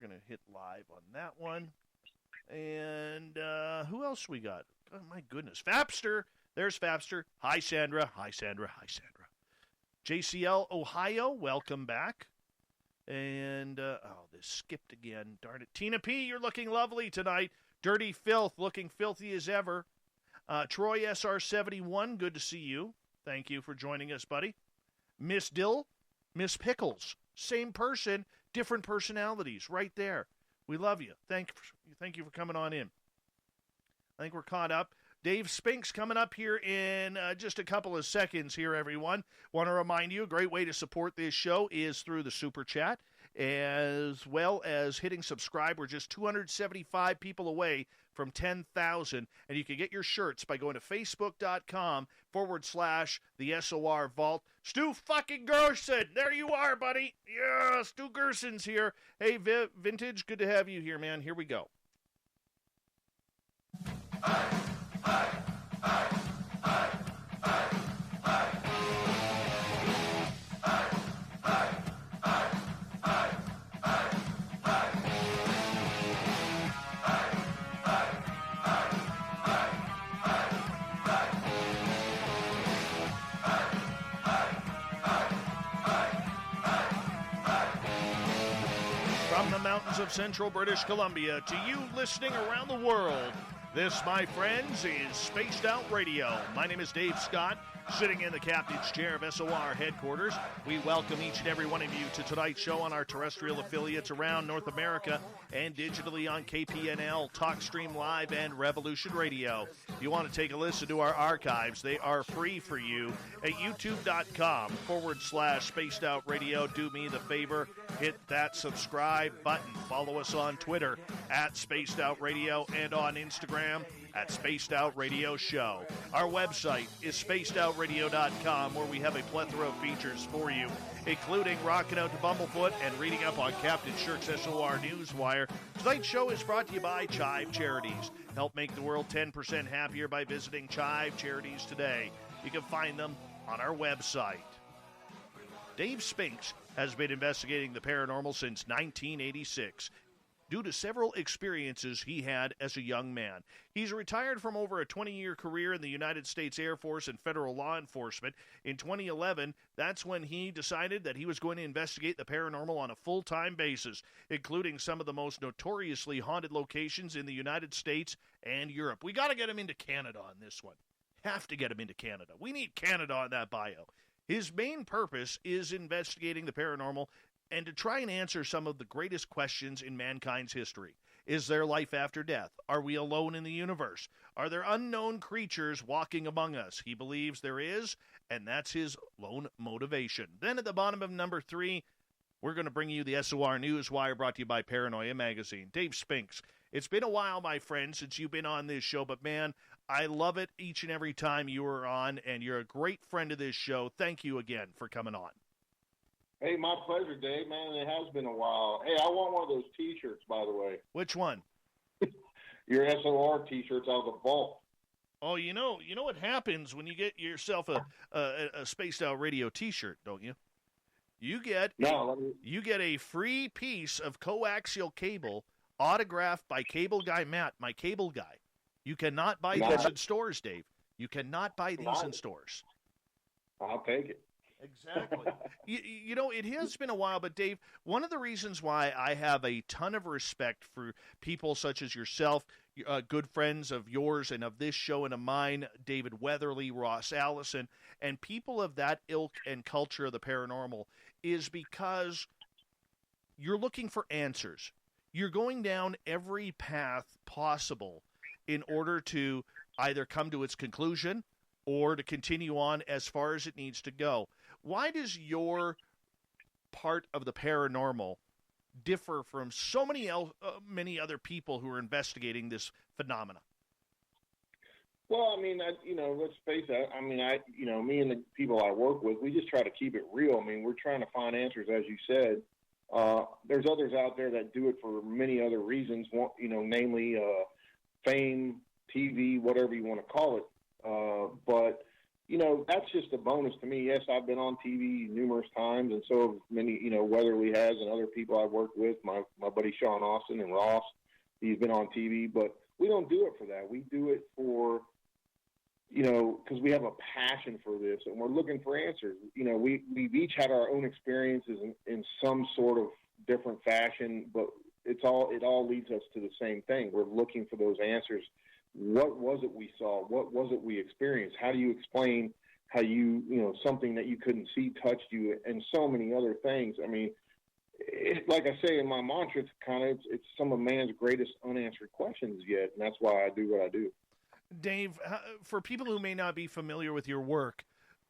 We're going to hit live on that one. And who else we got? Oh, my goodness. Fapster. There's Fapster. Hi, Sandra. Hi, Sandra. Hi, Sandra. JCL Ohio, welcome back. And, this skipped again. Darn it. Tina P., you're looking lovely tonight. Dirty Fylth, looking filthy as ever. Troy SR71, good to see you. Thank you for joining us, buddy. Miss Dill, Miss Pickles, same person, different personalities, right there. We love you. Thank you for coming on in. I think we're caught up. Dave Spinks coming up here in just a couple of seconds here, everyone. Want to remind you, a great way to support this show is through the Super Chat, as well as hitting subscribe. We're just 275 people away from 10,000, and you can get your shirts by going to facebook.com/the SOR Vault. Stu fucking Gerson, there you are, buddy. Yeah, Stu Gerson's here. Hey, Vintage, good to have you here, man. Here we go. From the mountains of central British Columbia to you listening around the world, this, my friends, is Spaced Out Radio. My name is Dave Scott, sitting in the captain's chair of SOR headquarters. We welcome each and every one of you to tonight's show on our terrestrial affiliates around North America and digitally on KPNL, TalkStream Live, and Revolution Radio. If you want to take a listen to our archives, they are free for you at youtube.com/Spaced Out Radio. Do me the favor, hit that subscribe button. Follow us on Twitter at Spaced Out Radio and on Instagram at Spaced Out Radio Show. Our website is spacedoutradio.com, where we have a plethora of features for you, including rocking out to Bumblefoot and reading up on Captain Shirk's SOR Newswire. Tonight's show is brought to you by Chive Charities. Help make the world 10% happier by visiting Chive Charities today. You can find them on our website. Dave Spinks has been investigating the paranormal since 1986. Due to several experiences he had as a young man. He's retired from over a 20-year career in the United States Air Force and federal law enforcement. In 2011, that's when he decided that he was going to investigate the paranormal on a full-time basis, including some of the most notoriously haunted locations in the United States and Europe. We got to get him into Canada on this one. Have to get him into Canada. We need Canada on that bio. His main purpose is investigating the paranormal and to try and answer some of the greatest questions in mankind's history. Is there life after death? Are we alone in the universe? Are there unknown creatures walking among us? He believes there is, and that's his lone motivation. Then at the bottom of number 3, we're going to bring you the SOR Newswire, brought to you by Paranoia Magazine. Dave Spinks, it's been a while, my friend, since you've been on this show, but man, I love it each and every time you are on, and you're a great friend of this show. Thank you again for coming on. Hey, my pleasure, Dave, man. It has been a while. Hey, I want one of those T-shirts, by the way. Which one? Your SOR T-shirts out of the vault. Oh, you know what happens when you get yourself a Spaced Out Radio T-shirt, don't you? You get a free piece of coaxial cable autographed by Cable Guy Matt, my cable guy. You cannot buy these in stores, Dave. You cannot buy these in stores. I'll take it. Exactly. you know, it has been a while, but Dave, one of the reasons why I have a ton of respect for people such as yourself, good friends of yours and of this show and of mine, David Weatherly, Ross Allison, and people of that ilk and culture of the paranormal, is because you're looking for answers. You're going down every path possible in order to either come to its conclusion or to continue on as far as it needs to go. Why does your part of the paranormal differ from so many other people who are investigating this phenomena? Well, I mean, let's face it. I mean, me and the people I work with, we just try to keep it real. I mean, we're trying to find answers, as you said. There's others out there that do it for many other reasons, namely fame, TV, whatever you want to call it. But that's just a bonus to me. Yes, I've been on TV numerous times, and so have many, Weatherly has, and other people I've worked with, my buddy Sean Austin and Ross, he's been on TV, but we don't do it for that. We do it for, because we have a passion for this, and we're looking for answers. We've each had our own experiences in some sort of different fashion, but it all leads us to the same thing. We're looking for those answers. What was it we saw? What was it we experienced? How do you explain how something that you couldn't see touched you, and so many other things? I mean, like I say in my mantra, it's some of man's greatest unanswered questions yet, and that's why I do what I do. Dave, for people who may not be familiar with your work,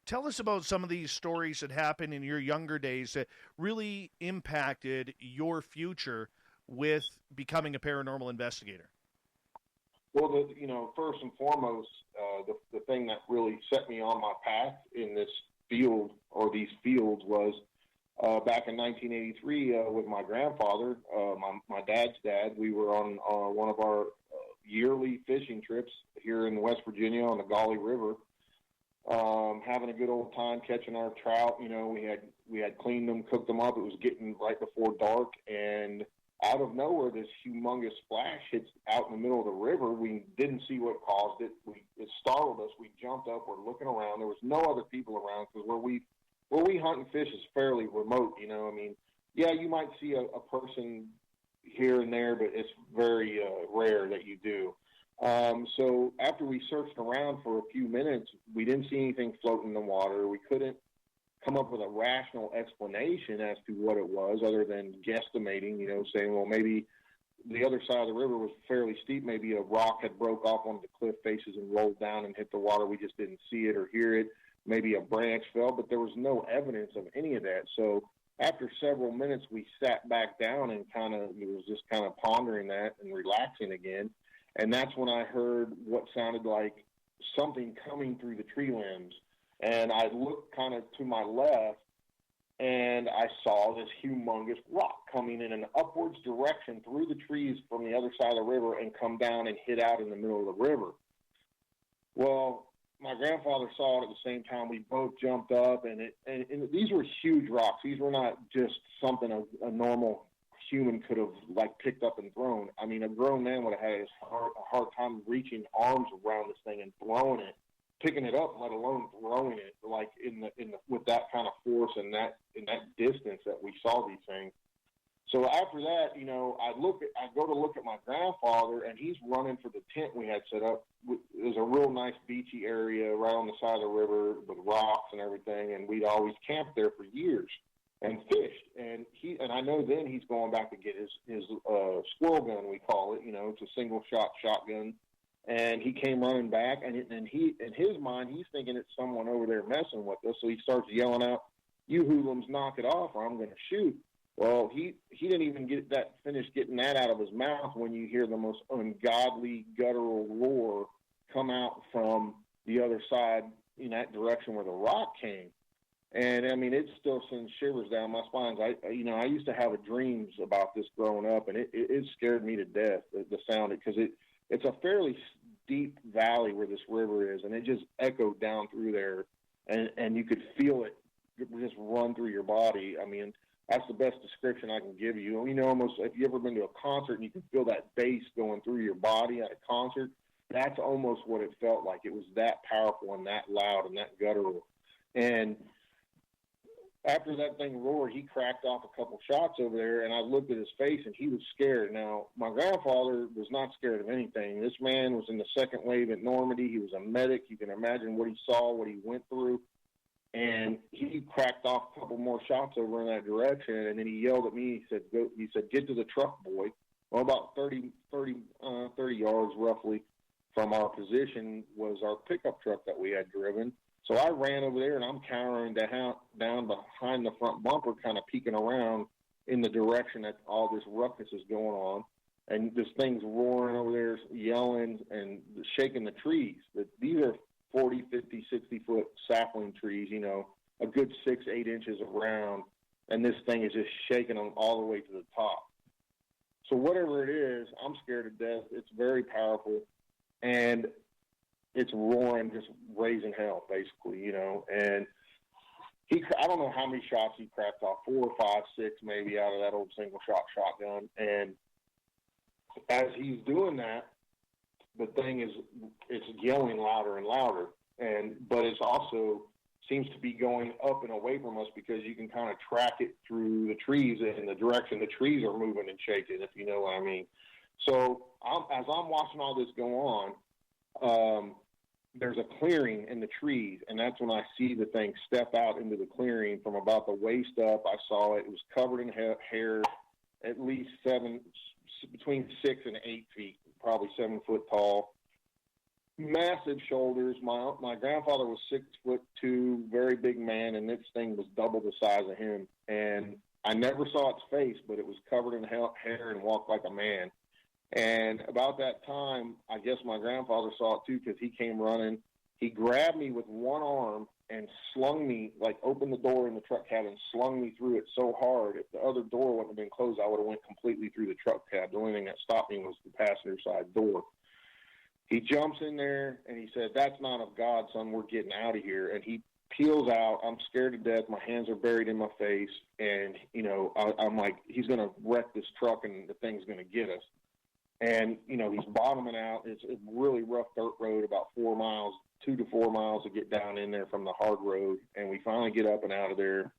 tell us about some of these stories that happened in your younger days that really impacted your future with becoming a paranormal investigator. Well, first and foremost, the thing that really set me on my path in this field or these fields was back in 1983 with my grandfather, my dad's dad. We were on one of our yearly fishing trips here in West Virginia on the Gauley River, having a good old time catching our trout. We had cleaned them, cooked them up. It was getting right before dark, and out of nowhere, this humongous splash hits out in the middle of the river. We didn't see what caused it. It startled us. We jumped up. We're looking around. There was no other people around because where we hunt and fish is fairly remote. You might see a person here and there, but it's very rare that you do. So after we searched around for a few minutes, we didn't see anything floating in the water. We couldn't come up with a rational explanation as to what it was other than guesstimating, saying, well, maybe the other side of the river was fairly steep. Maybe a rock had broke off one of the cliff faces and rolled down and hit the water. We just didn't see it or hear it. Maybe a branch fell, but there was no evidence of any of that. So after several minutes, we sat back down and was just pondering that and relaxing again. And that's when I heard what sounded like something coming through the tree limbs. And I looked to my left, and I saw this humongous rock coming in an upwards direction through the trees from the other side of the river and come down and hit out in the middle of the river. Well, my grandfather saw it at the same time. We both jumped up, and these were huge rocks. These were not just something a normal human could have picked up and thrown. I mean, a grown man would have had a hard time reaching arms around this thing and throwing it. Picking it up, let alone throwing it, with that kind of force and that distance that we saw these things. So after that, I go to look at my grandfather, and he's running for the tent we had set up. There's a real nice beachy area right on the side of the river with rocks and everything, and we'd always camped there for years and fished. And I know then he's going back to get his squirrel gun, we call it. It's a single shot shotgun. And he came running back, and he, in his mind, he's thinking it's someone over there messing with us. So he starts yelling out, "You hoodlums, knock it off, or I'm going to shoot." Well, he didn't even finish getting that out of his mouth when you hear the most ungodly guttural roar come out from the other side in that direction where the rock came. And I mean, it still sends shivers down my spine. I used to have dreams about this growing up, and it scared me to death. The sound, because it's a fairly deep valley where this river is, and it just echoed down through there, and you could feel it just run through your body. I mean, that's the best description I can give you. Almost if you ever been to a concert and you can feel that bass going through your body at a concert, that's almost what it felt like. It was that powerful and that loud and that guttural. And after that thing roared, he cracked off a couple shots over there, and I looked at his face, and he was scared. Now, my grandfather was not scared of anything. This man was in the second wave at Normandy. He was a medic. You can imagine what he saw, what he went through. And he cracked off a couple more shots over in that direction, and then he yelled at me. He said, "Get to the truck, boy." Well, about 30 yards roughly from our position was our pickup truck that we had driven. So I ran over there, and I'm cowering down behind the front bumper, kind of peeking around in the direction that all this ruckus is going on. And this thing's roaring over there, yelling and shaking the trees. But these are 40, 50, 60-foot sapling trees, a good 6-8 inches around. And this thing is just shaking them all the way to the top. So whatever it is, I'm scared to death. It's very powerful. And it's roaring, just raising hell, basically, and I don't know how many shots he cracked off, 4 or 5, 6 maybe out of that old single shot shotgun. And as he's doing that, the thing it's yelling louder and louder. But it's also seems to be going up and away from us because you can kind of track it through the trees in the direction the trees are moving and shaking, if you know what I mean. So as I'm watching all this go on, there's a clearing in the trees, and that's when I see the thing step out into the clearing from about the waist up. I saw it. It was covered in hair, at least between 6 and 8 feet, probably 7 foot tall. Massive shoulders. My grandfather was 6'2", very big man, and this thing was double the size of him. And I never saw its face, but it was covered in hair and walked like a man. And about that time, I guess my grandfather saw it too because he came running. He grabbed me with one arm and slung me, like opened the door in the truck cab and slung me through it so hard. If the other door wouldn't have been closed, I would have went completely through the truck cab. The only thing that stopped me was the passenger side door. He jumps in there, and he said, "That's not of God, son. We're getting out of here." And he peels out. I'm scared to death. My hands are buried in my face. And, I'm like, he's going to wreck this truck, and the thing's going to get us. And, he's bottoming out. It's a really rough dirt road, about 4 miles, 2 to 4 miles to get down in there from the hard road. And we finally get up and out of there.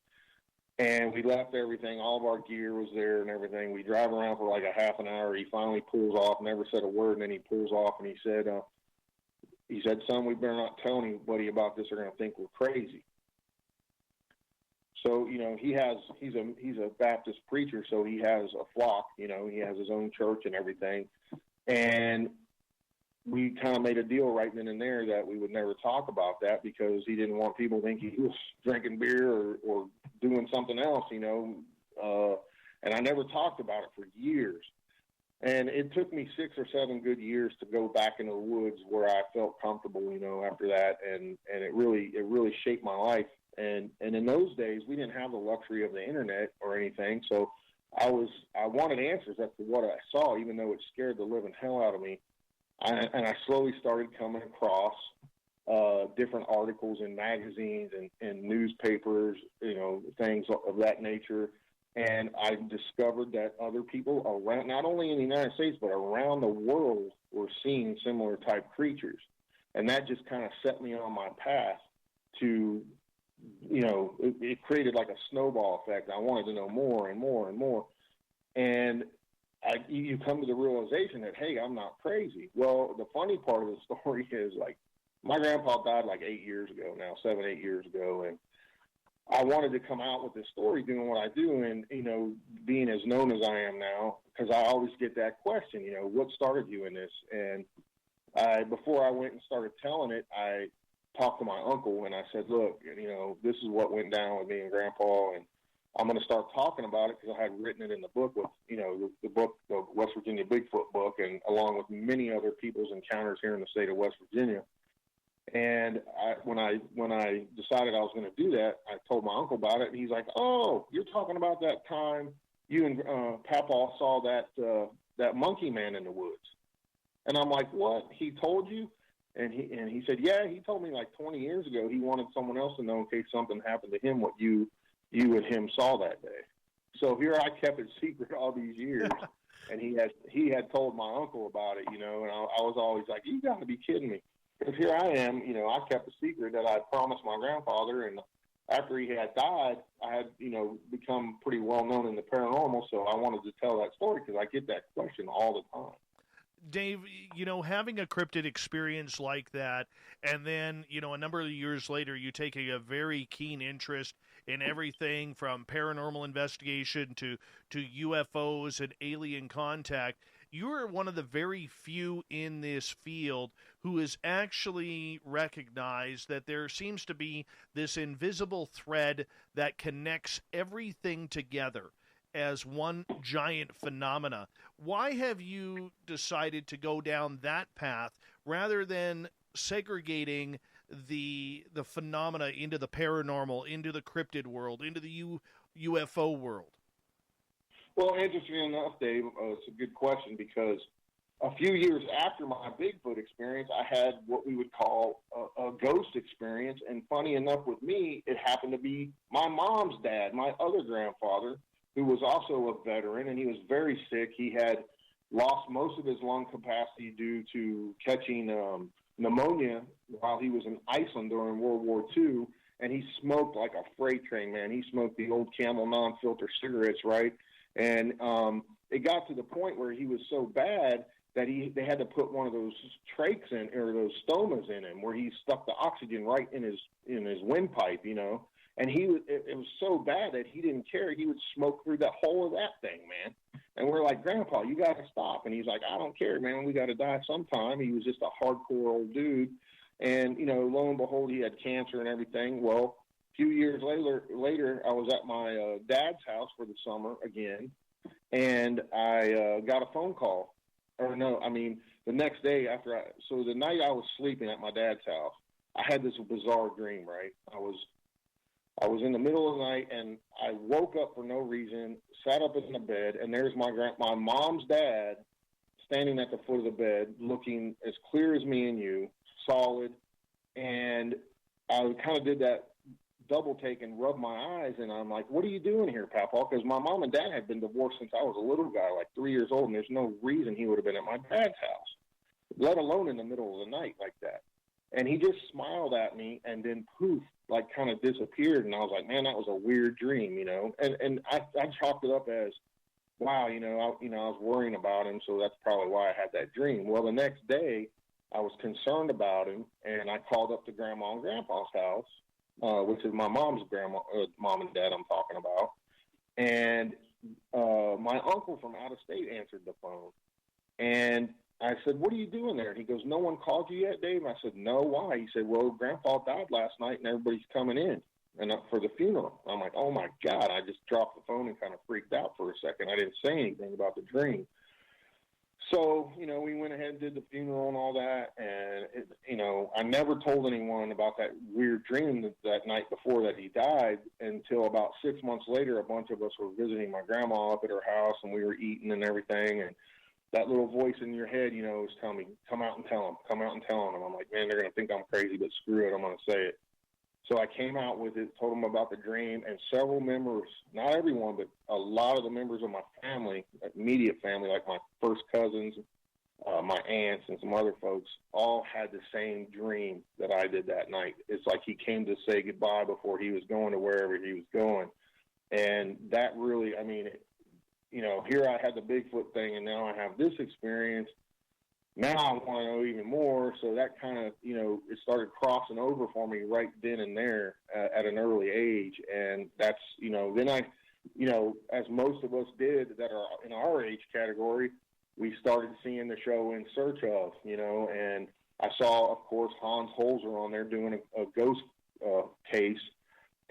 And we left everything. All of our gear was there and everything. We drive around for like a half an hour. He finally pulls off, never said a word, and then he pulls off and he said, "Son, we better not tell anybody about this. They're going to think we're crazy." So, he's a Baptist preacher, so he has a flock, he has his own church and everything. And we kind of made a deal right then and there that we would never talk about that because he didn't want people to think he was drinking beer or doing something else, and I never talked about it for years. And it took me 6 or 7 good years to go back into the woods where I felt comfortable, after that. And it really shaped my life. And in those days, we didn't have the luxury of the internet or anything. So I wanted answers as to what I saw, even though it scared the living hell out of me. And I slowly started coming across different articles in magazines and newspapers, things of that nature. And I discovered that other people around, not only in the United States, but around the world, were seeing similar type creatures. And that just kind of set me on my path to, it created like a snowball effect. I wanted to know more and more and more. And you come to the realization that, hey, I'm not crazy. Well, the funny part of the story is, like, my grandpa died like 8 years ago now, 7, 8 years ago. And I wanted to come out with this story doing what I do and, being as known as I am now, because I always get that question, what started you in this? And before I went and started telling it, I talked to my uncle and I said, "Look, this is what went down with me and Grandpa, and I'm going to start talking about it," because I had written it in the book with, the book, the West Virginia Bigfoot book, and along with many other people's encounters here in the state of West Virginia. And when I decided I was going to do that, I told my uncle about it, and he's like, "Oh, you're talking about that time you and Papa saw that monkey man in the woods." And I'm like, "What? He told you?" And he said, "Yeah, he told me like 20 years ago he wanted someone else to know in case something happened to him what you and him saw that day." So here I kept it secret all these years, and he had told my uncle about it, and I was always like, "You got to be kidding me." Because here I am, I kept a secret that I promised my grandfather, and after he had died, I had, become pretty well known in the paranormal, so I wanted to tell that story because I get that question all the time. Dave, having a cryptid experience like that, and then, a number of years later, you take a very keen interest in everything from paranormal investigation to UFOs and alien contact. You're one of the very few in this field who has actually recognized that there seems to be this invisible thread that connects everything together as one giant phenomena. Why have you decided to go down that path rather than segregating the phenomena into the paranormal, into the cryptid world, into the UFO world? Well, interesting enough, Dave, it's a good question because a few years after my Bigfoot experience, I had what we would call a ghost experience. And funny enough with me, it happened to be my mom's dad, my other grandfather, who was also a veteran, and he was very sick. He had lost most of his lung capacity due to catching pneumonia while he was in Iceland during World War II, and he smoked like a freight train, man. He smoked the old Camel non-filter cigarettes, right? And it got to the point where he was so bad that they had to put one of those trachs in, or those stomas in him, where he stuck the oxygen right in his windpipe, you know. And it was so bad that he didn't care. He would smoke through the whole of that thing, man. And we're like, Grandpa, you got to stop. And he's like, I don't care, man. We got to die sometime. He was just a hardcore old dude. And, you know, lo and behold, he had cancer and everything. Well, a few years later, I was at my dad's house for the summer again, and I got a phone call. Or no, I mean, the next day so the night I was sleeping at my dad's house, I had this bizarre dream, right? I was in the middle of the night, and I woke up for no reason, sat up in the bed, and there's my mom's dad standing at the foot of the bed, looking as clear as me and you, solid. And I kind of did that double take and rubbed my eyes, and I'm like, what are you doing here, Papa? Because my mom and dad had been divorced since I was a little guy, like 3 years old, and there's no reason he would have been at my dad's house, let alone in the middle of the night like that. And he just smiled at me, and then poof, like kind of disappeared. And I was like, man, that was a weird dream, you know. And I chalked it up as, wow, I was worrying about him, so that's probably why I had that dream. Well, the next day, I was concerned about him, and I called up to Grandma and Grandpa's house, which is my mom's mom and dad I'm talking about. And my uncle from out of state answered the phone. And I said, what are you doing there? And he goes, no one called you yet, Dave? I said, no, why? He said, well, Grandpa died last night, and everybody's coming in and up for the funeral. I'm like, oh, my God. I just dropped the phone and kind of freaked out for a second. I didn't say anything about the dream. So, you know, we went ahead and did the funeral and all that, and, I never told anyone about that weird dream that night before that he died until about 6 months later. A bunch of us were visiting my grandma up at her house, and we were eating and everything, and that little voice in your head, was telling me, come out and tell them, come out and tell them. And I'm like, man, they're going to think I'm crazy, but screw it, I'm going to say it. So I came out with it, told them about the dream, and several members, not everyone, but a lot of the members of my family, immediate family, like my first cousins, my aunts, and some other folks, all had the same dream that I did that night. It's like he came to say goodbye before he was going to wherever he was going. And that really, here I had the Bigfoot thing, and now I have this experience. Now I want to know even more, so that kind of, it started crossing over for me right then and there at an early age, and that's, then I, as most of us did that are in our age category, we started seeing the show In Search Of, and I saw, of course, Hans Holzer on there doing a ghost case,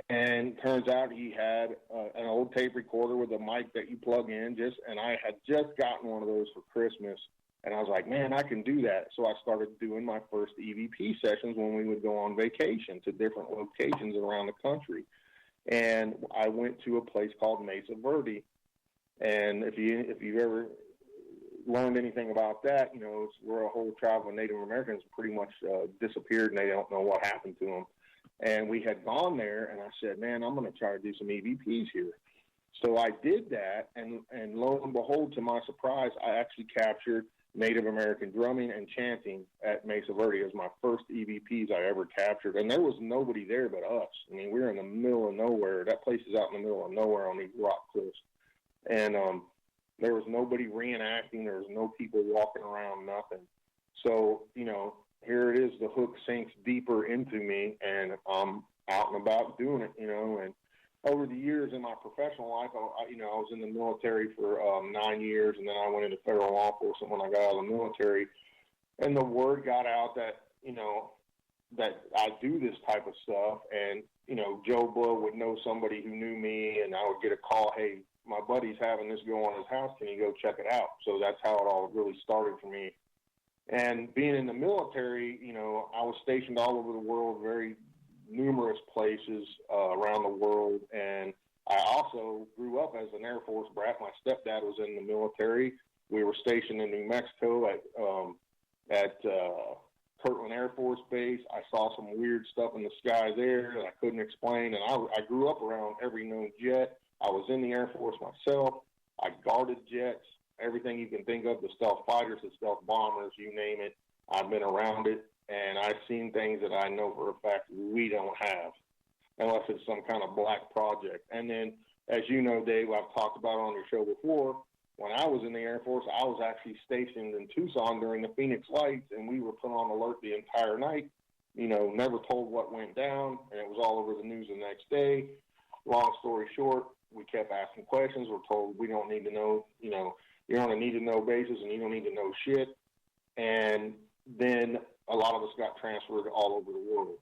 and turns out he had an old tape recorder with a mic that you plug in, and I had just gotten one of those for Christmas. And I was like, man, I can do that. So I started doing my first EVP sessions when we would go on vacation to different locations around the country. And I went to a place called Mesa Verde. And if you've ever learned anything about that, it's where a whole tribe of Native Americans pretty much disappeared, and they don't know what happened to them. And we had gone there, and I said, man, I'm going to try to do some EVPs here. So I did that, and lo and behold, to my surprise, I actually captured Native American drumming and chanting at Mesa Verde as my first EVPs I ever captured. And there was nobody there but us. We were in the middle of nowhere. That place is out in the middle of nowhere on these rock cliffs. And there was nobody reenacting. There was no people walking around, nothing. So, here it is. The hook sinks deeper into me, and I'm out and about doing it, and over the years in my professional life, I was in the military for 9 years, and then I went into federal law enforcement when I got out of the military. And the word got out that, that I do this type of stuff. And, Joe Blow would know somebody who knew me, and I would get a call, hey, my buddy's having this go on his house. Can you go check it out? So that's how it all really started for me. And being in the military, I was stationed all over the world, very numerous places around the world, and I also grew up as an Air Force brat. My stepdad was in the military, We were stationed in New Mexico at Kirtland Air Force Base. I saw some weird stuff in the sky there that I couldn't explain, and I grew up around every known jet. I was in the Air Force myself. I guarded jets, everything you can think of, the stealth fighters, the stealth bombers, you name it. I've been around it, and I've seen things that I know for a fact we don't have, unless it's some kind of black project. And then, as you know, Dave, I've talked about on your show before, when I was in the Air Force, I was actually stationed in Tucson during the Phoenix Lights, and we were put on alert the entire night, never told what went down, and it was all over the news the next day. Long story short, we kept asking questions. We're told we don't need to know, you're on a need-to-know basis, and you don't need to know shit. And then a lot of us got transferred all over the world.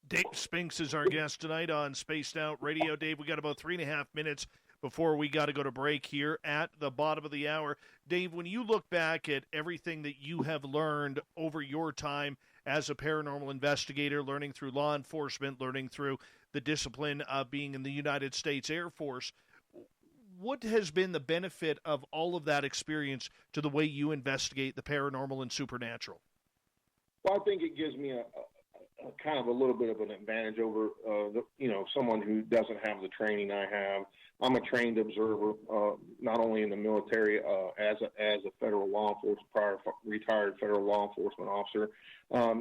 Dave Spinks is our guest tonight on Spaced Out Radio. Dave, we got about 3.5 minutes before we got to go to break here at the bottom of the hour. Dave, when you look back at everything that you have learned over your time as a paranormal investigator, learning through law enforcement, learning through the discipline of being in the United States Air Force, what has been the benefit of all of that experience to the way you investigate the paranormal and supernatural? Well, I think it gives me a kind of a little bit of an advantage over, someone who doesn't have the training I have. I'm a trained observer, not only in the military as a federal law enforcement, retired federal law enforcement officer.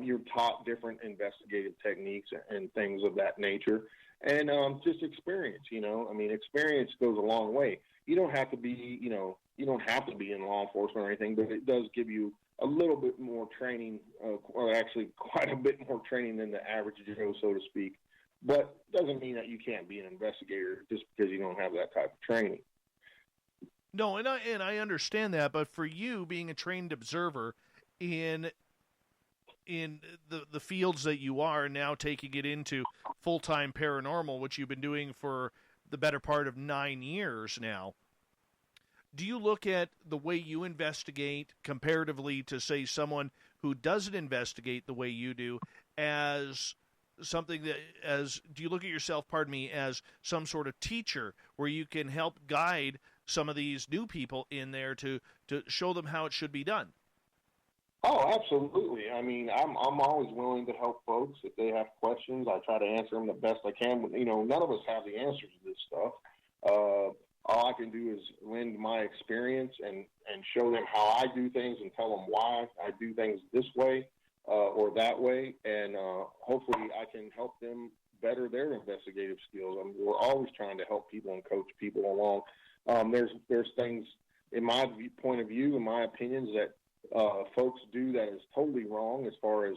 You're taught different investigative techniques and things of that nature, and just experience. Experience goes a long way. You don't have to be, you don't have to be in law enforcement or anything, but it does give you a little bit more training, or actually quite a bit more training than the average Joe, so to speak. But doesn't mean that you can't be an investigator just because you don't have that type of training. No, and I understand that, but for you, being a trained observer in the fields that you are now, taking it into full-time paranormal, which you've been doing for the better part of 9 years now, do you look at the way you investigate comparatively to, say, someone who doesn't investigate the way you do as something that, do you look at yourself, as some sort of teacher where you can help guide some of these new people in there to show them how it should be done? Oh, absolutely. I'm always willing to help folks if they have questions. I try to answer them the best I can. But, none of us have the answers to this stuff. All I can do is lend my experience and show them how I do things and tell them why I do things this way or that way. And hopefully I can help them better their investigative skills. We're always trying to help people and coach people along. There's things, in my point of view, in my opinions, that folks do that is totally wrong as far as,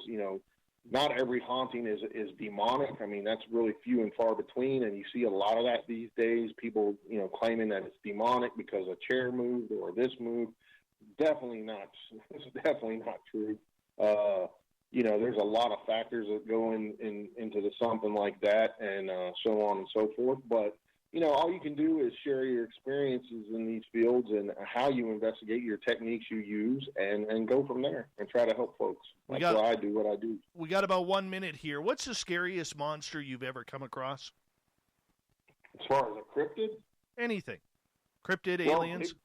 not every haunting is demonic. That's really few and far between, and you see a lot of that these days. People, claiming that it's demonic because a chair moved or this moved. Definitely not. It's definitely not true. There's a lot of factors that go into something like that, and so on and so forth. But all you can do is share your experiences in these fields and how you investigate, your techniques you use, and go from there and try to help folks. That's why I do what I do. We got about 1 minute here. What's the scariest monster you've ever come across? As far as a cryptid? Anything. Cryptid, aliens?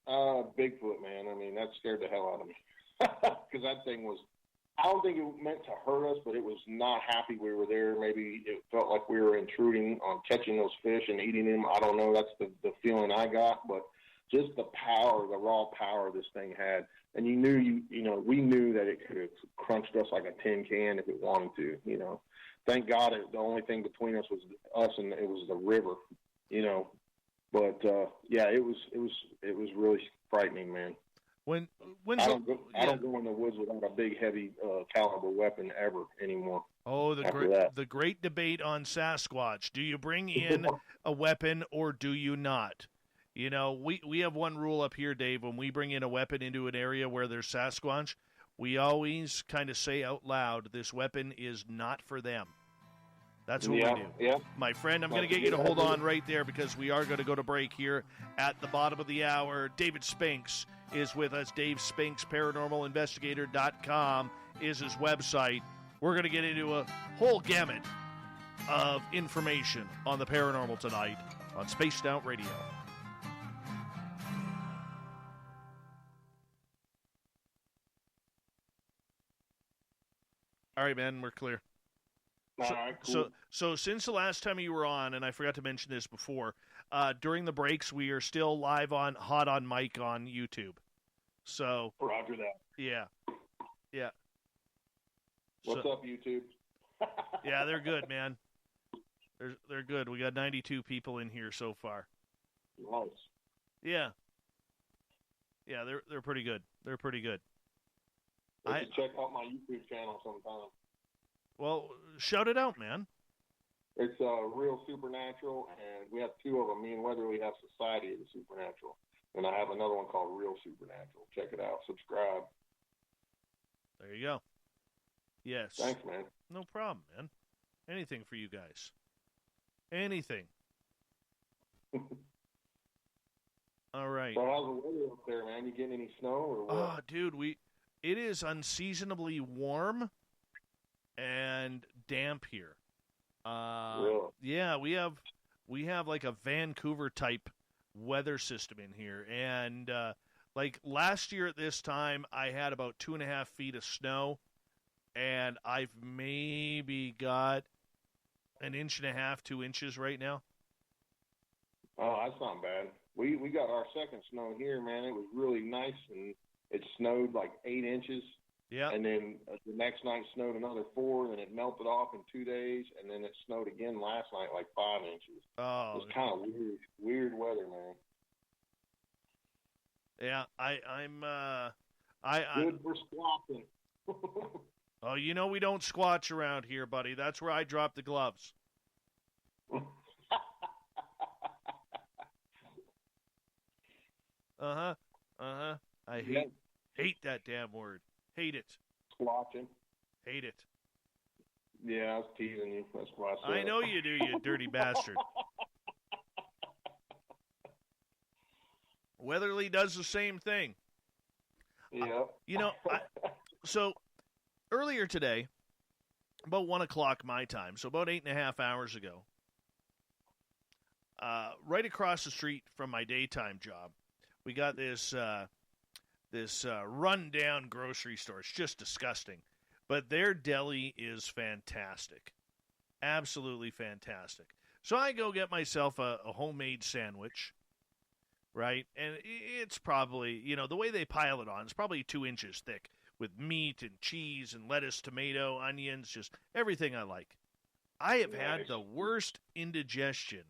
Bigfoot, man. That scared the hell out of me. Because that thing was, I don't think it meant to hurt us, but it was not happy we were there. Maybe it felt like we were intruding on catching those fish and eating them. I don't know. That's the feeling I got. But just the power, the raw power this thing had. And we knew that it could have crunched us like a tin can if it wanted to, Thank God the only thing between us was us, and it was the river, But, it was really frightening, man. I don't go in the woods without a big, heavy caliber weapon ever anymore. Oh, the great debate on Sasquatch. Do you bring in a weapon or do you not? We have one rule up here, Dave. When we bring in a weapon into an area where there's Sasquatch, we always kind of say out loud, this weapon is not for them. That's what we do. Yeah. My friend, I'm going to get you to hold on right there because we are going to go to break here at the bottom of the hour. David Spinks is with us. Dave Spinks, ParanormalInvestigator.com is his website. We're going to get into a whole gamut of information on the paranormal tonight on Spaced Out Radio. All right, man, we're clear. All right, cool. So since the last time you were on, and I forgot to mention this before, during the breaks we are still live on Hot on Mic on YouTube. So Roger that. Yeah. What's up, YouTube? Yeah, they're good, man. They're good. We got 92 people in here so far. Nice. Yeah, they're pretty good. They're pretty good. You should check out my YouTube channel sometime. Well, shout it out, man. It's Real Supernatural, and we have two of them. Me and Weatherly have Society of the Supernatural, and I have another one called Real Supernatural. Check it out. Subscribe. There you go. Yes. Thanks, man. No problem, man. Anything for you guys. Anything. All right. So how's the weather up there, man? You getting any snow or what? Oh, dude, it is unseasonably warm and damp here. Really? Yeah, we have like a Vancouver type weather system in here, and like last year at this time, I had about 2.5 feet of snow, and I've maybe got 1.5 inches, 2 inches right now. Oh, that's not bad. We got our second snow here, man. It was really nice, and it snowed like 8 inches. Yeah. And then the next night snowed another 4, and then it melted off in 2 days, and then it snowed again last night like 5 inches. Oh. It was kind of weird weather, man. Yeah, I'm good for squatting. Oh, you know we don't squatch around here, buddy. That's where I drop the gloves. I hate that damn word. Hate it. Squatching. Hate it. Yeah, I was teasing you. That's why I said I know you do, you dirty bastard. Weatherly does the same thing. Yeah. So earlier today, about 1 o'clock my time, so about 8.5 hours ago, right across the street from my daytime job, we got this run-down grocery store. It's just disgusting. But their deli is fantastic. Absolutely fantastic. So I go get myself a homemade sandwich, right? And it's probably, the way they pile it on, it's probably 2 inches thick with meat and cheese and lettuce, tomato, onions, just everything I like. I have had the worst indigestion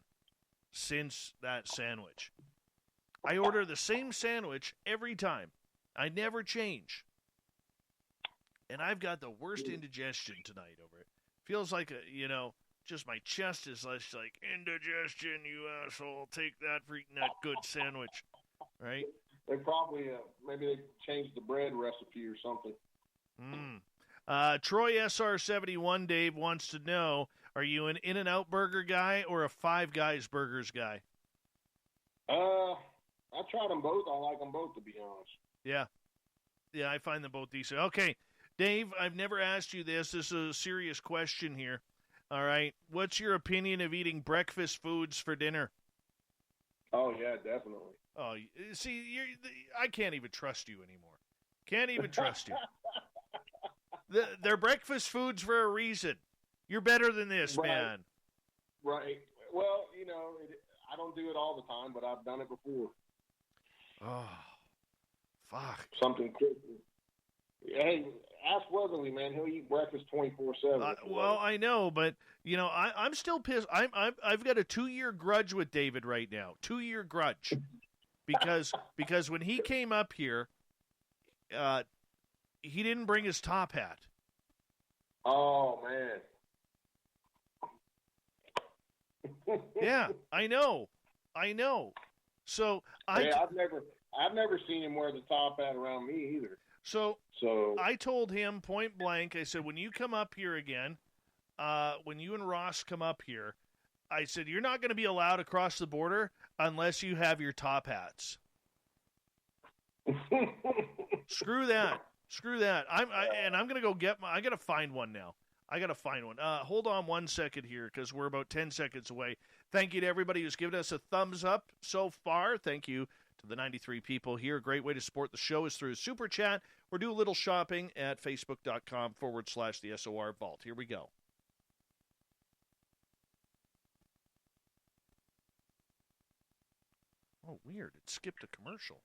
since that sandwich. I order the same sandwich every time. I never change. And I've got the worst indigestion tonight over it. Feels like, just my chest is like, indigestion, you asshole. Take that for eating that good sandwich. Right? They probably, maybe they changed the bread recipe or something. Troy SR71, Dave, wants to know, are you an In-N-Out burger guy or a Five Guys burgers guy? I tried them both. I like them both, to be honest. Yeah. Yeah, I find them both decent. Okay, Dave, I've never asked you this. This is a serious question here. All right. What's your opinion of eating breakfast foods for dinner? Oh, yeah, definitely. Oh, see, I can't even trust you anymore. Can't even trust you. They're breakfast foods for a reason. You're better than this, right. Man. Right. Well, I don't do it all the time, but I've done it before. Oh, fuck. Something quick. Hey, ask Weatherly, man. He'll eat breakfast 24/7. Well, I know, but I'm still pissed. I've got a 2-year grudge with David right now. 2-year grudge, because when he came up here, he didn't bring his top hat. Oh man. Yeah, I know. So I've never seen him wear the top hat around me either. So I told him point blank, I said, when you come up here again, when you and Ross come up here, I said, you're not going to be allowed across the border unless you have your top hats. Screw that. I'm going to go I got to find one now. Hold on 1 second here because we're about 10 seconds away. Thank you to everybody who's given us a thumbs up so far. Thank you to For the 93 people here, a great way to support the show is through Super Chat or do a little shopping at facebook.com/the SOR Vault. Here we go. Oh, weird. It skipped a commercial.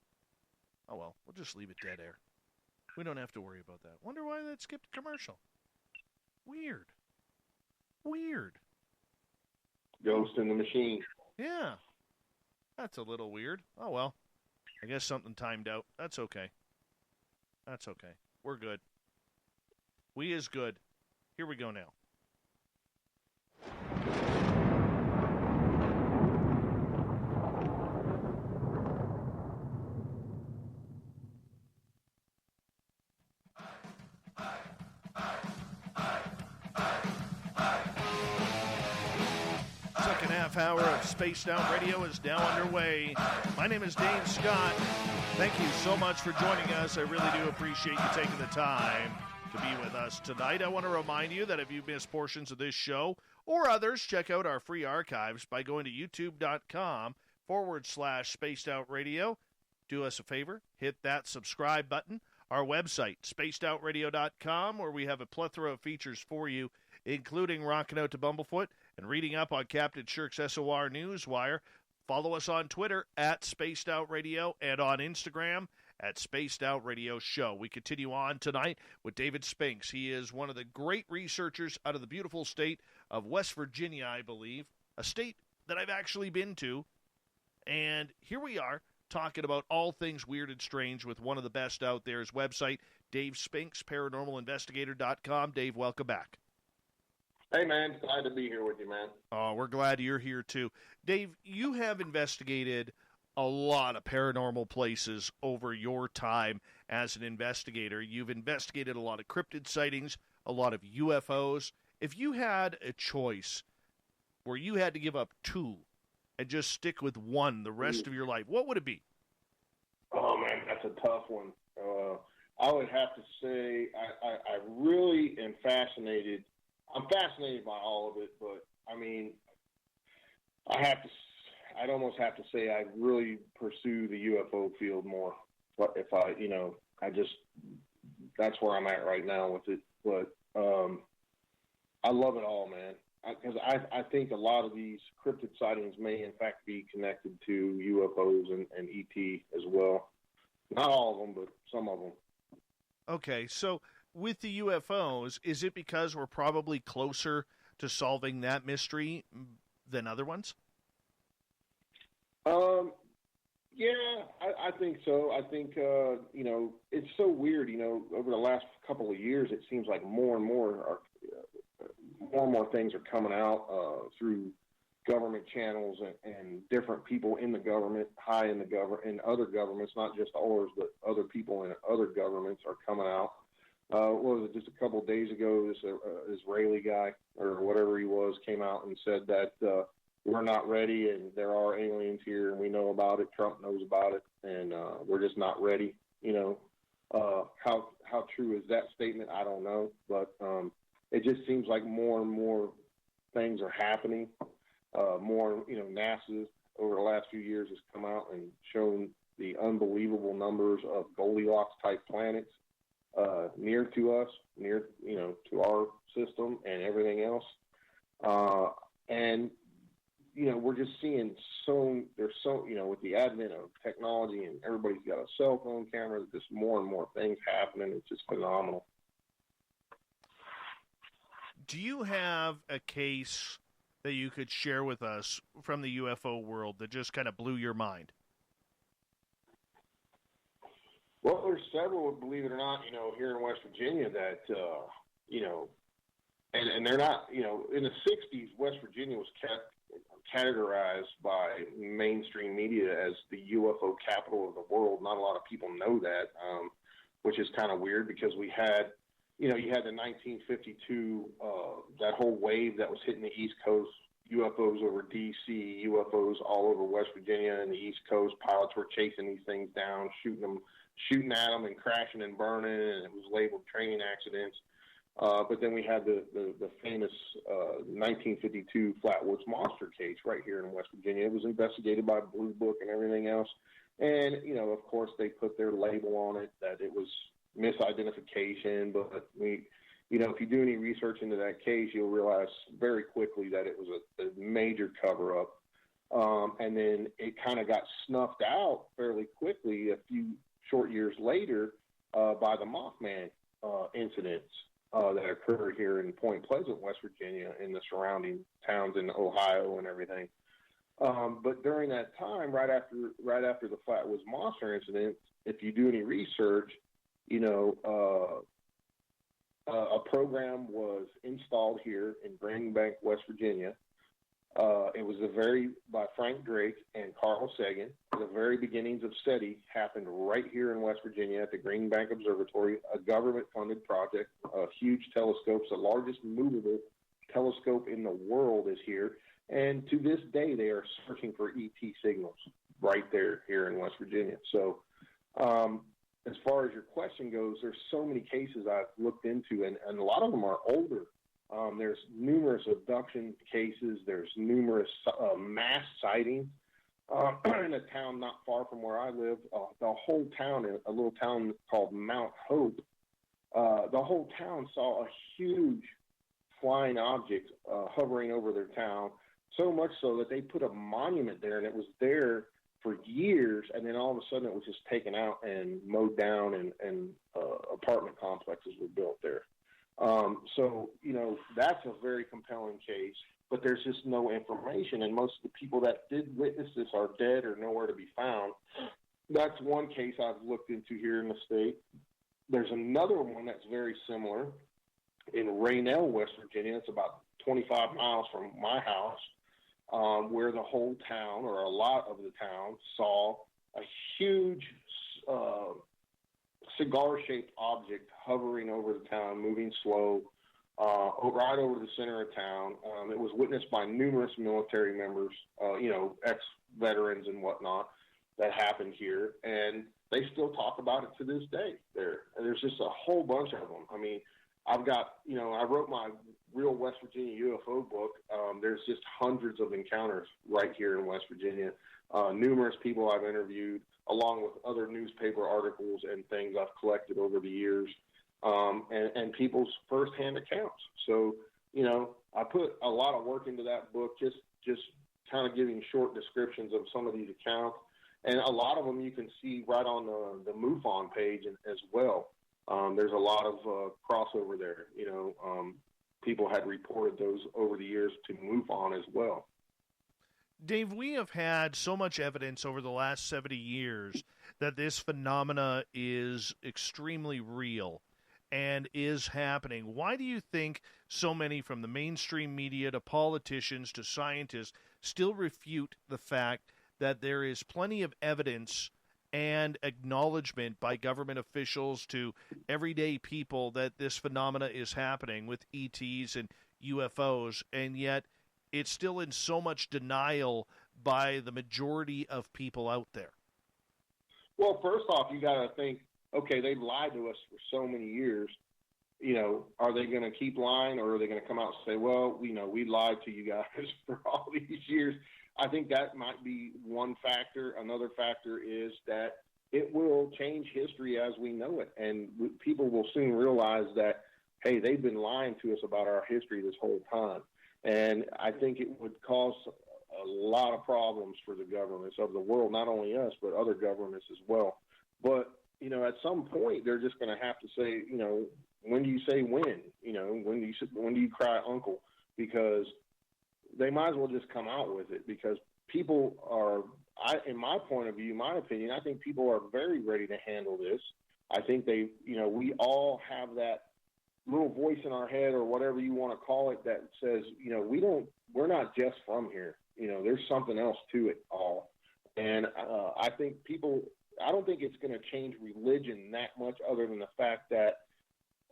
Oh, well, we'll just leave it dead air. We don't have to worry about that. Wonder why that skipped a commercial. Weird. Ghost in the machine. Yeah. That's a little weird. Oh, well. I guess something timed out. That's okay. We're good. We is good. Here we go now. Second half hour of Spaced Out Radio is now underway. My name is Dave Scott. Thank you so much for joining us. I really do appreciate you taking the time to be with us tonight. I want to remind you that if you missed portions of this show or others, check out our free archives by going to youtube.com/Spaced Out Radio. Do us a favor, hit that subscribe button. Our website, spacedoutradio.com, where we have a plethora of features for you, including rocking out to Bumblefoot and reading up on Captain Shirk's SOR Newswire. Follow us on Twitter at Spaced Out Radio and on Instagram at Spaced Out Radio Show. We continue on tonight with David Spinks. He is one of the great researchers out of the beautiful state of West Virginia, I believe, a state that I've actually been to. And here we are talking about all things weird and strange with one of the best out there. His website, Dave Spinks, paranormalinvestigator.com. Dave, welcome back. Hey, man. Glad to be here with you, man. Oh, we're glad you're here, too. Dave, you have investigated a lot of paranormal places over your time as an investigator. You've investigated a lot of cryptid sightings, a lot of UFOs. If you had a choice where you had to give up two and just stick with one the rest of your life, what would it be? Oh, man, that's a tough one. I would have to say I really am fascinated. I'm fascinated by all of it, but, I mean, I'd almost have to say I really pursue the UFO field more. But if that's where I'm at right now with it. But I love it all, man. Because I think a lot of these cryptid sightings may, in fact, be connected to UFOs and ET as well. Not all of them, but some of them. Okay, so with the UFOs, is it because we're probably closer to solving that mystery than other ones? Yeah, I think so. I think, it's so weird, over the last couple of years, it seems like more and more things are coming out through government channels and different people in the government, high in the government, in other governments, not just ours, but other people in other governments are coming out. What was it, just a couple of days ago, this Israeli guy, or whatever he was, came out and said that we're not ready and there are aliens here and we know about it, Trump knows about it, and we're just not ready. How true is that statement? I don't know, but it just seems like more and more things are happening. More, NASA over the last few years has come out and shown the unbelievable numbers of Goldilocks-type planets near to us, to our system and everything else. And, we're just seeing with the advent of technology and everybody's got a cell phone camera, just more and more things happening. It's just phenomenal. Do you have a case that you could share with us from the UFO world that just kind of blew your mind? Well, there's several, believe it or not, here in West Virginia that, and they're not, in the 60s, West Virginia was categorized by mainstream media as the UFO capital of the world. Not a lot of people know that, which is kind of weird because we had, you had the 1952, that whole wave that was hitting the East Coast, UFOs over D.C., UFOs all over West Virginia and the East Coast. Pilots were chasing these things down, shooting at them and crashing and burning, and it was labeled training accidents. But then we had the famous 1952 Flatwoods monster case right here in West Virginia. It was investigated by Blue Book and everything else. And, of course, they put their label on it that it was misidentification. But if you do any research into that case, you'll realize very quickly that it was a major cover-up. And then it kind of got snuffed out fairly quickly a few short years later by the Mothman incidents that occurred here in Point Pleasant, West Virginia, and the surrounding towns in Ohio and everything. But during that time, right after the Flatwoods Monster incident, if you do any research, a program was installed here in Greenbank, West Virginia. It was by Frank Drake and Carl Sagan. The very beginnings of SETI happened right here in West Virginia at the Greenbank Observatory, a government-funded project, a huge telescope, the largest movable telescope in the world is here. And to this day, they are searching for ET signals right there here in West Virginia. So as far as your question goes, there's so many cases I've looked into, and a lot of them are older. There's numerous abduction cases. There's numerous mass sightings. In a town not far from where I live, the whole town, a little town called Mount Hope, the whole town saw a huge flying object hovering over their town, so much so that they put a monument there, and it was there for years, and then all of a sudden it was just taken out and mowed down, and apartment complexes were built there. So, that's a very compelling case, but there's just no information, and most of the people that did witness this are dead or nowhere to be found. That's one case I've looked into here in the state. There's another one that's very similar in Raynell, West Virginia. It's about 25 miles from my house, where the whole town, or a lot of the town, saw a huge cigar-shaped object hovering over the town, moving slow, right over the center of town. It was witnessed by numerous military members, ex-veterans and whatnot, that happened here, and they still talk about it to this day. There's just a whole bunch of them. I mean, I've got, I wrote my Real West Virginia UFO book. There's just hundreds of encounters right here in West Virginia. Numerous people I've interviewed, along with other newspaper articles and things I've collected over the years, and people's firsthand accounts. So, I put a lot of work into that book, just kind of giving short descriptions of some of these accounts. And a lot of them you can see right on the MUFON page as well. There's a lot of crossover there. People had reported those over the years to MUFON as well. Dave, we have had so much evidence over the last 70 years that this phenomena is extremely real and is happening. Why do you think so many, from the mainstream media to politicians to scientists, still refute the fact that there is plenty of evidence and acknowledgement by government officials to everyday people that this phenomena is happening with ETs and UFOs, and yet it's still in so much denial by the majority of people out there? Well, first off, you got to think, okay, they've lied to us for so many years. Are they going to keep lying, or are they going to come out and say, well, we lied to you guys for all these years? I think that might be one factor. Another factor is that it will change history as we know it, and people will soon realize that, hey, they've been lying to us about our history this whole time. And I think it would cause a lot of problems for the governments of the world, not only us, but other governments as well. But, at some point, they're just going to have to say, when do you say when? When do you cry uncle? Because they might as well just come out with it, because people are, in my point of view, my opinion, I think people are very ready to handle this. I think we all have that little voice in our head, or whatever you want to call it, that says, we're not just from here. There's something else to it all. And I think I don't think it's going to change religion that much, other than the fact that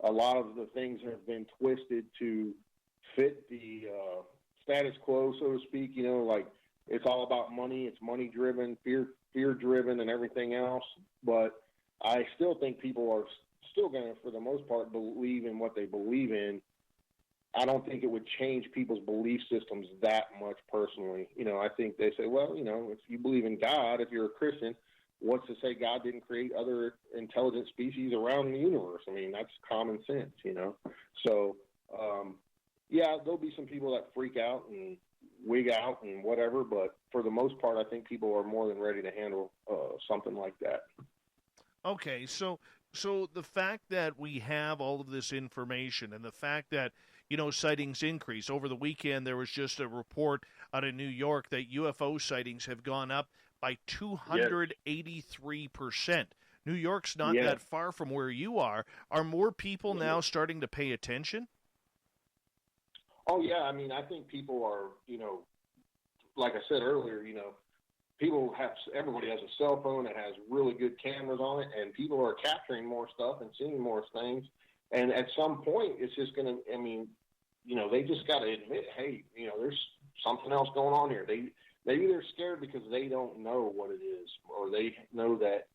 a lot of the things have been twisted to fit the status quo, so to speak. Like, it's all about money. It's money driven, fear driven, and everything else. But I still think people are still going to, for the most part, believe in what they believe in. I don't think it would change people's belief systems that much personally. I think they say, well, if you believe in God, if you're a Christian, what's to say God didn't create other intelligent species around the universe? I mean, that's common sense, you know? So, yeah, there'll be some people that freak out and wig out and whatever, but for the most part, I think people are more than ready to handle something like that. Okay, so the fact that we have all of this information and the fact that, you know, sightings increase. Over the weekend, there was just a report out of New York that UFO sightings have gone up by 283%. New York's not that far from where you are. Are more people now starting to pay attention? Oh, yeah. I mean, I think people are, you know, like I said earlier, you know, everybody has a cell phone that has really good cameras on it, and people are capturing more stuff and seeing more things. And at some point, it's just going to, I mean, you know, they just got to admit, hey, you know, there's something else going on here. Maybe they're scared because they don't know what it is, or they know that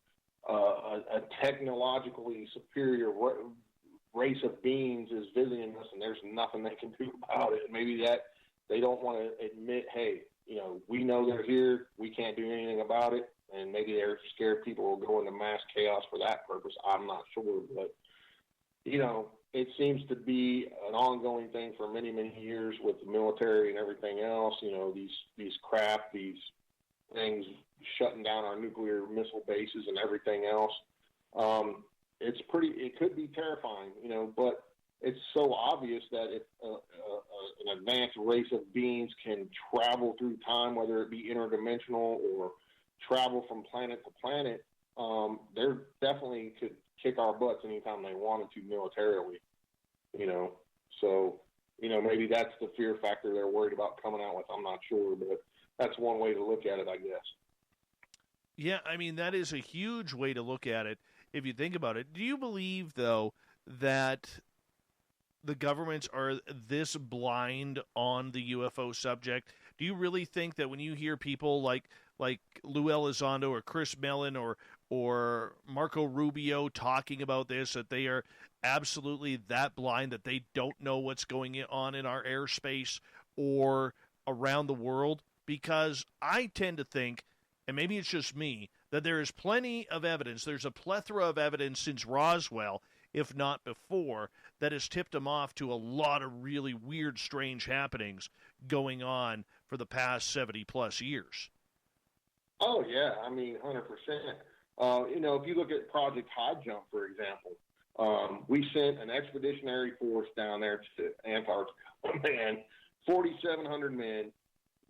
a technologically superior race of beings is visiting us, and there's nothing they can do about it. Maybe that they don't want to admit, hey, you know, we know they're here, we can't do anything about it, and maybe they're scared people will go into mass chaos for that purpose. I'm not sure, but, you know, it seems to be an ongoing thing for many, many years with the military and everything else, you know, these craft, these things shutting down our nuclear missile bases and everything else. It could be terrifying, you know, but it's so obvious that if an advanced race of beings can travel through time, whether it be interdimensional or travel from planet to planet, they definitely could kick our butts anytime they wanted to militarily, you know. So, you know, maybe that's the fear factor they're worried about coming out with. I'm not sure, but that's one way to look at it, I guess. Yeah, I mean, that is a huge way to look at it if you think about it. Do you believe, though, that the governments are this blind on the UFO subject? Do you really think that when you hear people like Lou Elizondo or Chris Mellon or Marco Rubio talking about this, that they are absolutely that blind that they don't know what's going on in our airspace or around the world? Because I tend to think, and maybe it's just me, that there is plenty of evidence. There's a plethora of evidence since Roswell, if not before, that has tipped them off to a lot of really weird, strange happenings going on for the past 70-plus years. Oh, yeah. I mean, 100%. You know, if you look at Project High Jump, for example, we sent an expeditionary force down there to Antarctica. Man, 4,700 men,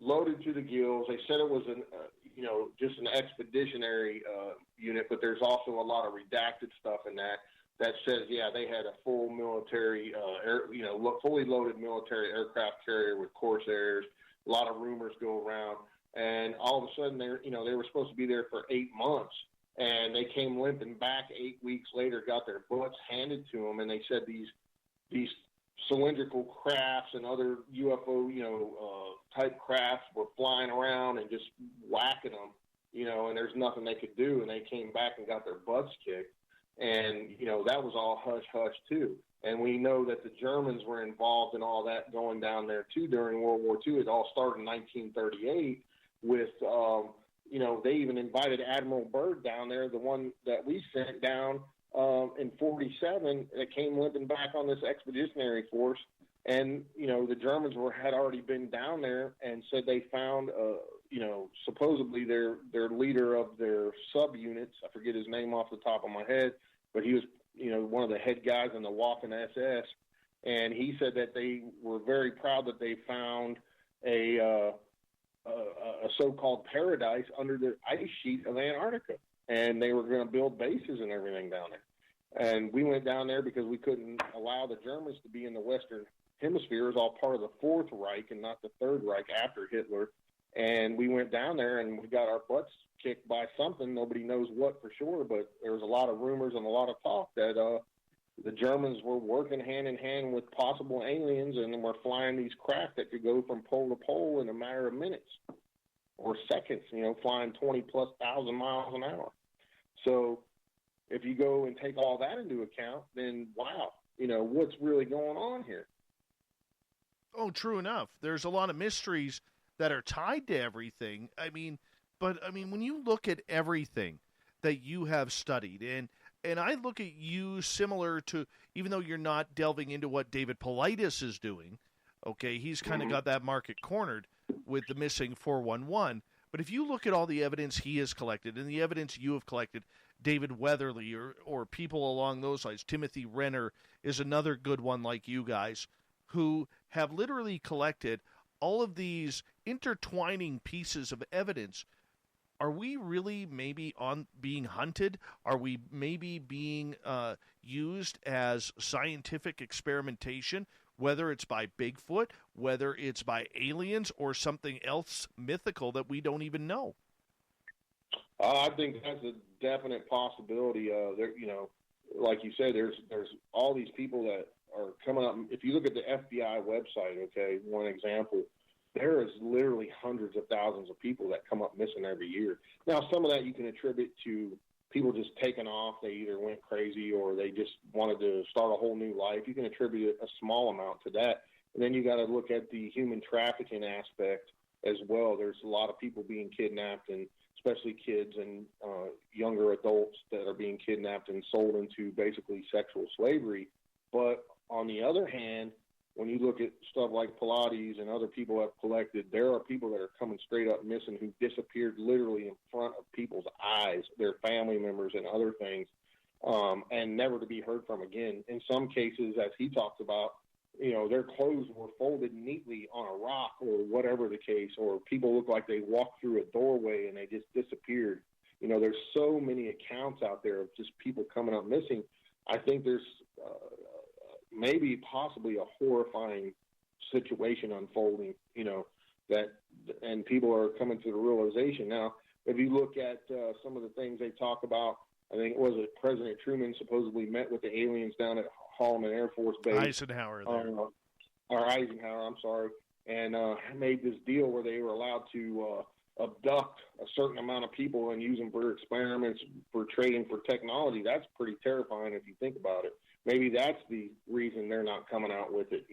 loaded to the gills. They said it was just an expeditionary unit, but there's also a lot of redacted stuff in that says, yeah, they had a full military, fully loaded military aircraft carrier with Corsairs. A lot of rumors go around, and all of a sudden they were supposed to be there for 8 months, and they came limping back 8 weeks later, got their butts handed to them, and they said these cylindrical crafts and other UFO, type crafts were flying around and just whacking them, and there's nothing they could do. And they came back and got their butts kicked. And, that was all hush-hush, too. And we know that the Germans were involved in all that going down there, too, during World War II. It all started in 1938 with, they even invited Admiral Byrd down there, the one that we sent down in 1947 that came limping back on this expeditionary force. And, the Germans had already been down there and said they found, supposedly their leader of their subunits, I forget his name off the top of my head, but he was, one of the head guys in the Waffen SS. And he said that they were very proud that they found a so-called paradise under the ice sheet of Antarctica. And they were going to build bases and everything down there. And we went down there because we couldn't allow the Germans to be in the Western Hemisphere. It was all part of the Fourth Reich and not the Third Reich after Hitler. And we went down there and we got our butts kicked by something. Nobody knows what for sure, but there was a lot of rumors and a lot of talk that the Germans were working hand in hand with possible aliens and were flying these craft that could go from pole to pole in a matter of minutes or seconds, flying 20+ thousand miles an hour. So if you go and take all that into account, then wow, what's really going on here? Oh, true enough. There's a lot of mysteries that are tied to everything. But when you look at everything that you have studied. And I look at you similar to, even though you're not delving into what David Paulides is doing, okay, he's kind of got that market cornered with the missing 411. But if you look at all the evidence he has collected and the evidence you have collected, David Weatherly or people along those lines, Timothy Renner is another good one like you guys, who have literally collected all of these intertwining pieces of evidence. Are we really maybe on being hunted? Are we maybe being used as scientific experimentation, whether it's by Bigfoot, whether it's by aliens, or something else mythical that we don't even know? I think that's a definite possibility. Like you said, there's all these people that are coming up. If you look at the FBI website, okay, one example, there is literally hundreds of thousands of people that come up missing every year. Now, some of that you can attribute to people just taking off. They either went crazy or they just wanted to start a whole new life. You can attribute a small amount to that. And then you got to look at the human trafficking aspect as well. There's a lot of people being kidnapped, and especially kids and younger adults that are being kidnapped and sold into basically sexual slavery. But on the other hand, when you look at stuff like Pilates and other people have collected, there are people that are coming straight up missing who disappeared literally in front of people's eyes, their family members and other things, and never to be heard from again. In some cases, as he talks about, their clothes were folded neatly on a rock or whatever the case, or people look like they walked through a doorway and they just disappeared. There's so many accounts out there of just people coming up missing. I think there's maybe possibly a horrifying situation unfolding, and people are coming to the realization. Now, if you look at some of the things they talk about, I think President Truman supposedly met with the aliens down at Holloman Air Force Base. Eisenhower there. Or Eisenhower, I'm sorry, and made this deal where they were allowed to abduct a certain amount of people and use them for experiments, for trading for technology. That's pretty terrifying if you think about it. Maybe that's the reason they're not coming out with it,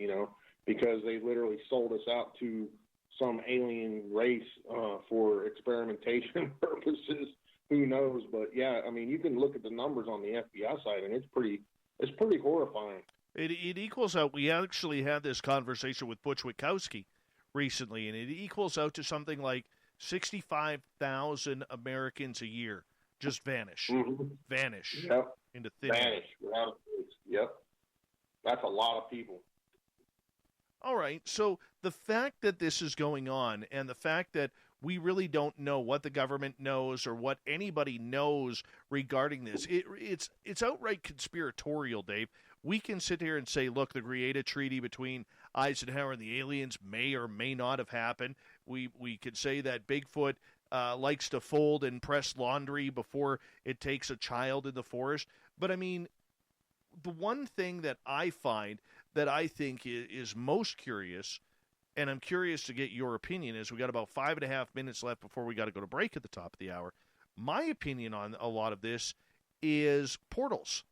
because they literally sold us out to some alien race for experimentation purposes. Who knows? But yeah, I mean, you can look at the numbers on the FBI side, and it's pretty horrifying. It equals out. We actually had this conversation with Butch Witkowski recently, and it equals out to something like 65,000 Americans a year just vanish, vanish into thin air. Vanish. Yep. That's a lot of people. All right. So the fact that this is going on, and the fact that we really don't know what the government knows or what anybody knows regarding this, it's outright conspiratorial, Dave. We can sit here and say, look, the Greada Treaty between Eisenhower and the aliens may or may not have happened. We could say that Bigfoot likes to fold and press laundry before it takes a child in the forest. But, I mean, the one thing that I find that I think is most curious, and I'm curious to get your opinion, is we got about 5.5 minutes left before we got to go to break at the top of the hour. My opinion on a lot of this is portals.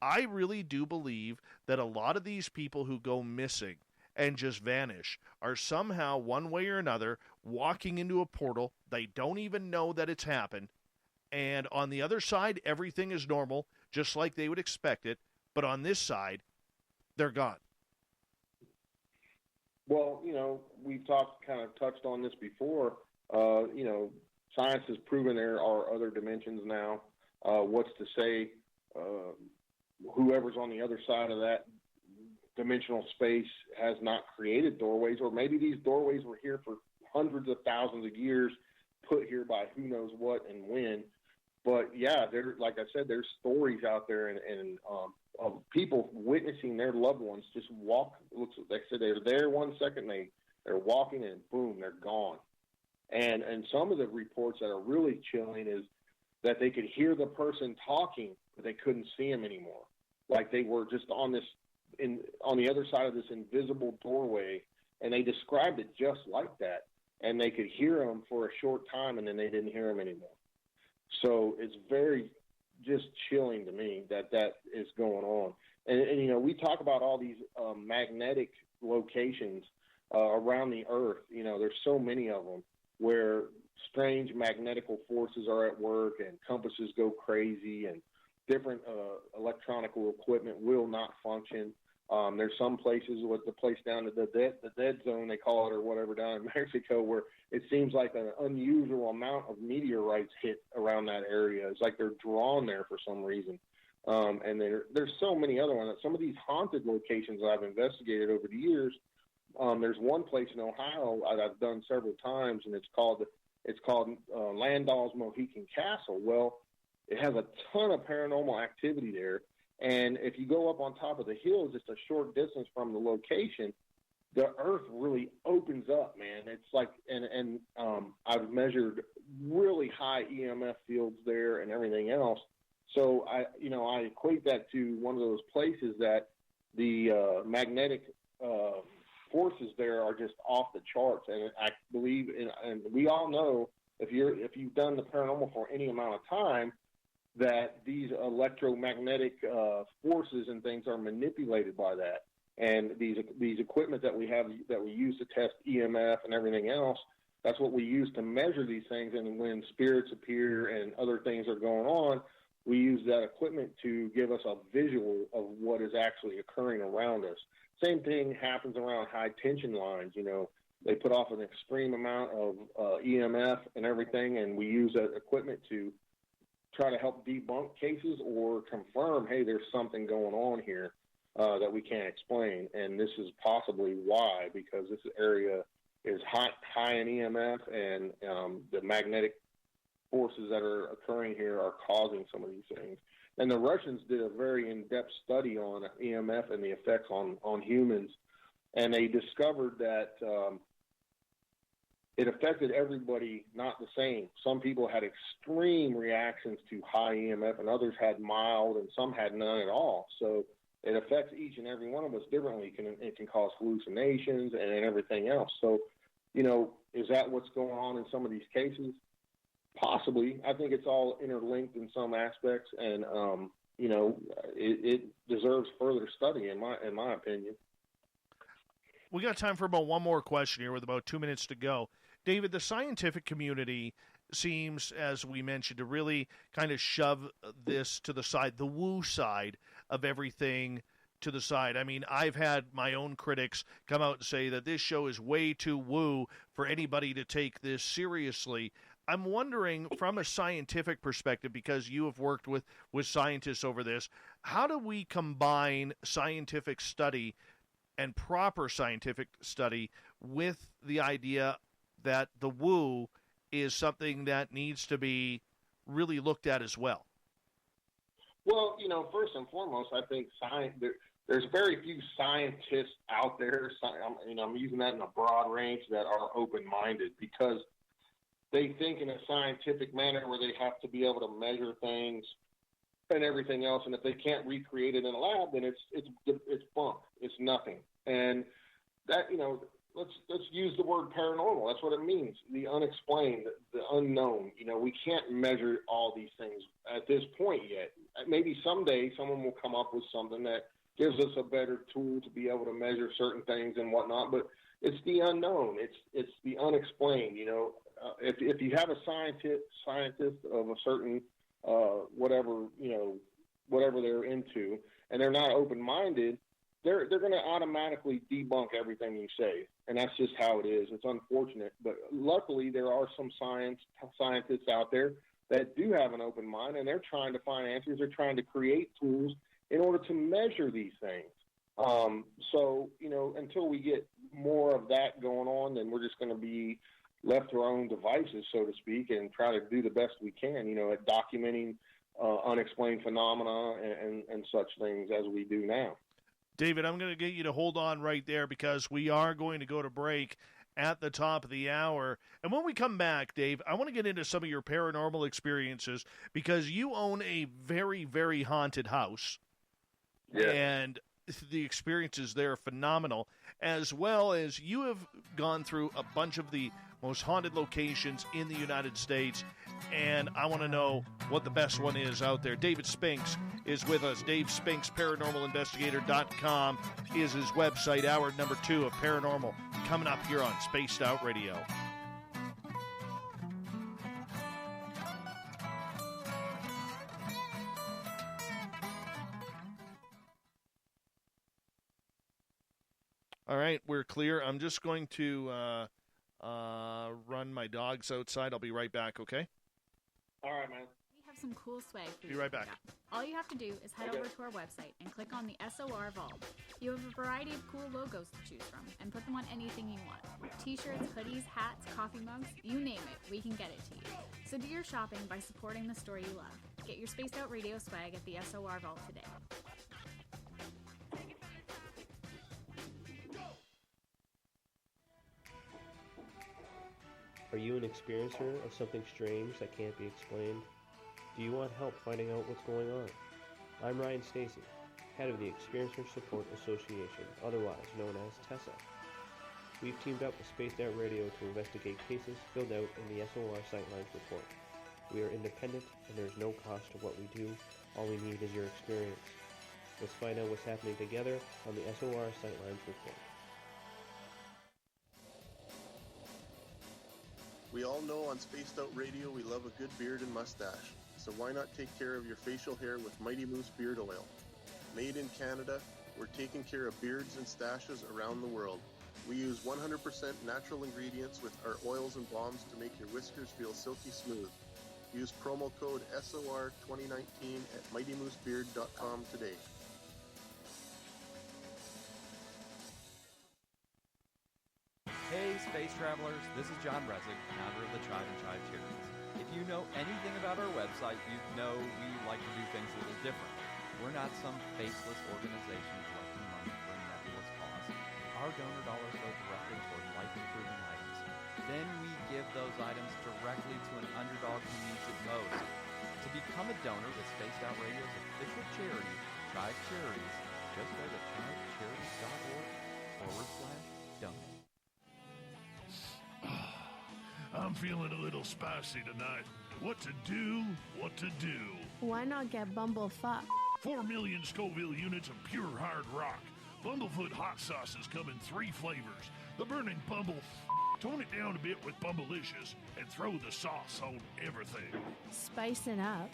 I really do believe that a lot of these people who go missing and just vanish are somehow, one way or another, walking into a portal. They don't even know that it's happened. And on the other side, everything is normal, just like they would expect it. But on this side, they're gone. Well, we've touched on this before. Science has proven there are other dimensions now. What's to say whoever's on the other side of that dimensional space has not created doorways, or maybe these doorways were here for hundreds of thousands of years, put here by who knows what and when. But yeah, like I said, there's stories out there and of people witnessing their loved ones just walk. They said they're there 1 second, they're walking, and boom, they're gone. And some of the reports that are really chilling is that they could hear the person talking, but they couldn't see him anymore. Like they were just on the other side of this invisible doorway, and they described it just like that. And they could hear him for a short time, and then they didn't hear him anymore. So it's very just chilling to me that is going on. And we talk about all these magnetic locations around the earth. There's so many of them where strange magnetical forces are at work, and compasses go crazy, and different electronical equipment will not function. There's some places with the place down at the dead zone, they call it, or whatever, down in Mexico, where it seems like an unusual amount of meteorites hit around that area. It's like they're drawn there for some reason. And there's so many other ones. Some of these haunted locations that I've investigated over the years, there's one place in Ohio I've done several times, and it's called Landau's Mohican Castle. Well, it has a ton of paranormal activity there. And if you go up on top of the hill, just a short distance from the location, the earth really opens up, man. It's like, and I've measured really high EMF fields there and everything else. So I equate that to one of those places that the magnetic forces there are just off the charts. And I believe, and we all know, if you've done the paranormal for any amount of time, that these electromagnetic forces and things are manipulated by that. And these equipment that we have, that we use to test EMF and everything else, that's what we use to measure these things. And when spirits appear and other things are going on, we use that equipment to give us a visual of what is actually occurring around us. Same thing happens around high tension lines. They put off an extreme amount of EMF and everything, and we use that equipment to try to help debunk cases or confirm, hey, there's something going on here that we can't explain. And this is possibly why, because this area is high in EMF, and the magnetic forces that are occurring here are causing some of these things. And the Russians did a very in-depth study on EMF and the effects on humans, and they discovered that it affected everybody not the same. Some people had extreme reactions to high EMF, and others had mild, and some had none at all. So it affects each and every one of us differently. It can cause hallucinations and everything else. So, is that what's going on in some of these cases? Possibly. I think it's all interlinked in some aspects, and it deserves further study in my opinion. We got time for about one more question here with about 2 minutes to go. David, the scientific community seems, as we mentioned, to really kind of shove this to the side, the woo side of everything to the side. I mean, I've had my own critics come out and say that this show is way too woo for anybody to take this seriously. I'm wondering, from a scientific perspective, because you have worked with scientists over this, how do we combine scientific study and proper scientific study with the idea that the woo is something that needs to be really looked at as well? Well, first and foremost, I think there's very few scientists out there, I'm using that in a broad range, that are open-minded, because they think in a scientific manner where they have to be able to measure things and everything else, and if they can't recreate it in a lab, then it's bunk. It's nothing. And that, let's use the word paranormal. That's what it means. The unexplained, the unknown. We can't measure all these things at this point yet. Maybe someday someone will come up with something that gives us a better tool to be able to measure certain things and whatnot. But it's the unknown. It's the unexplained. If you have a scientist of a certain whatever they're into, and they're not open-minded, they're going to automatically debunk everything you say, and that's just how it is. It's unfortunate, but luckily there are some scientists out there that do have an open mind, and they're trying to find answers. They're trying to create tools in order to measure these things. So, until we get more of that going on, then we're just going to be left to our own devices, so to speak, and try to do the best we can, at documenting unexplained phenomena and such things as we do now. David, I'm going to get you to hold on right there, because we are going to go to break at the top of the hour. And when we come back, Dave, I want to get into some of your paranormal experiences, because you own a very, very haunted house. Yeah. And the experiences there are phenomenal, as well as you have gone through a bunch of the most haunted locations in the United States, and I want to know what the best one is out there. David Spinks is with us. Dave Spinks, ParanormalInvestigator.com is his website. Hour number 2 of Paranormal coming up here on Spaced Out Radio. All right, we're clear. I'm just going to run my dogs outside. I'll be right back, okay? All right, man. We have some cool swag for you. Be right back. All you have to do is head over to our website and click on the SOR Vault. You have a variety of cool logos to choose from and put them on anything you want. T-shirts, hoodies, hats, coffee mugs, you name it, we can get it to you. So do your shopping by supporting the store you love. Get your Spaced Out Radio swag at the SOR Vault today. Are you an experiencer of something strange that can't be explained? Do you want help finding out what's going on? I'm Ryan Stacy, head of the Experiencer Support Association, otherwise known as TESSA. We've teamed up with Spaced Out Radio to investigate cases filled out in the SOR Sightlines report. We are independent and there's no cost to what we do. All we need is your experience. Let's find out what's happening together on the SOR Sightlines report. We all know on Spaced Out Radio we love a good beard and mustache, so why not take care of your facial hair with Mighty Moose Beard Oil? Made in Canada, we're taking care of beards and stashes around the world. We use 100% natural ingredients with our oils and balms to make your whiskers feel silky smooth. Use promo code SOR2019 at MightyMooseBeard.com today. Hey Space Travelers, this is John Resig, founder of the Tribe and Tribe Charities. If you know anything about our website, you know we like to do things a little different. We're not some faceless organization collecting money for a nebulous cause. Our donor dollars go directly toward life-improving items. Then we give those items directly to an underdog who needs it most. To become a donor with Spaced Out Radio's official charity, Tribe Charities, just go to tribecharities.org/donate. I'm feeling a little spicy tonight. What to do? What to do? Why not get Bumblefuck? 4 million Scoville units of pure hard rock. Bumblefoot hot sauces come in 3 flavors. The burning Bumble. Tone it down a bit with Bumblicious and throw the sauce on everything. Spice it up.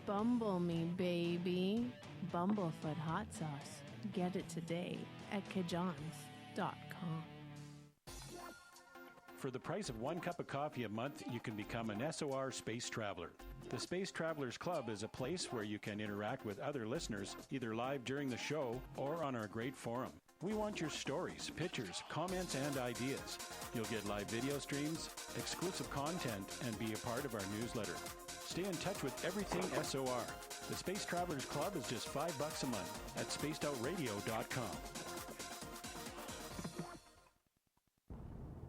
Bumble me, baby. Bumblefoot hot sauce. Get it today at kajans.com. For the price of 1 cup of coffee a month, you can become an SOR Space Traveler. The Space Travelers Club is a place where you can interact with other listeners, either live during the show or on our great forum. We want your stories, pictures, comments, and ideas. You'll get live video streams, exclusive content, and be a part of our newsletter. Stay in touch with everything SOR. The Space Travelers Club is just $5 a month at spacedoutradio.com.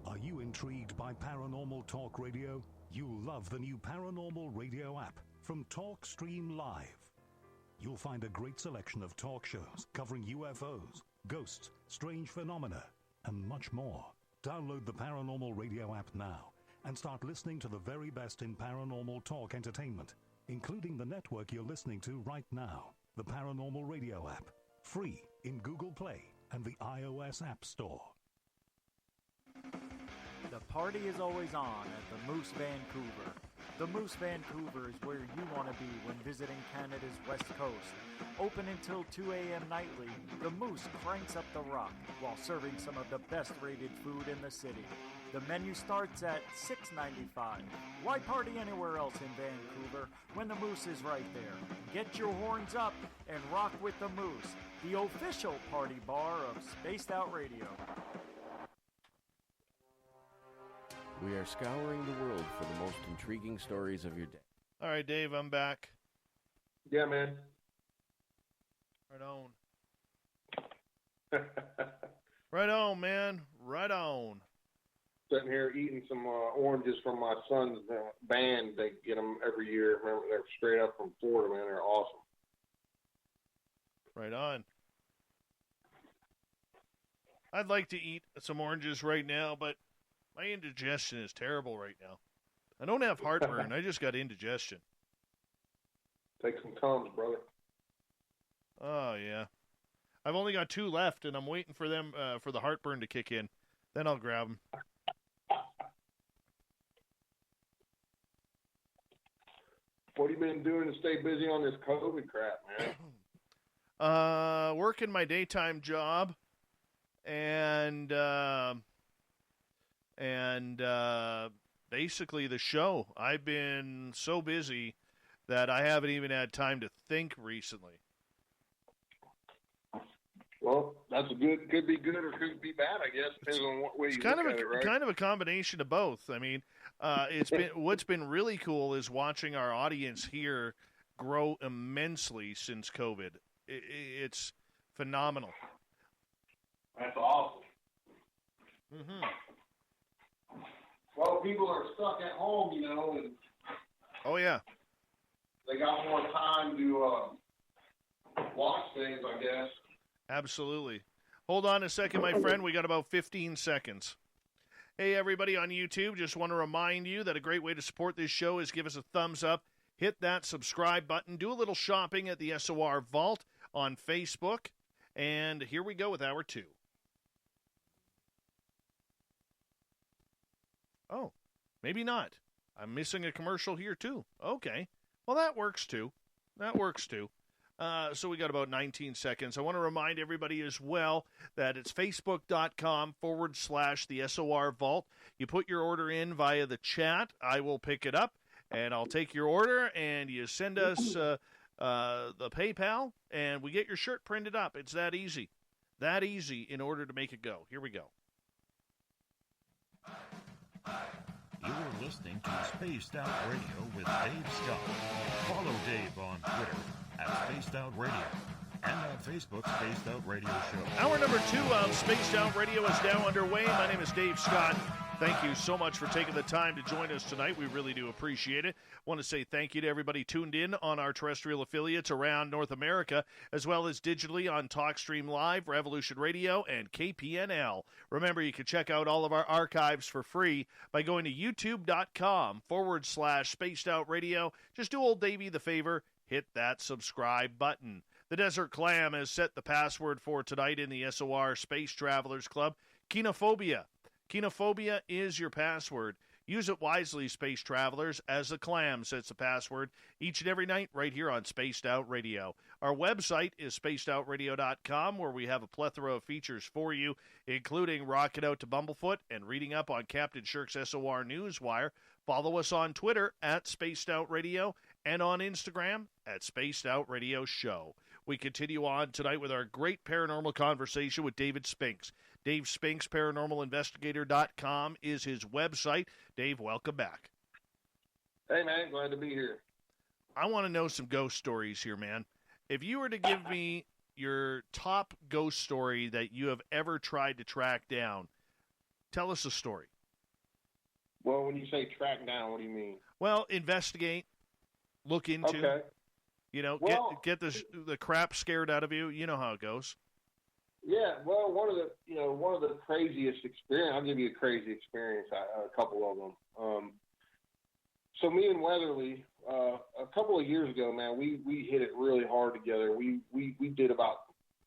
Are you intrigued by Paranormal Talk Radio? You'll love the new Paranormal Radio app from TalkStream Live. You'll find a great selection of talk shows covering UFOs, ghosts, strange phenomena, and much more. Download the Paranormal Radio app now and start listening to the very best in paranormal talk entertainment, including the network you're listening to right now, the Paranormal Radio app, free in Google Play and the iOS App Store. The party is always on at the Moose Vancouver. The Moose Vancouver is where you want to be when visiting Canada's West Coast. Open until 2 a.m. nightly, the Moose cranks up the rock while serving some of the best rated food in the city. The menu starts at $6.95. Why party anywhere else in Vancouver when the Moose is right there? Get your horns up and rock with the Moose, the official party bar of Spaced Out Radio. We are scouring the world for the most intriguing stories of your day. All right, Dave, I'm back. Yeah, man. Right on. Right on, man. Right on. Sitting here eating some oranges from my son's band. They get them every year. Remember, they're straight up from Florida, man. They're awesome. Right on. I'd like to eat some oranges right now, but my indigestion is terrible right now. I don't have heartburn. I just got indigestion. Take some Tums, brother. Oh, yeah. I've only got 2 left, and I'm waiting for them for the heartburn to kick in. Then I'll grab them. What have you been doing to stay busy on this COVID crap, man? Working my daytime job and basically the show. I've been so busy that I haven't even had time to think recently. Well, that's could be good or could be bad, I guess. Depends on what way you look at it, right? Kind of a combination of both. I mean, what's been really cool is watching our audience here grow immensely since COVID. It's phenomenal. That's awesome. Mm-hmm. Well, people are stuck at home, and oh yeah, they got more time to watch things, I guess. Absolutely. Hold on a second, my friend. We got about 15 seconds. Hey, everybody on YouTube, just want to remind you that a great way to support this show is give us a thumbs up, hit that subscribe button, do a little shopping at the SOR Vault on Facebook, and here we go with hour 2. Oh, maybe not. I'm missing a commercial here, too. Okay. Well, that works, too. So we got about 19 seconds. I want to remind everybody as well that it's facebook.com/the SOR Vault. You put your order in via the chat. I will pick it up, and I'll take your order, and you send us the PayPal, and we get your shirt printed up. It's that easy. That easy in order to make it go. Here we go. You're listening to Spaced Out Radio with Dave Scott. Follow Dave on Twitter at Spaced Out Radio and on Facebook, Spaced Out Radio Show. Hour number 2 of Spaced Out Radio is now underway. My name is Dave Scott. Thank you so much for taking the time to join us tonight. We really do appreciate it. Want to say thank you to everybody tuned in on our terrestrial affiliates around North America, as well as digitally on TalkStream Live, Revolution Radio, and KPNL. Remember, you can check out all of our archives for free by going to youtube.com/Spaced Out Radio. Just do old Davey the favor, hit that subscribe button. The Desert Clam has set the password for tonight in the SOR Space Travelers Club, Kenophobia. Kenophobia is your password. Use it wisely, Space Travelers, as the Clam sets the password each and every night right here on Spaced Out Radio. Our website is spacedoutradio.com, where we have a plethora of features for you, including rocking out to Bumblefoot and reading up on Captain Shirk's SOR Newswire. Follow us on Twitter at Spaced Out Radio and on Instagram at Spaced Out Radio Show. We continue on tonight with our great paranormal conversation with David Spinks. Dave Spinks, ParanormalInvestigator.com is his website. Dave, welcome back. Hey, man, glad to be here. I want to know some ghost stories here, man. If you were to give me your top ghost story that you have ever tried to track down, tell us a story. Well, when you say track down, what do you mean? Well, investigate, look into, okay. Get the crap scared out of you. You know how it goes. Yeah, well, one of the craziest experience. I'll give you a crazy experience. A couple of them. So me and Weatherly, a couple of years ago, man, we hit it really hard together. We did about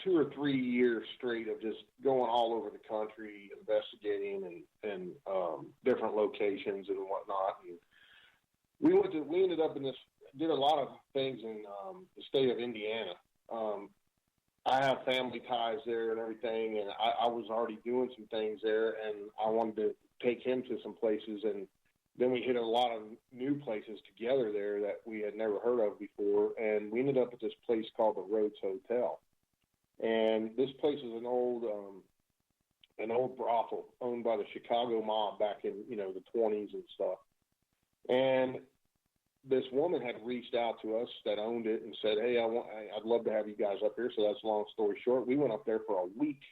2 or 3 years straight of just going all over the country, investigating and different locations and whatnot. And we ended up did a lot of things in the state of Indiana. I have family ties there and everything, and I was already doing some things there, and I wanted to take him to some places, and then we hit a lot of new places together there that we had never heard of before, and we ended up at this place called the Rhodes Hotel. And this place is an old brothel owned by the Chicago mob back in, the 20s and stuff. And this woman had reached out to us that owned it and said, hey, I'd love to have you guys up here. So that's long story short. We went up there for a week,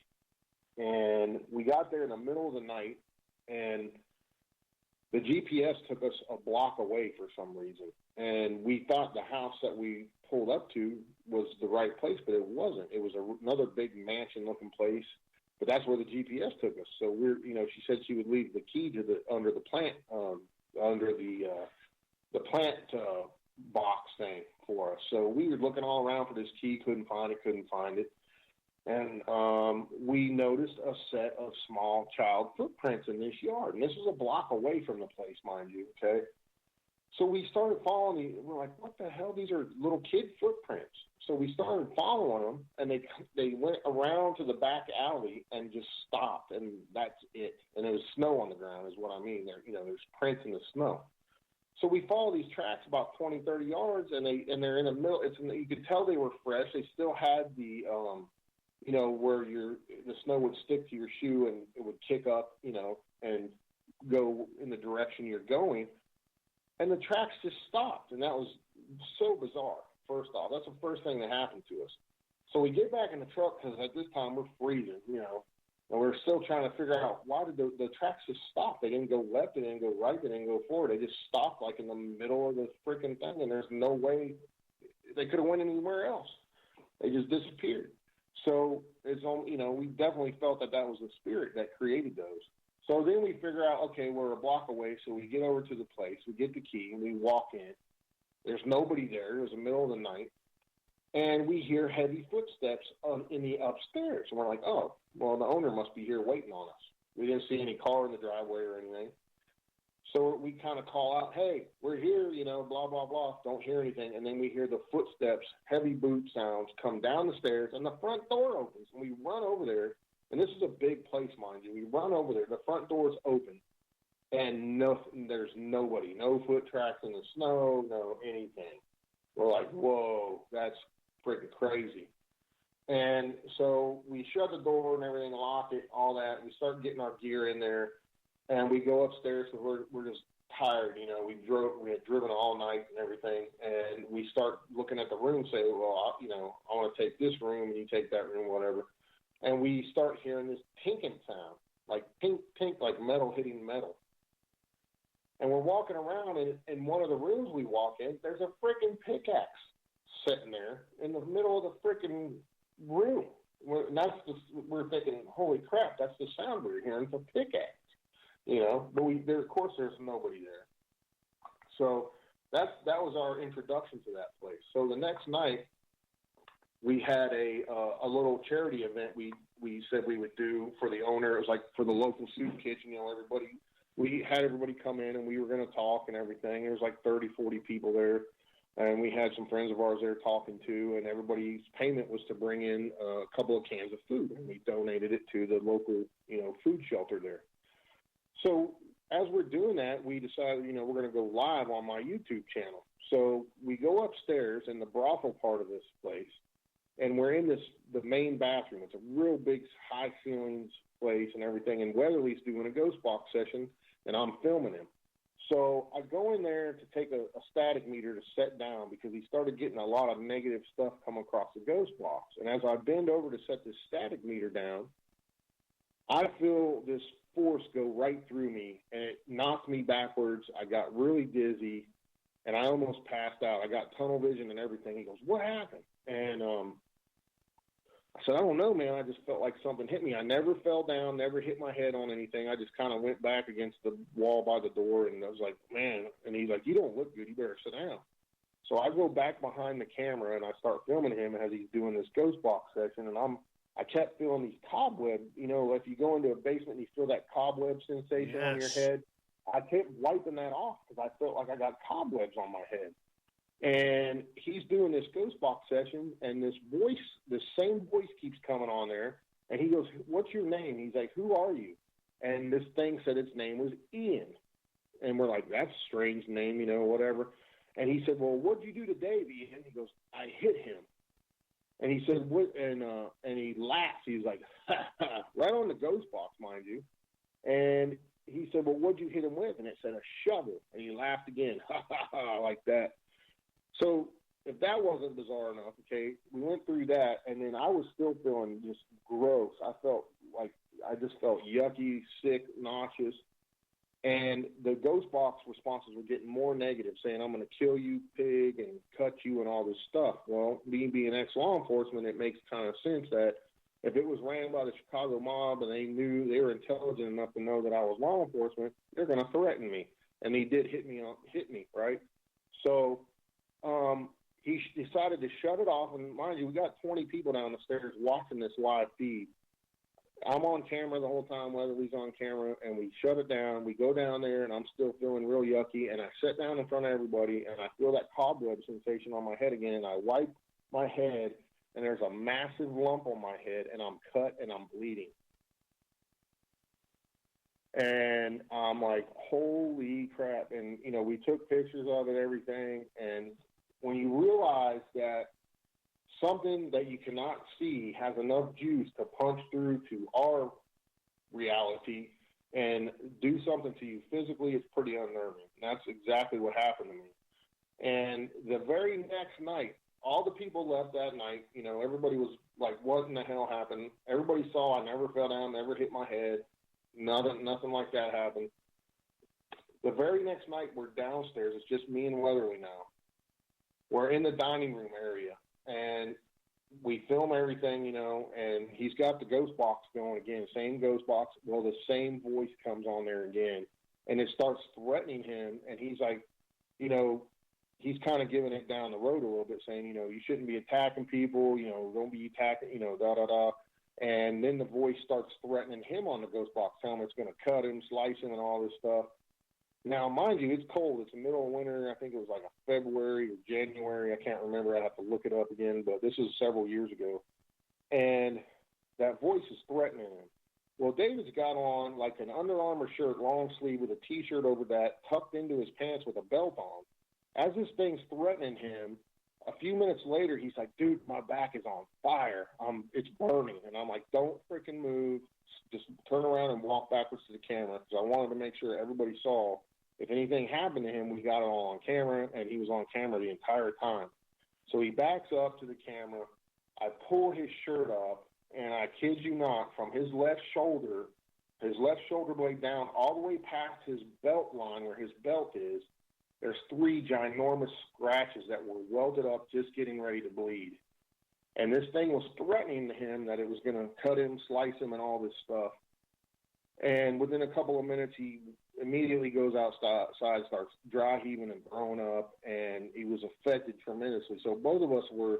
and we got there in the middle of the night, and the GPS took us a block away for some reason. And we thought the house that we pulled up to was the right place, but it wasn't. It was another big mansion-looking place, but that's where the GPS took us. So she said she would leave the key to under the plant box thing for us. So we were looking all around for this key, couldn't find it. And we noticed a set of small child footprints in this yard. And this was a block away from the place, mind you, okay? So we started following we're like, what the hell? These are little kid footprints. So we started following them, and they went around to the back alley and just stopped, and that's it. And there was snow on the ground is what I mean. There's prints in the snow. So we follow these tracks about 20, 30 yards, and they're in the middle. You could tell they were fresh. They still had the, where the snow would stick to your shoe and it would kick up, and go in the direction you're going. And the tracks just stopped, and that was so bizarre. First off, that's the first thing that happened to us. So we get back in the truck because at this time we're freezing, and we're still trying to figure out why did the tracks just stop. They didn't go left, they didn't go right, they didn't go forward. They just stopped like in the middle of the freaking thing, and there's no way they could have went anywhere else. They just disappeared. So it's we definitely felt that was the spirit that created those. So then we figure out, okay, we're a block away, so we get over to the place, we get the key, and we walk in. There's nobody there. It was the middle of the night. And we hear heavy footsteps in the upstairs. And we're like, oh, well, the owner must be here waiting on us. We didn't see any car in the driveway or anything. So we kind of call out, hey, we're here, blah, blah, blah. Don't hear anything. And then we hear the footsteps, heavy boot sounds come down the stairs, and the front door opens. And we run over there. And this is a big place, mind you. We run over there. The front door's open. And there's nobody, no foot tracks in the snow, no anything. We're like, whoa, that's freaking crazy. And so we shut the door and everything, lock it, all that. We start getting our gear in there, and we go upstairs because we're just tired. We had driven all night and everything, and we start looking at the room, say, well, I want to take this room and you take that room, whatever. And we start hearing this tinking sound, like pink, like metal hitting metal. And we're walking around, and in one of the rooms we walk in, there's a freaking pickaxe sitting there in the middle of the freaking room. We're thinking, holy crap, that's the sound we're hearing. It's a pickaxe, But of course, there's nobody there. So that was our introduction to that place. So the next night, we had a little charity event we said we would do for the owner. It was like for the local soup kitchen, everybody. We had everybody come in, and we were going to talk and everything. There was like 30, 40 people there, and we had some friends of ours there talking too, and everybody's payment was to bring in a couple of cans of food, and we donated it to the local, food shelter there. So as we're doing that, we decided, we're going to go live on my YouTube channel. So we go upstairs in the brothel part of this place, and we're in the main bathroom. It's a real big high ceilings place and everything, and Weatherly's doing a ghost box session, and I'm filming him. So I go in there to take a static meter to set down because he started getting a lot of negative stuff come across the ghost box. And as I bend over to set this static meter down, I feel this force go right through me, and it knocked me backwards. I got really dizzy, and I almost passed out. I got tunnel vision and everything. He goes, what happened? And I said, I don't know, man. I just felt like something hit me. I never fell down, never hit my head on anything. I just kind of went back against the wall by the door, and I was like, man. And he's like, you don't look good. You better sit down. So I go back behind the camera, and I start filming him as he's doing this ghost box session, and I kept feeling these cobwebs. If you go into a basement and you feel that cobweb sensation on your head, I kept wiping that off because I felt like I got cobwebs on my head. And he's doing this ghost box session, and this same voice keeps coming on there. And he goes, what's your name? He's like, who are you? And this thing said its name was Ian. And we're like, that's a strange name, whatever. And he said, well, what'd you do today, Ian? He goes, I hit him. And he said, what? And he laughs. He's like, ha, ha, right on the ghost box, mind you. And he said, well, what'd you hit him with? And it said, a shovel. And he laughed again, ha, ha, ha, like that. So if that wasn't bizarre enough, okay, we went through that, and then I was still feeling just gross. I just felt yucky, sick, nauseous. And the ghost box responses were getting more negative, saying, I'm going to kill you, pig, and cut you, and all this stuff. Well, me being ex-law enforcement, it makes kind of sense that if it was ran by the Chicago mob and they knew they were intelligent enough to know that I was law enforcement, they're going to threaten me. And he did hit me, right? So he decided to shut it off. And mind you, we got 20 people down the stairs watching this live feed. I'm on camera the whole time, Weatherly's on camera, and we shut it down. We go down there, and I'm still feeling real yucky, and I sit down in front of everybody, and I feel that cobweb sensation on my head again, and I wipe my head, and there's a massive lump on my head, and I'm cut and I'm bleeding. And I'm like, holy crap. And, you know, we took pictures of it, everything. And when you realize that something that you cannot see has enough juice to punch through to our reality and do something to you physically, it's pretty unnerving. And that's exactly what happened to me. And the very next night, all the people left that night. You know, everybody was like, what in the hell happened? Everybody saw I never fell down, never hit my head. Nothing like that happened. The very next night, we're downstairs. It's just me and Weatherly now. We're in the dining room area, and we film everything, you know, and he's got the ghost box going again, same ghost box. Well, the same voice comes on there again, and it starts threatening him, and he's like, you know, he's kind of giving it down the road a little bit, saying, you know, you shouldn't be attacking people, you know, don't be attacking, you know, da-da-da. And then the voice starts threatening him on the ghost box, telling him it's going to cut him, slice him, and all this stuff. Now, mind you, it's cold. It's the middle of winter. I think it was like a February or January. I can't remember. I have to look it up again, but this is several years ago. And that voice is threatening him. Well, David's got on like an Under Armour shirt, long sleeve, with a T-shirt over that, tucked into his pants with a belt on. As this thing's threatening him, a few minutes later, he's like, dude, my back is on fire. It's burning. And I'm like, don't freaking move. Just turn around and walk backwards to the camera, because I wanted to make sure everybody saw if anything happened to him, we got it all on camera, and he was on camera the entire time. So he backs up to the camera. I pull his shirt up, and I kid you not, from his left shoulder blade down all the way past his belt line where his belt is, there's 3 ginormous scratches that were welded up, just getting ready to bleed. And this thing was threatening him that it was going to cut him, slice him, and all this stuff. And within a couple of minutes, he immediately goes outside, starts dry heaving and throwing up, and he was affected tremendously. So both of us were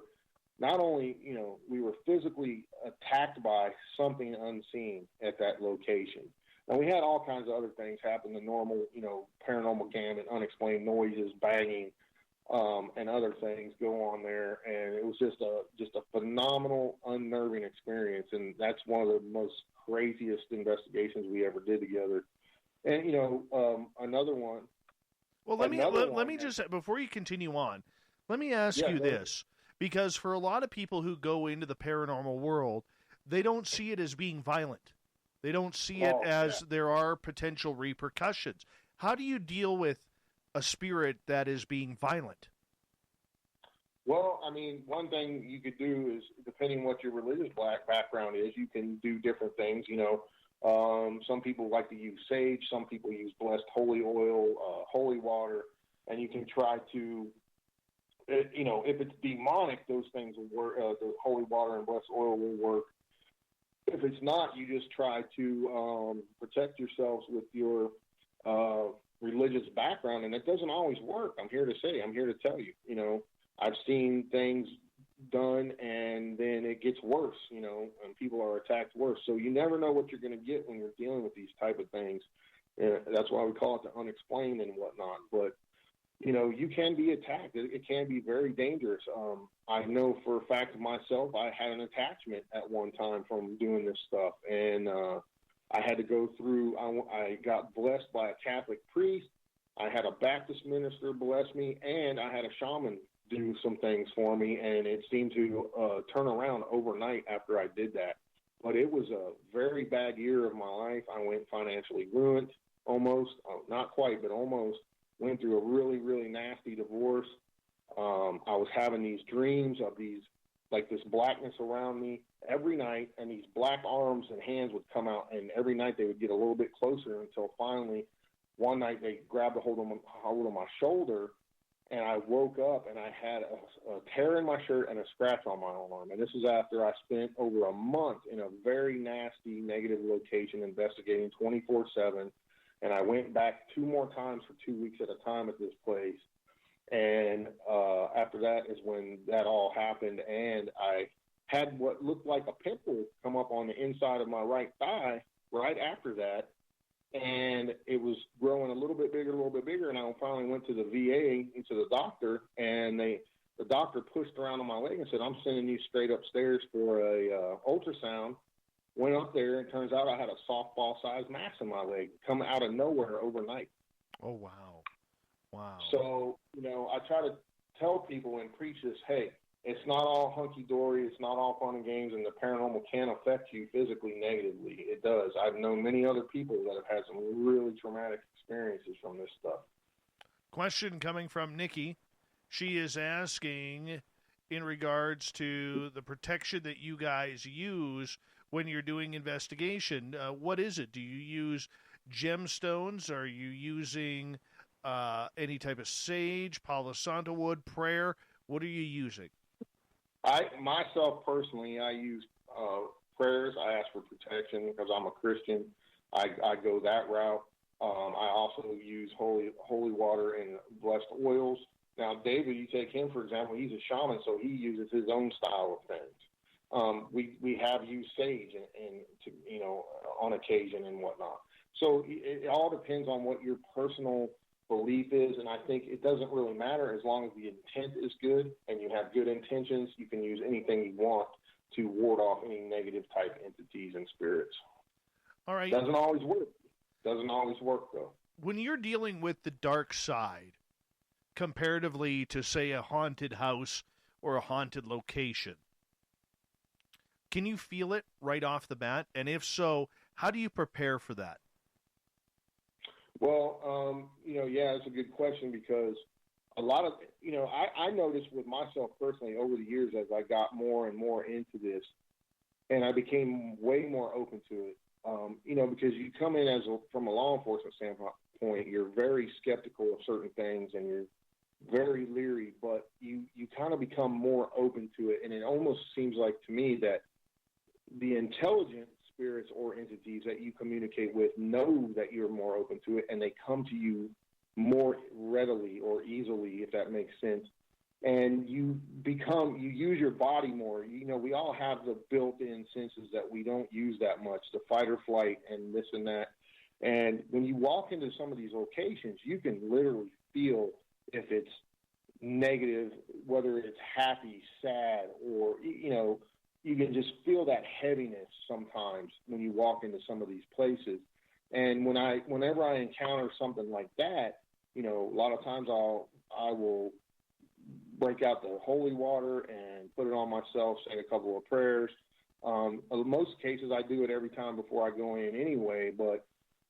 not only, you know, we were physically attacked by something unseen at that location. And we had all kinds of other things happen, the normal, you know, paranormal gamut, unexplained noises, banging, and other things go on there. And it was just a phenomenal, unnerving experience. And that's one of the most craziest investigations we ever did together. And, you know, another one. Well, let me just, before you continue on, let me ask you this. Because for a lot of people who go into the paranormal world, they don't see it as being violent. They don't see it as there are potential repercussions. How do you deal with a spirit that is being violent? Well, I mean, one thing you could do is, depending what your religious background is, you can do different things. You know, some people like to use sage. Some people use blessed holy oil, holy water, and you can try to, you know, if it's demonic, those things will work. The holy water and blessed oil will work. If it's not, you just try to protect yourselves with your religious background, and it doesn't always work. I'm here to tell you, you know, I've seen things done, and then it gets worse, you know, and people are attacked worse. So you never know what you're going to get when you're dealing with these type of things. That's why we call it the unexplained and whatnot. But you know, you can be attacked. It can be very dangerous. I know for a fact of myself, I had an attachment at one time from doing this stuff. And I had to go through, I got blessed by a Catholic priest. I had a Baptist minister bless me, and I had a shaman do some things for me. And it seemed to turn around overnight after I did that. But it was a very bad year of my life. I went financially ruined, almost. Not quite, but almost. Went through a really, really nasty divorce. I was having these dreams of these, like this blackness around me every night, and these black arms and hands would come out, and every night they would get a little bit closer until finally one night they grabbed a hold of my shoulder, and I woke up and I had a tear in my shirt and a scratch on my arm. And this is after I spent over a month in a very nasty negative location investigating 24/7. And I went back 2 more times for 2 weeks at a time at this place. And after that is when that all happened. And I had what looked like a pimple come up on the inside of my right thigh right after that. And it was growing a little bit bigger. And I finally went to the VA, to the doctor, and they the doctor pushed around on my leg and said, I'm sending you straight upstairs for a ultrasound. Went up there, and it turns out I had a softball-sized mass in my leg come out of nowhere overnight. Oh, wow. Wow. So, I try to tell people and preach this, hey, it's not all hunky-dory, it's not all fun and games, and the paranormal can affect you physically negatively. It does. I've known many other people that have had some really traumatic experiences from this stuff. Question coming from Nikki. She is asking in regards to the protection that you guys use when you're doing investigation. What is it? Do you use gemstones? Are you using any type of sage, Palo Santo wood, prayer? What are you using? Myself personally, I use prayers. I ask for protection because I'm a Christian. I go that route. I also use holy water and blessed oils. Now, David, you take him, for example, he's a shaman, so he uses his own style of things. We have used sage and on occasion and whatnot. So it all depends on what your personal belief is, and I think it doesn't really matter as long as the intent is good and you have good intentions. You can use anything you want to ward off any negative type entities and spirits. All right. Doesn't always work. Doesn't always work, though. When you're dealing with the dark side, comparatively to, say, a haunted house or a haunted location, can you feel it right off the bat? And if so, how do you prepare for that? Well, yeah, it's a good question because a lot of, I noticed with myself personally over the years as I got more and more into this, and I became way more open to it, because you come in from a law enforcement standpoint, you're very skeptical of certain things and you're very leery, but you kind of become more open to it. And it almost seems like to me that the intelligent spirits or entities that you communicate with know that you're more open to it, and they come to you more readily or easily, if that makes sense. And you use your body more. We all have the built-in senses that we don't use that much, the fight or flight and this and that. And when you walk into some of these locations, you can literally feel if it's negative, whether it's happy, sad, or, you can just feel that heaviness sometimes when you walk into some of these places. And whenever I encounter something like that, a lot of times I will break out the holy water and put it on myself, say a couple of prayers. In most cases, I do it every time before I go in anyway, but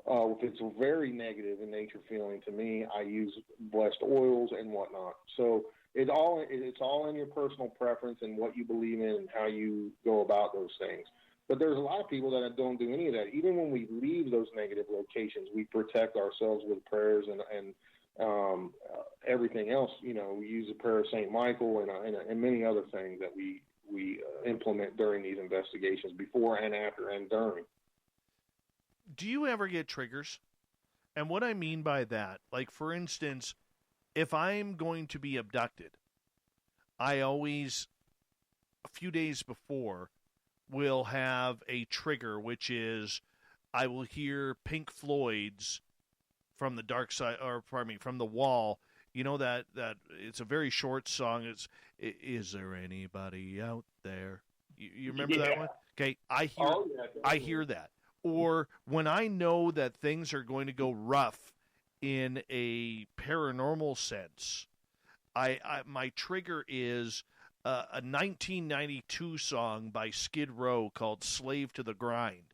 if it's a very negative in nature feeling to me, I use blessed oils and whatnot. So it's all in your personal preference and what you believe in and how you go about those things. But there's a lot of people that don't do any of that. Even when we leave those negative locations, we protect ourselves with prayers and everything else. We use the prayer of St. Michael and many other things that we implement during these investigations, before and after and during. Do you ever get triggers? And what I mean by that, like, for instance, if I'm going to be abducted, I always, a few days before, will have a trigger, which is I will hear Pink Floyd's From the Dark Side, From the Wall. That it's a very short song. It's Is There Anybody Out There? You remember that one? Okay, I hear that. Or when I know that things are going to go rough in a paranormal sense, my trigger is a 1992 song by Skid Row called Slave to the Grind.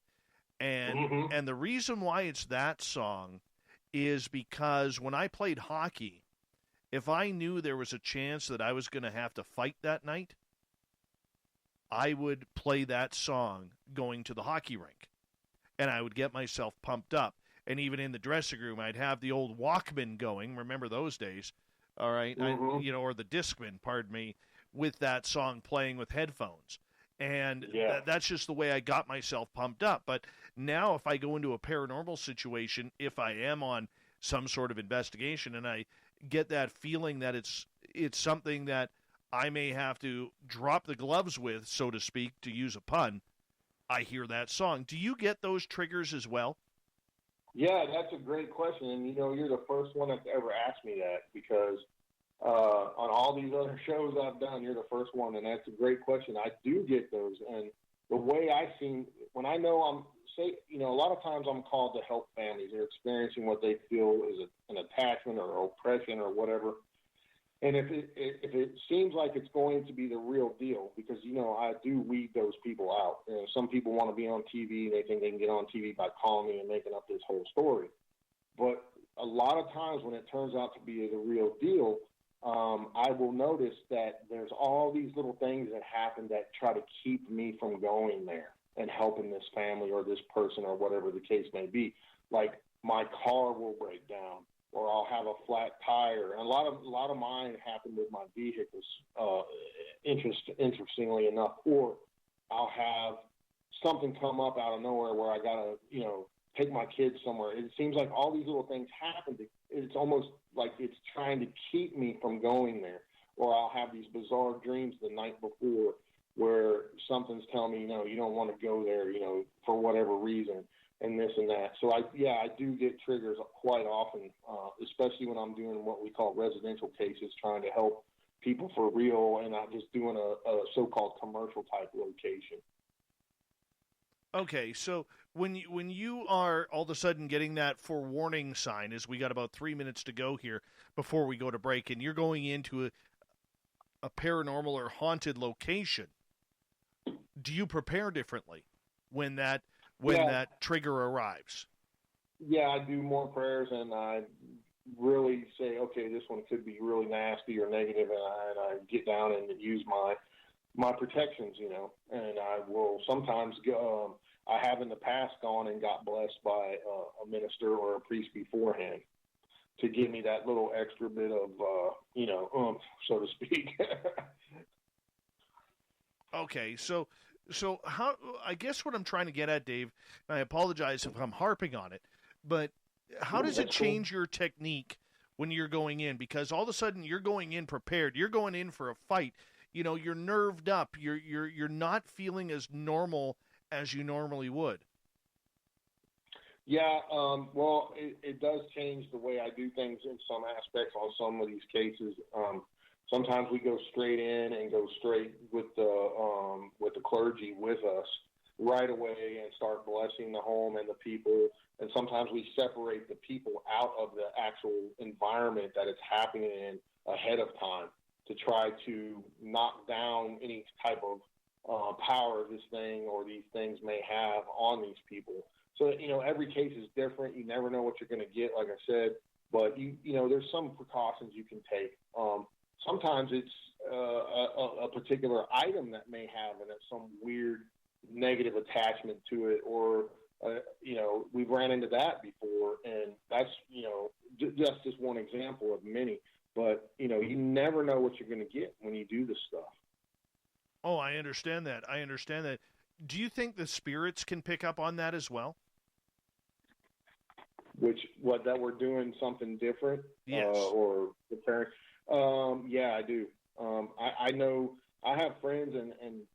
And the reason why it's that song is because when I played hockey, if I knew there was a chance that I was going to have to fight that night, I would play that song going to the hockey rink. And I would get myself pumped up. And even in the dressing room, I'd have the old Walkman going. Remember those days? All right. Or the Discman, pardon me, with that song playing with headphones. And that's just the way I got myself pumped up. But now if I go into a paranormal situation, if I am on some sort of investigation and I get that feeling that it's something that I may have to drop the gloves with, so to speak, to use a pun, I hear that song. Do you get those triggers as well? Yeah, that's a great question. And, you're the first one that's ever asked me that because on all these other shows I've done, you're the first one, and that's a great question. I do get those, and the way I see, when I know a lot of times I'm called to help families. They're experiencing what they feel is an attachment or oppression or whatever. And if it seems like it's going to be the real deal, because, I do weed those people out. Some people want to be on TV. They think they can get on TV by calling me and making up this whole story. But a lot of times when it turns out to be the real deal, I will notice that there's all these little things that happen that try to keep me from going there and helping this family or this person or whatever the case may be. Like my car will break down, or I'll have a flat tire. And a lot of mine happened with my vehicles, interestingly enough. Or I'll have something come up out of nowhere where I gotta, take my kids somewhere. It seems like all these little things happen. It's almost like it's trying to keep me from going there. Or I'll have these bizarre dreams the night before where something's telling me, you don't want to go there, for whatever reason, and this and that. So I do get triggers quite often, especially when I'm doing what we call residential cases, trying to help people for real and not just doing a so-called commercial type location. Okay, so when you are all of a sudden getting that forewarning sign, as we got about 3 minutes to go here before we go to break, and you're going into a paranormal or haunted location, do you prepare differently when that trigger arrives? Yeah, I do more prayers, and I really say, okay, this one could be really nasty or negative, and I get down and use my protections, and I will sometimes go. I have in the past gone and got blessed by a minister or a priest beforehand to give me that little extra bit of, oomph, so to speak. Okay, so how? I guess what I'm trying to get at, Dave, and I apologize if I'm harping on it, but how does it change your technique when you're going in? Because all of a sudden you're going in prepared. You're going in for a fight. You're nerved up. You're not feeling as normal as you normally would. Yeah, well, it does change the way I do things in some aspects on some of these cases. Sometimes we go straight in and go straight with the clergy with us right away and start blessing the home and the people. And sometimes we separate the people out of the actual environment that it's happening in ahead of time to try to knock down any type of power this thing or these things may have on these people. So, every case is different. You never know what you're going to get, like I said, but there's some precautions you can take. Sometimes it's a particular item that may have some weird negative attachment to it, or, we've ran into that before, and that's, just one example of many. But, you never know what you're going to get when you do this stuff. Oh, I understand that. Do you think the spirits can pick up on that as well? That we're doing something different? Yes. Or preparing? Yeah, I do. I know I have friends and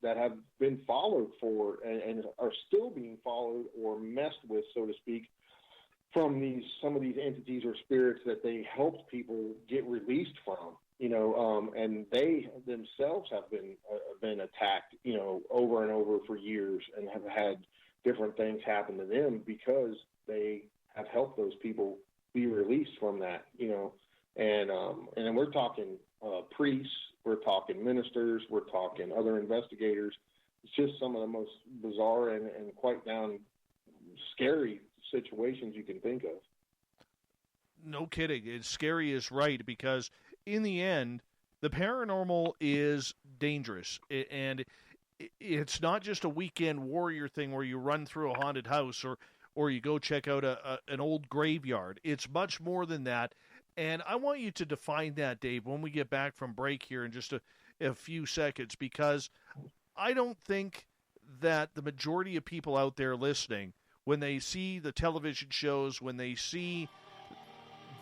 that have been followed for and are still being followed or messed with, so to speak, from some of these entities or spirits that they helped people get released from. And they themselves have been attacked, over and over for years, and have had different things happen to them because they have helped those people be released from that, and then we're talking priests, we're talking ministers, we're talking other investigators. It's just some of the most bizarre and quite down scary situations you can think of. No kidding. It's scary is right, because in the end, the paranormal is dangerous, and it's not just a weekend warrior thing where you run through a haunted house or you go check out an old graveyard. It's much more than that, and I want you to define that, Dave, when we get back from break here in just a few seconds, because I don't think that the majority of people out there listening, when they see the television shows, when they see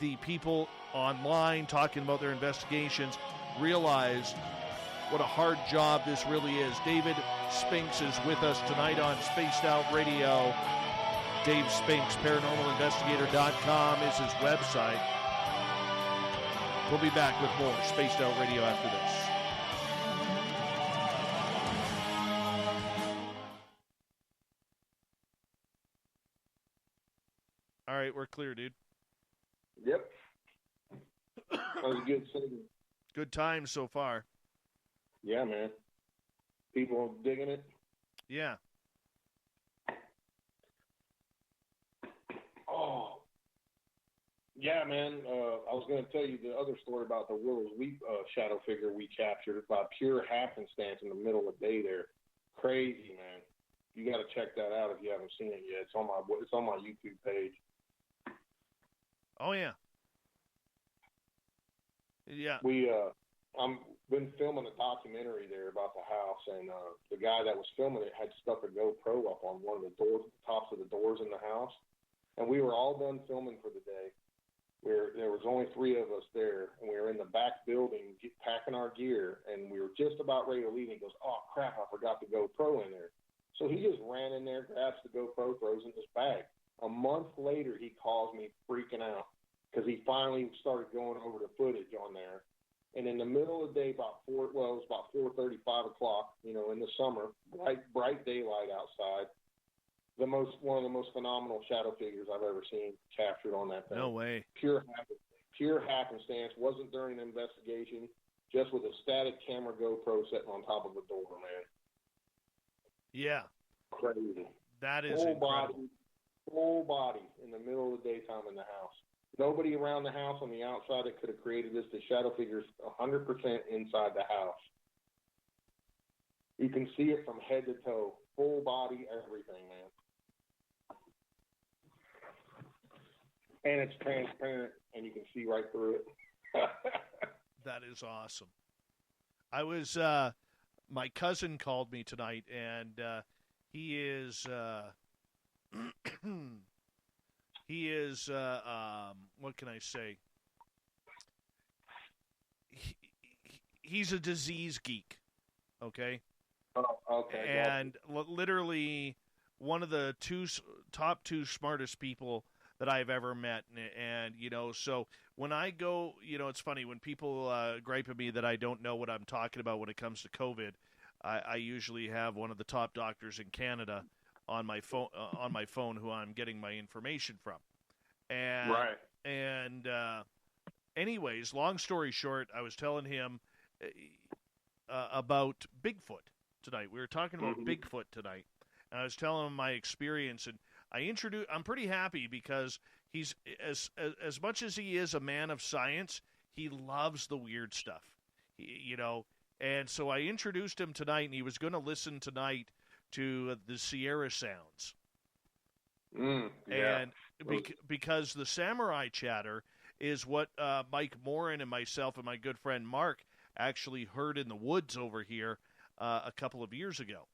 the people online talking about their investigations, realize what a hard job this really is. David Spinks is with us tonight on Spaced Out Radio. Dave Spinks, ParanormalInvestigator.com is his website. We'll be back with more Spaced Out Radio after this. All right, we're clear, dude. Yep. That was a good segment. Good times so far. Yeah, man. People digging it. Yeah. Oh. Yeah, man. I was going to tell you the other story about the Willow's Weep shadow figure we captured by pure happenstance in the middle of the day there. Crazy, man. You got to check that out if you haven't seen it yet. It's on my YouTube page. Oh yeah. Yeah. I'm been filming a documentary there about the house, and the guy that was filming it had stuck a GoPro up on one of the doors, tops of the doors in the house, and we were all done filming for the day. There was only 3 of us there, and we were in the back building packing our gear, and we were just about ready to leave. And he goes, "Oh crap, I forgot the GoPro in there." So he just ran in there, grabs the GoPro, throws it in his bag. A month later, he calls me freaking out because he finally started going over the footage on there. And in the middle of the day, it was about 4:30, 5 o'clock, in the summer, bright daylight outside, one of the most phenomenal shadow figures I've ever seen captured on that thing. No way. Pure happenstance. Wasn't during an investigation, just with a static camera GoPro sitting on top of the door, man. Yeah. Crazy. That is incredible. Full body in the middle of the daytime in the house. Nobody around the house on the outside that could have created this. The shadow figure's 100% inside the house. You can see it from head to toe. Full body, everything, man. And it's transparent, and you can see right through it. That is awesome. I was, my cousin called me tonight, and he is, what can I say? He's a disease geek, okay? Oh, okay. And literally one of the top 2 smartest people that I've ever met. And so when I go, it's funny, when people gripe at me that I don't know what I'm talking about when it comes to COVID, I usually have one of the top doctors in Canada on my phone who I'm getting my information from. And, right. And anyways, long story short, I was telling him about Bigfoot tonight. We were talking about Bigfoot tonight, and I was telling him my experience, and I'm pretty happy because he's as much as he is a man of science, he loves the weird stuff, and so I introduced him tonight, and he was going to listen tonight to the Sierra Sounds. Yeah. And because the Samurai Chatter is what Mike Morin and myself and my good friend Mark actually heard in the woods over here a couple of years ago.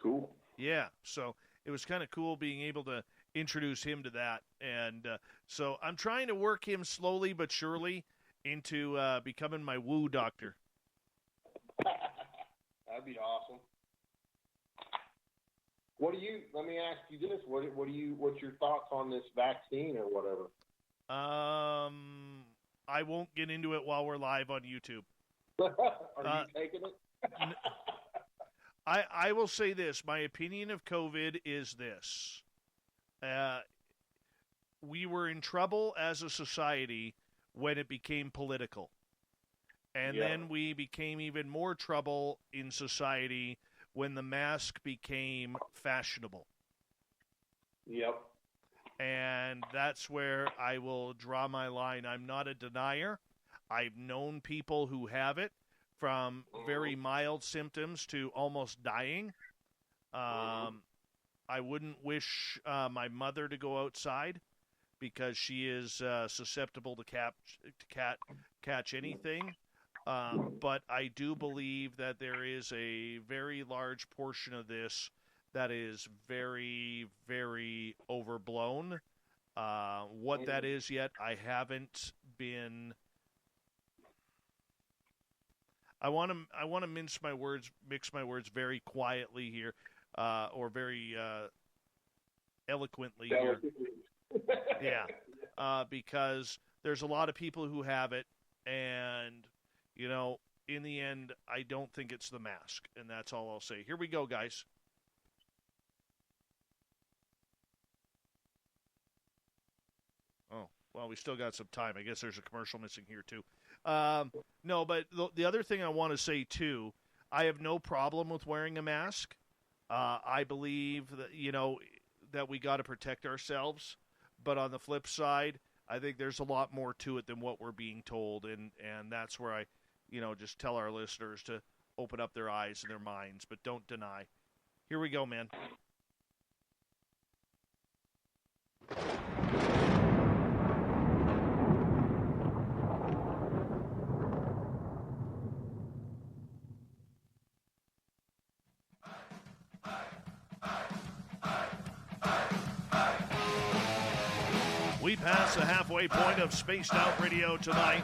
Cool. Yeah, so it was kind of cool being able to introduce him to that. And so I'm trying to work him slowly but surely into becoming my woo doctor. That'd be awesome. Let me ask you this. What's your thoughts on this vaccine or whatever? I won't get into it while we're live on YouTube. Are you taking it? I will say this. My opinion of COVID is this. We were in trouble as a society when it became political. And then we became even more trouble in society when the mask became fashionable. Yep. And that's where I will draw my line. I'm not a denier. I've known people who have it, from very mild symptoms to almost dying. I wouldn't wish my mother to go outside because she is susceptible to catch anything. But I do believe that there is a very large portion of this that is very, very overblown. What that is yet, I haven't been. I want to mix my words very quietly here, or very eloquently here. Yeah, because there's a lot of people who have it, and, you know, in the end, I don't think it's the mask, and that's all I'll say. Here we go, guys. Oh, well, we still got some time. I guess there's a commercial missing here, too. No, but the other thing I want to say, too, I have no problem with wearing a mask. I believe that, you know, that we got to protect ourselves. But on the flip side, I think there's a lot more to it than what we're being told, and that's where I, you know, just tell our listeners to open up their eyes and their minds, but don't deny. Here we go, man. We pass the halfway point of Spaced Out Radio tonight.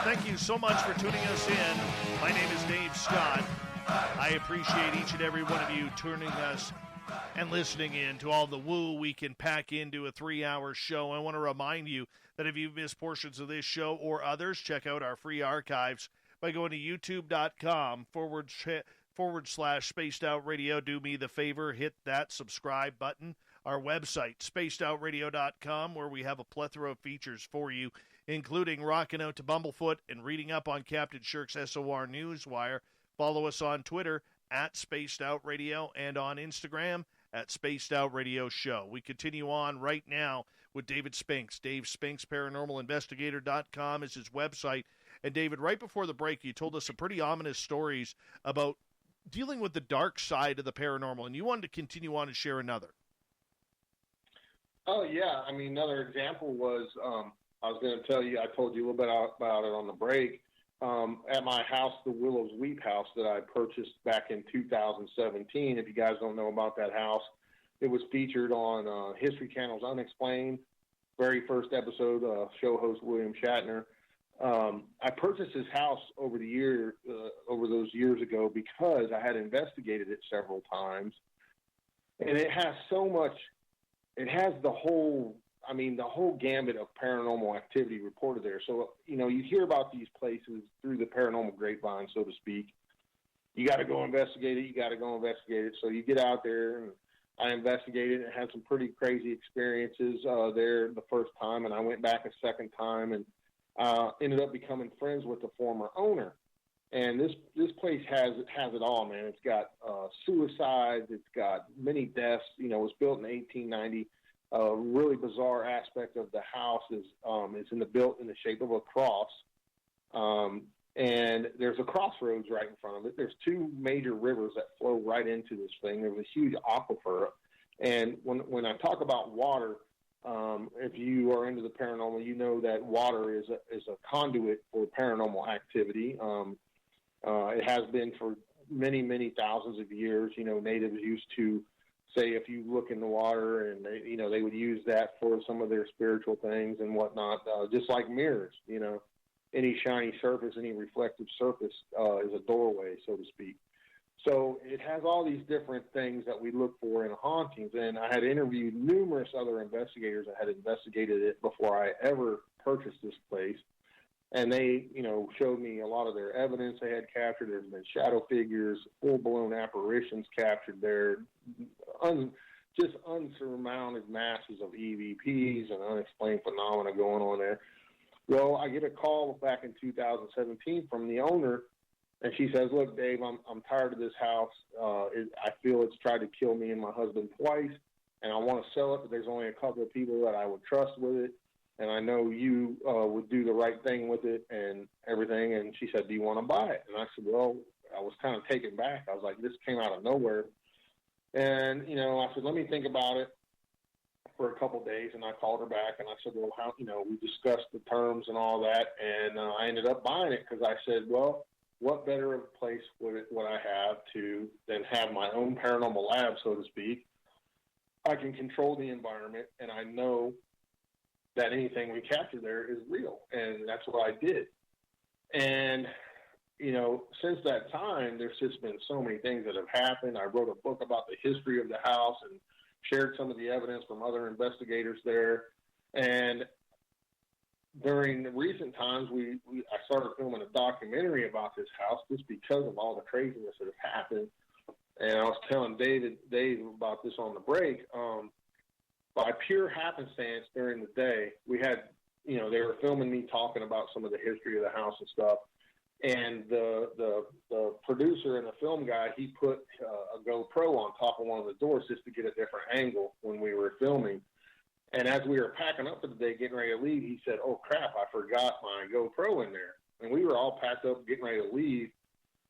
Thank you so much for tuning us in. My name is Dave Scott. I appreciate each and every one of you tuning us and listening in to all the woo we can pack into a 3-hour show. I want to remind you that if you've missed portions of this show or others, check out our free archives by going to youtube.com/Spaced Out Radio. Do me the favor, hit that subscribe button. Our website, spacedoutradio.com, where we have a plethora of features for you, including rocking out to Bumblefoot and reading up on Captain Shirk's SOR Newswire. Follow us on Twitter at Spaced Out Radio and on Instagram at Spaced Out Radio Show. We continue on right now with David Spinks. Dave Spinks, ParanormalInvestigator.com is his website. And David, right before the break, you told us some pretty ominous stories about dealing with the dark side of the paranormal, and you wanted to continue on and share another. Oh, yeah. I mean, another example was, I was going to tell you, I told you a little bit about it on the break. At my house, the Willows Weep house that I purchased back in 2017. If you guys don't know about that house, it was featured on History Channel's Unexplained, very first episode, show host William Shatner. I purchased this house over those years ago because I had investigated it several times, and it has so much. It has the whole gambit of paranormal activity reported there. So, you know, you hear about these places through the paranormal grapevine, so to speak. You got to go investigate it. So you get out there, and I investigated and had some pretty crazy experiences there the first time, and I went back a second time and ended up becoming friends with the former owner. And this place has it all, man. It's got suicides. It's got many deaths. You know, it was built in 1890. Really bizarre aspect of the house is built in the shape of a cross. And there's a crossroads right in front of it. There's two major rivers that flow right into this thing. There's a huge aquifer. And when I talk about water, if you are into the paranormal, you know that water is a conduit for paranormal activity. It has been for many, many thousands of years. You know, natives used to say if you look in the water, and they would use that for some of their spiritual things and whatnot, just like mirrors. You know, any shiny surface, any reflective surface is a doorway, so to speak. So it has all these different things that we look for in hauntings. And I had interviewed numerous other investigators that had investigated it before I ever purchased this place. And they, you know, showed me a lot of their evidence they had captured. There's been shadow figures, full-blown apparitions captured there, just unsurmounted masses of EVPs and unexplained phenomena going on there. Well, I get a call back in 2017 from the owner, and she says, "Look, Dave, I'm tired of this house. I feel it's tried to kill me and my husband twice, and I want to sell it, but there's only a couple of people that I would trust with it. And I know you would do the right thing with it and everything." And she said, "Do you want to buy it?" And I said, well, I was kind of taken back. I was like, this came out of nowhere. And, you know, I said, let me think about it for a couple of days. And I called her back and I said, well, how, you know, we discussed the terms and all that. And I ended up buying it because I said, well, what better of a place would I have than have my own paranormal lab, so to speak. I can control the environment, and I know that anything we capture there is real, and that's what I did. And, you know, since that time, there's just been so many things that have happened. I wrote a book about the history of the house and shared some of the evidence from other investigators there. And during the recent times, I started filming a documentary about this house just because of all the craziness that has happened. And I was telling Dave about this on the break. By pure happenstance during the day, we had, they were filming me talking about some of the history of the house and stuff. And the producer and the film guy, he put a GoPro on top of one of the doors just to get a different angle when we were filming. And as we were packing up for the day, getting ready to leave, he said, "Oh, crap, I forgot my GoPro in there." And we were all packed up, getting ready to leave.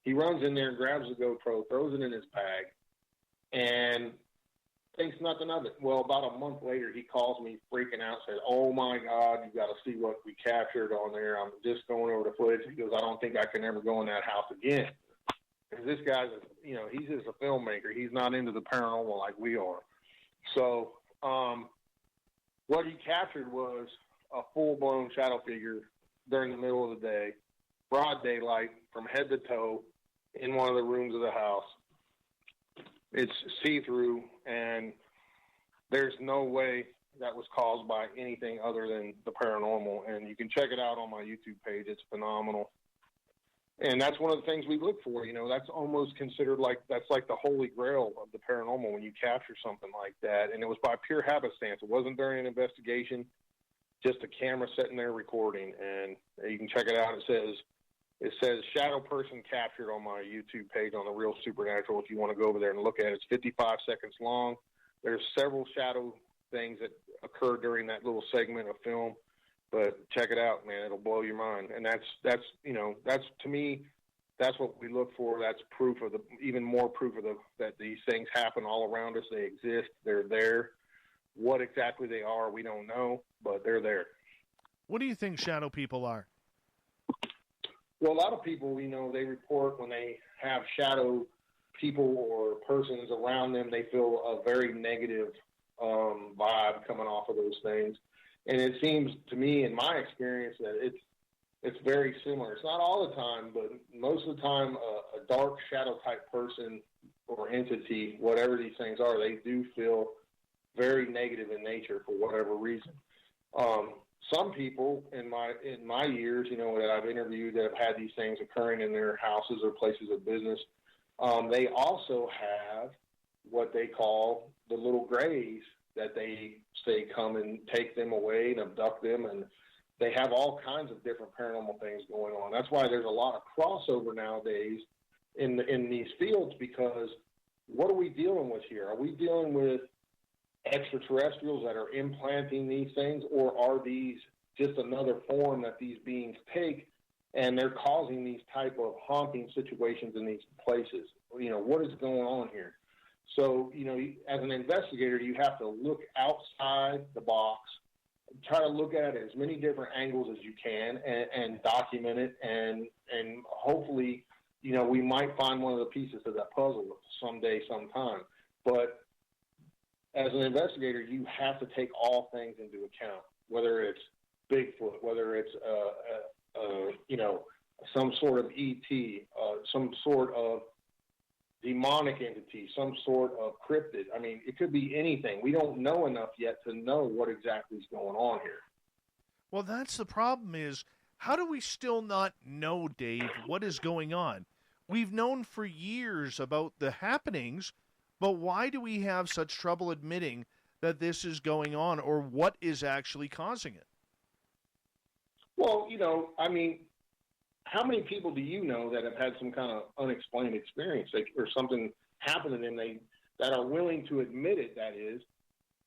He runs in there and grabs the GoPro, throws it in his bag, and thinks nothing of it. Well, about a month later, he calls me freaking out, said, "Oh, my God, you got to see what we captured on there. I'm just going over the footage." He goes, "I don't think I can ever go in that house again." Because this guy's, he's just a filmmaker. He's not into the paranormal like we are. So, what he captured was a full-blown shadow figure during the middle of the day, broad daylight, from head to toe, in one of the rooms of the house. It's see-through, and there's no way that was caused by anything other than the paranormal. And you can check it out on my YouTube page. It's phenomenal. And that's one of the things we look for. That's almost considered that's like the holy grail of the paranormal when you capture something like that. And it was by pure happenstance. It wasn't during an investigation, just a camera sitting there recording. And you can check it out. It says shadow person captured on my YouTube page on The Real Supernatural if you want to go over there and look at it. It's 55 seconds long. There's several shadow things that occur during that little segment of film. But check it out, man. It'll blow your mind. And that's to me, that's what we look for. That's proof of even more proof of that these things happen all around us. They exist. They're there. What exactly they are, we don't know, but they're there. What do you think shadow people are? Well, a lot of people, they report when they have shadow people or persons around them, they feel a very negative vibe coming off of those things. And it seems to me, in my experience, that it's very similar. It's not all the time, but most of the time, a dark shadow type person or entity, whatever these things are, they do feel very negative in nature for whatever reason. Some people in my years, that I've interviewed that have had these things occurring in their houses or places of business, they also have what they call the little grays that they say come and take them away and abduct them, and they have all kinds of different paranormal things going on. That's why there's a lot of crossover nowadays in these fields, because what are we dealing with here? Are we dealing with extraterrestrials that are implanting these things, or are these just another form that these beings take and they're causing these type of haunting situations in these places? What is going on here? So, as an investigator, you have to look outside the box, try to look at it as many different angles as you can and document it. And hopefully, we might find one of the pieces of that puzzle someday, sometime. But as an investigator, you have to take all things into account, whether it's Bigfoot, whether it's, some sort of ET, some sort of demonic entity, some sort of cryptid. I mean, it could be anything. We don't know enough yet to know what exactly is going on here. Well, that's the problem is, how do we still not know, Dave, what is going on? We've known for years about the happenings, but why do we have such trouble admitting that this is going on, or what is actually causing it? Well, how many people do you know that have had some kind of unexplained experience, or something happened to them that are willing to admit it? That is,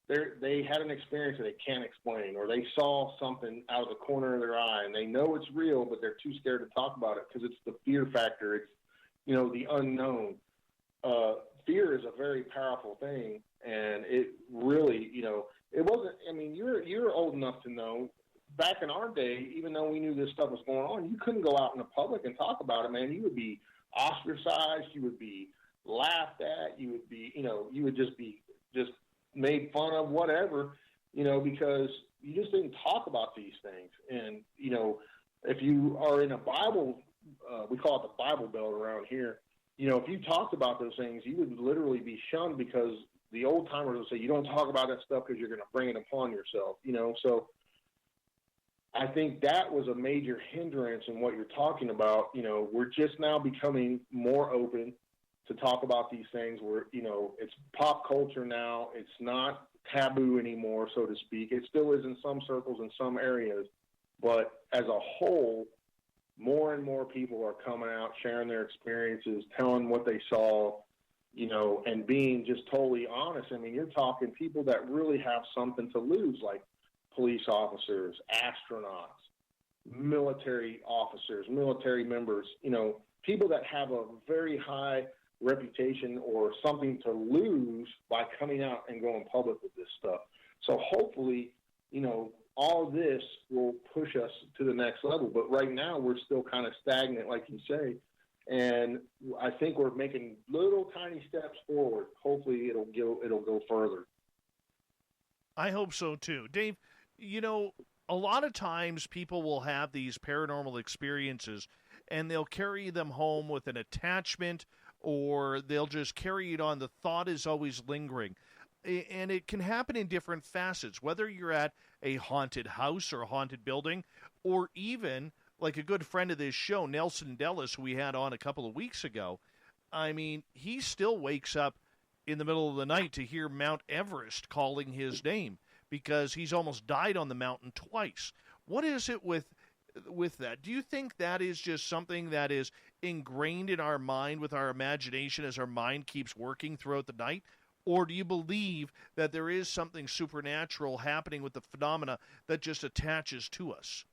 they had an experience that they can't explain, or they saw something out of the corner of their eye and they know it's real, but they're too scared to talk about it because it's the fear factor. It's, the unknown. Fear is a very powerful thing, and it really, it wasn't. I mean, you're old enough to know. Back in our day, even though we knew this stuff was going on, you couldn't go out in the public and talk about it, man. You would be ostracized. You would be laughed at. You would be, you would just be made fun of, whatever, because you just didn't talk about these things. And, if you are in a Bible, we call it the Bible Belt around here, if you talked about those things, you would literally be shunned, because the old timers would say, you don't talk about that stuff because you're going to bring it upon yourself, So I think that was a major hindrance in what you're talking about. You know, we're just now becoming more open to talk about these things. Where, you know, it's pop culture now. It's not taboo anymore, so to speak. It still is in some circles, in some areas. But as a whole, more and more people are coming out, sharing their experiences, telling what they saw, you know, and being just totally honest. I mean, you're talking people that really have something to lose, like police officers, astronauts, military officers, military members, you know, people that have a very high reputation or something to lose by coming out and going public with this stuff. So hopefully, you know, all this will push us to the next level. But right now we're still kind of stagnant, like you say. And I think we're making little tiny steps forward. Hopefully it'll go further. I hope so too. Dave, you know, a lot of times people will have these paranormal experiences and they'll carry them home with an attachment, or they'll just carry it on. The thought is always lingering. And it can happen in different facets, whether you're at a haunted house or a haunted building, or even like a good friend of this show, Nelson Dellis, who we had on a couple of weeks ago. I mean, he still wakes up in the middle of the night to hear Mount Everest calling his name, because he's almost died on the mountain twice. What is it with that? Do you think that is just something that is ingrained in our mind, with our imagination, as our mind keeps working throughout the night? Or do you believe that there is something supernatural happening with the phenomena that just attaches to us?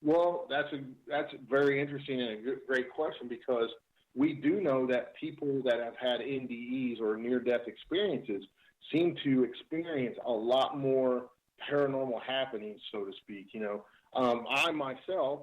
Well, that's very interesting and a great question, because we do know that people that have had NDEs or near-death experiences seem to experience a lot more paranormal happenings, so to speak. You know, I myself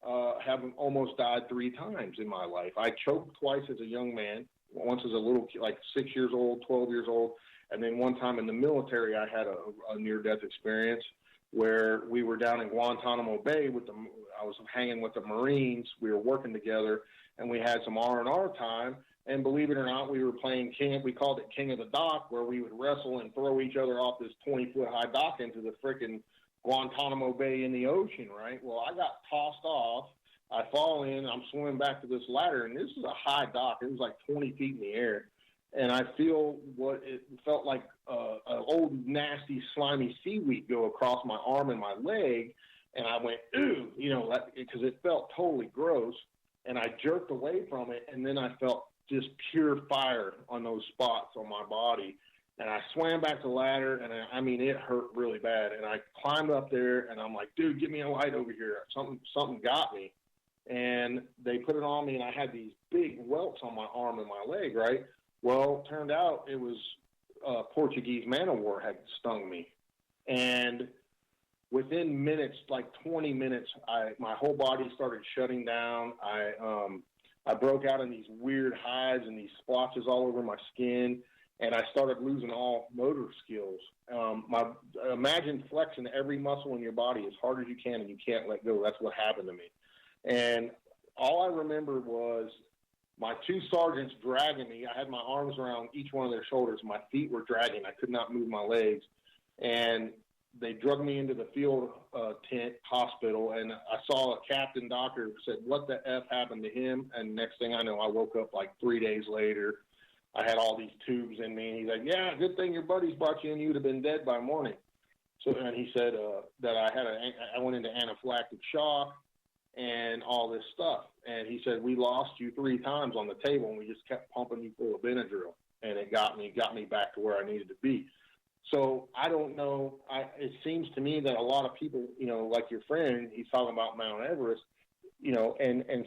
have almost died 3 times in my life. I choked twice as a young man, once as a little kid, like 6 years old, 12 years old, and then one time in the military I had a near-death experience where we were down in Guantanamo Bay I was hanging with the Marines. We were working together, and we had some R&R time. And believe it or not, we were playing we called it King of the Dock, where we would wrestle and throw each other off this 20-foot high dock into the frickin' Guantanamo Bay in the ocean, right? Well, I got tossed off. I fall in. I'm swimming back to this ladder, and this is a high dock. It was like 20 feet in the air. And I feel what it felt like an old, nasty, slimy seaweed go across my arm and my leg. And I went, ooh, you know, because it felt totally gross. And I jerked away from it, and then I felt just pure fire on those spots on my body. And I swam back to the ladder, and I mean, it hurt really bad. And I climbed up there, and I'm like, dude, get me a light over here. Something got me. And they put it on me, and I had these big welts on my arm and my leg, right? Well, turned out it was Portuguese man-o-war had stung me. And within minutes, like 20 minutes, my whole body started shutting down. I broke out in these weird hives and these splotches all over my skin, and I started losing all motor skills. Imagine flexing every muscle in your body as hard as you can, and you can't let go. That's what happened to me. And all I remember was my 2 sergeants dragging me. I had my arms around each one of their shoulders. My feet were dragging. I could not move my legs. And they drug me into the field tent hospital, and I saw a captain doctor who said, what the F happened to him? And next thing I know, I woke up like 3 days later. I had all these tubes in me, and he's like, yeah, good thing your buddies brought you in. You would have been dead by morning. So, and he said that I went into anaphylactic shock and all this stuff. And he said, we lost you 3 times on the table, and we just kept pumping you full of Benadryl. And it got me back to where I needed to be. So I don't know. It seems to me that a lot of people, you know, like your friend, he's talking about Mount Everest, you know, and in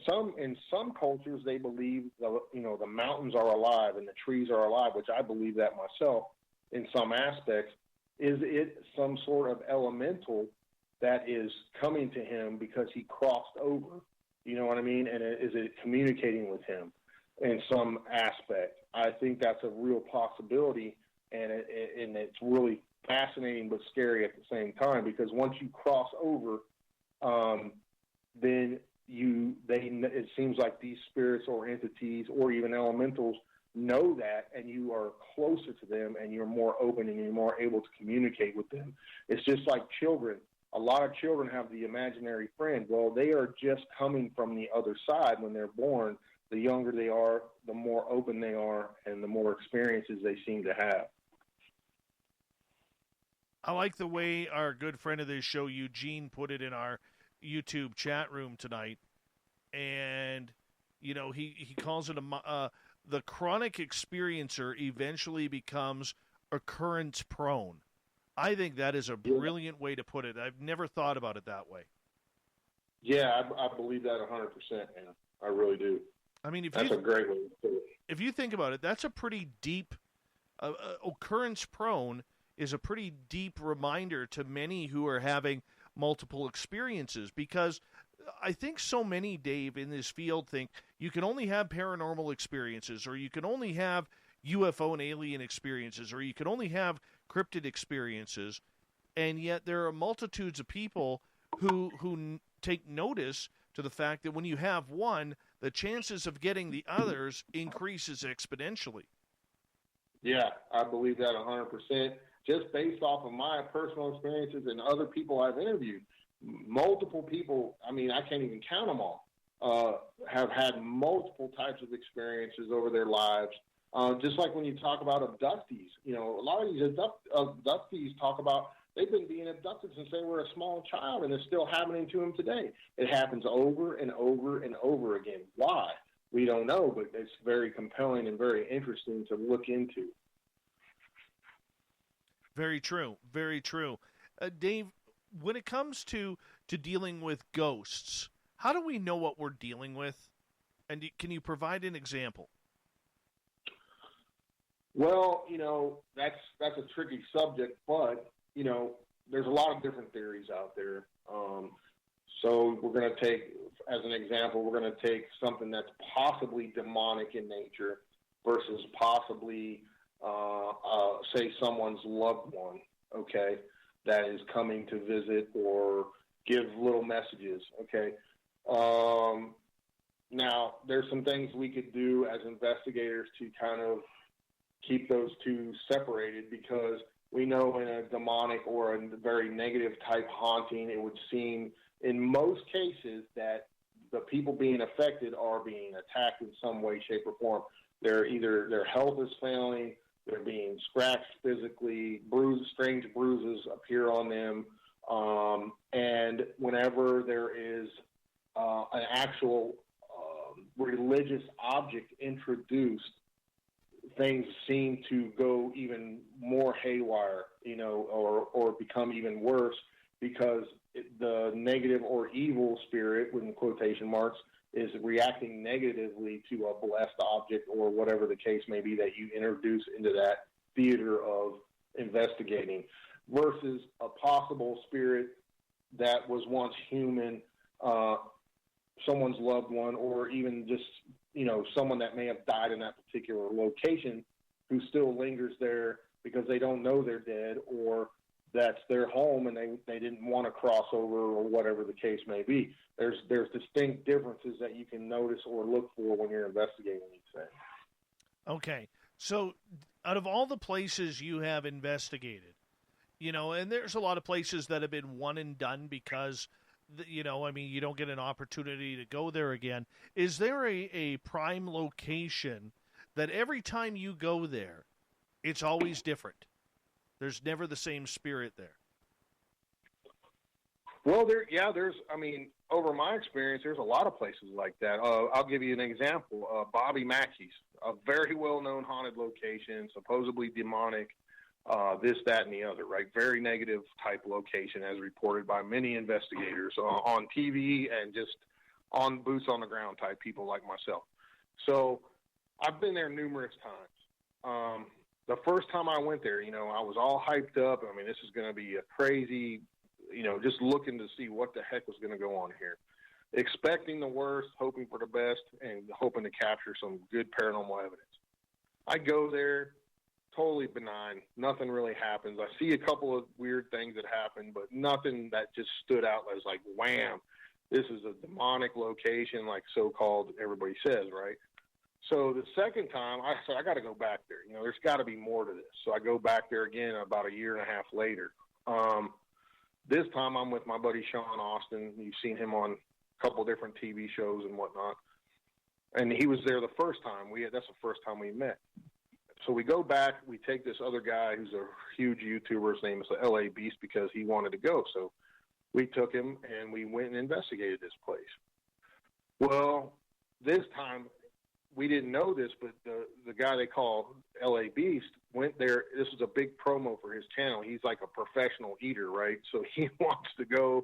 some cultures they believe the mountains are alive and the trees are alive, which I believe that myself in some aspects. Is it some sort of elemental that is coming to him because he crossed over? You know what I mean? And is it communicating with him in some aspect? I think that's a real possibility. And it's really fascinating but scary at the same time, because once you cross over, then it seems like these spirits or entities or even elementals know that, and you are closer to them, and you're more open, and you're more able to communicate with them. It's just like children. a lot of children have the imaginary friend. Well, they are just coming from the other side when they're born. The younger they are, the more open they are, and the more experiences they seem to have. I like the way our good friend of this show, Eugene, put it in our YouTube chat room tonight. And, you know, he calls it the chronic experiencer eventually becomes occurrence prone. I think that is a brilliant way to put it. I've never thought about it that way. Yeah, I believe that 100%, man. I really do. I mean, that's a great way to put it. If you think about it, that's a pretty deep occurrence prone is a pretty deep reminder to many who are having multiple experiences, because I think so many, Dave, in this field think you can only have paranormal experiences, or you can only have UFO and alien experiences, or you can only have cryptid experiences, and yet there are multitudes of people who take notice to the fact that when you have one, the chances of getting the others increases exponentially. Yeah, I believe that 100%. Just based off of my personal experiences and other people I've interviewed, multiple people, I mean, I can't even count them all, have had multiple types of experiences over their lives. Just like when you talk about abductees, you know, a lot of these abductees talk about they've been being abducted since they were a small child, and it's still happening to them today. It happens over and over and over again. Why? We don't know, but it's very compelling and very interesting to look into. Very true. Very true. Dave, when it comes to dealing with ghosts, how do we know what we're dealing with? And can you provide an example? Well, you know, that's a tricky subject, but, you know, there's a lot of different theories out there. So we're going to take, as an example, we're going to take something that's possibly demonic in nature versus possibly, say, someone's loved one, okay, that is coming to visit or give little messages, okay. Now, there's some things we could do as investigators to kind of keep those two separated, because we know in a demonic or a very negative type haunting, it would seem in most cases that the people being affected are being attacked in some way, shape, or form. Either their health is failing, they're being scratched physically, strange bruises appear on them, and whenever there is an actual religious object introduced, things seem to go even more haywire, you know, or become even worse, because the negative or evil spirit, with quotation marks, is reacting negatively to a blessed object or whatever the case may be that you introduce into that theater of investigating, versus a possible spirit that was once human, someone's loved one, or even just, you know, someone that may have died in that particular location who still lingers there because they don't know they're dead, or that's their home and they didn't want to cross over, or whatever the case may be. There's distinct differences that you can notice or look for when you're investigating these things. Okay. So out of all the places you have investigated, you know, and there's a lot of places that have been one and done because, you know, I mean, you don't get an opportunity to go there again. Is there a prime location that every time you go there, it's always different? There's never the same spirit there. Well, there's, I mean, over my experience, there's a lot of places like that. I'll give you an example. Bobby Mackey's, a very well-known haunted location, supposedly demonic, this, that, and the other, right? Very negative type location, as reported by many investigators on TV and just on boots on the ground type people like myself. So I've been there numerous times. The first time I went there, you know, I was all hyped up. I mean, this is going to be a crazy, you know, just looking to see what the heck was going to go on here. Expecting the worst, hoping for the best, and hoping to capture some good paranormal evidence. I go there, totally benign. Nothing really happens. I see a couple of weird things that happen, but nothing that just stood out as like, wham, this is a demonic location, like so-called everybody says, right? So the second time, I said, I got to go back there. You know, there's got to be more to this. So I go back there again about a year and a half later. This time I'm with my buddy Sean Austin. You've seen him on a couple different TV shows and whatnot. And he was there the first time. That's the first time we met. So we go back. We take this other guy who's a huge YouTuber. His name is the LA Beast because he wanted to go. So we took him and we went and investigated this place. Well, this time we didn't know this, but the guy they call LA Beast went there. This was a big promo for his channel. He's like a professional eater, right? So he wants to go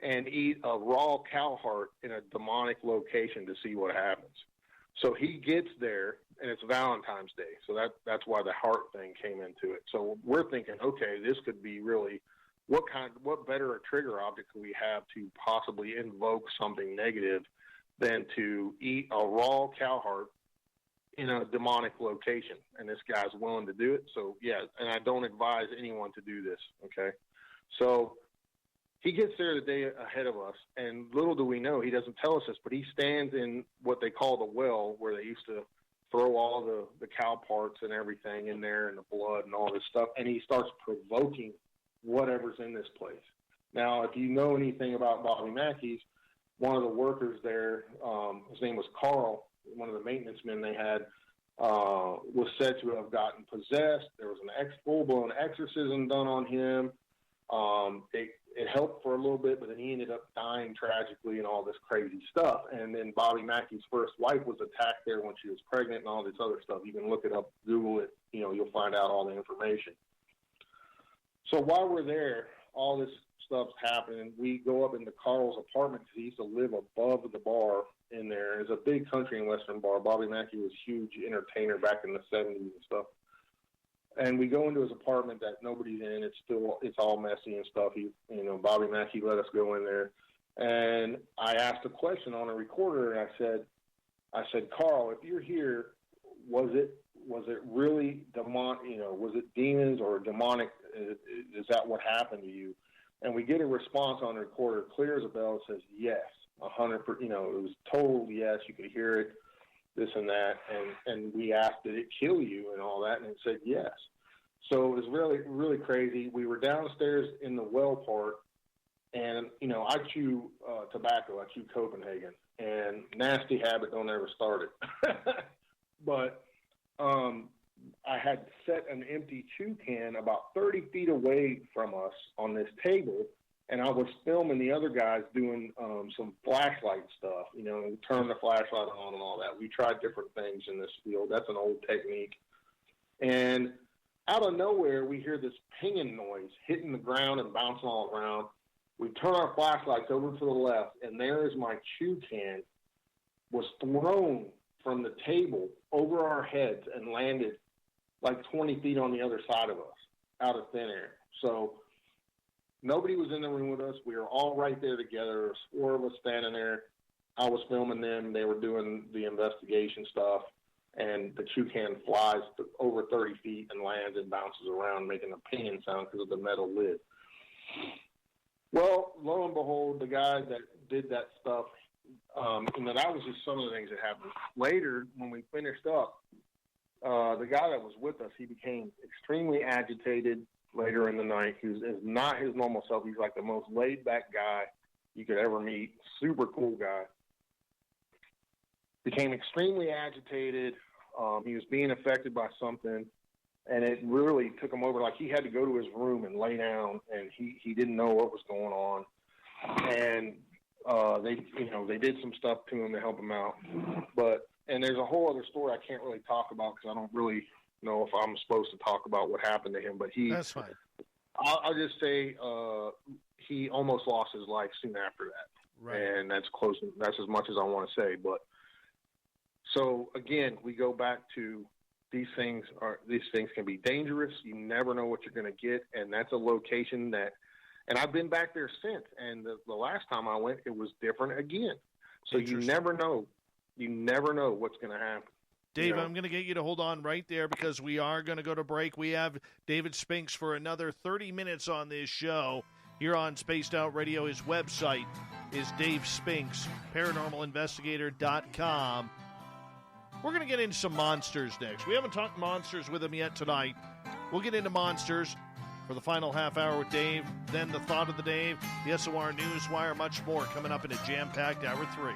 and eat a raw cow heart in a demonic location to see what happens. So he gets there, and it's Valentine's Day. So that's why the heart thing came into it. So we're thinking, okay, this could be really, what better a trigger object could we have to possibly invoke something negative than to eat a raw cow heart in a demonic location? And this guy's willing to do it. So yeah, and I don't advise anyone to do this. Okay. So he gets there the day ahead of us, and little do we know, he doesn't tell us this, but he stands in what they call the well, where they used to throw all the cow parts and everything in there and the blood and all this stuff, and he starts provoking whatever's in this place. Now, if you know anything about Bobby Mackey's, one of the workers there, his name was Carl, one of the maintenance men they had, was said to have gotten possessed. There was an full-blown exorcism done on him. It helped for a little bit, but then he ended up dying tragically and all this crazy stuff. And then Bobby Mackey's first wife was attacked there when she was pregnant and all this other stuff. You can look it up, Google it, you'll find out all the information. So while we're there, all this stuff's happening. We go up into Carl's apartment because he used to live above the bar in there. It's a big country and western bar. Bobby Mackey was a huge entertainer back in the 70s and stuff. And we go into his apartment that nobody's in. It's all messy and stuff. Bobby Mackey let us go in there. And I asked a question on a recorder, and I said, Carl, if you're here, was it really demonic? Was it demons or demonic? Is that what happened to you? And we get a response on the recorder, clear as a bell, says yes, 100%. It was total yes. You could hear it. This and that, and we asked, did it kill you and all that, and it said yes. So it was really, really crazy. We were downstairs in the well part, and, I chew tobacco. I chew Copenhagen, and nasty habit, don't ever start it. But I had set an empty chew can about 30 feet away from us on this table, and I was filming the other guys doing some flashlight stuff, turn the flashlight on and all that. We tried different things in this field. That's an old technique. And out of nowhere, we hear this pinging noise hitting the ground and bouncing all around. We turn our flashlights over to the left, and there is my chew can was thrown from the table over our heads and landed like 20 feet on the other side of us out of thin air. So nobody was in the room with us. We were all right there together. There was 4 of us standing there. I was filming them. They were doing the investigation stuff. And the chew can flies over 30 feet and lands and bounces around, making a pinging sound because of the metal lid. Well, lo and behold, the guy that did that stuff, that was just some of the things that happened. Later, when we finished up, the guy that was with us, he became extremely agitated later in the night. He was not his normal self. He's like the most laid-back guy you could ever meet, super cool guy. Became extremely agitated. He was being affected by something, and it really took him over. Like, he had to go to his room and lay down, and he didn't know what was going on. And they did some stuff to him to help him out. And there's a whole other story I can't really talk about because I don't really know if I'm supposed to talk about what happened to him. But that's fine. I'll just say he almost lost his life soon after that. Right. And that's close. That's as much as I want to say. But so again, we go back to these things can be dangerous. You never know what you're going to get, and that's a location that. And I've been back there since, and the last time I went, it was different again. So you never know. You never know what's going to happen. Dave, I'm going to get you to hold on right there because we are going to go to break. We have David Spinks for another 30 minutes on this show here on Spaced Out Radio. His website is Dave Spinks, paranormalinvestigator.com. We're going to get into some monsters next. We haven't talked monsters with him yet tonight. We'll get into monsters. for the final half hour with Dave, then the thought of the day, the SOR Newswire, much more coming up in a jam-packed hour 3.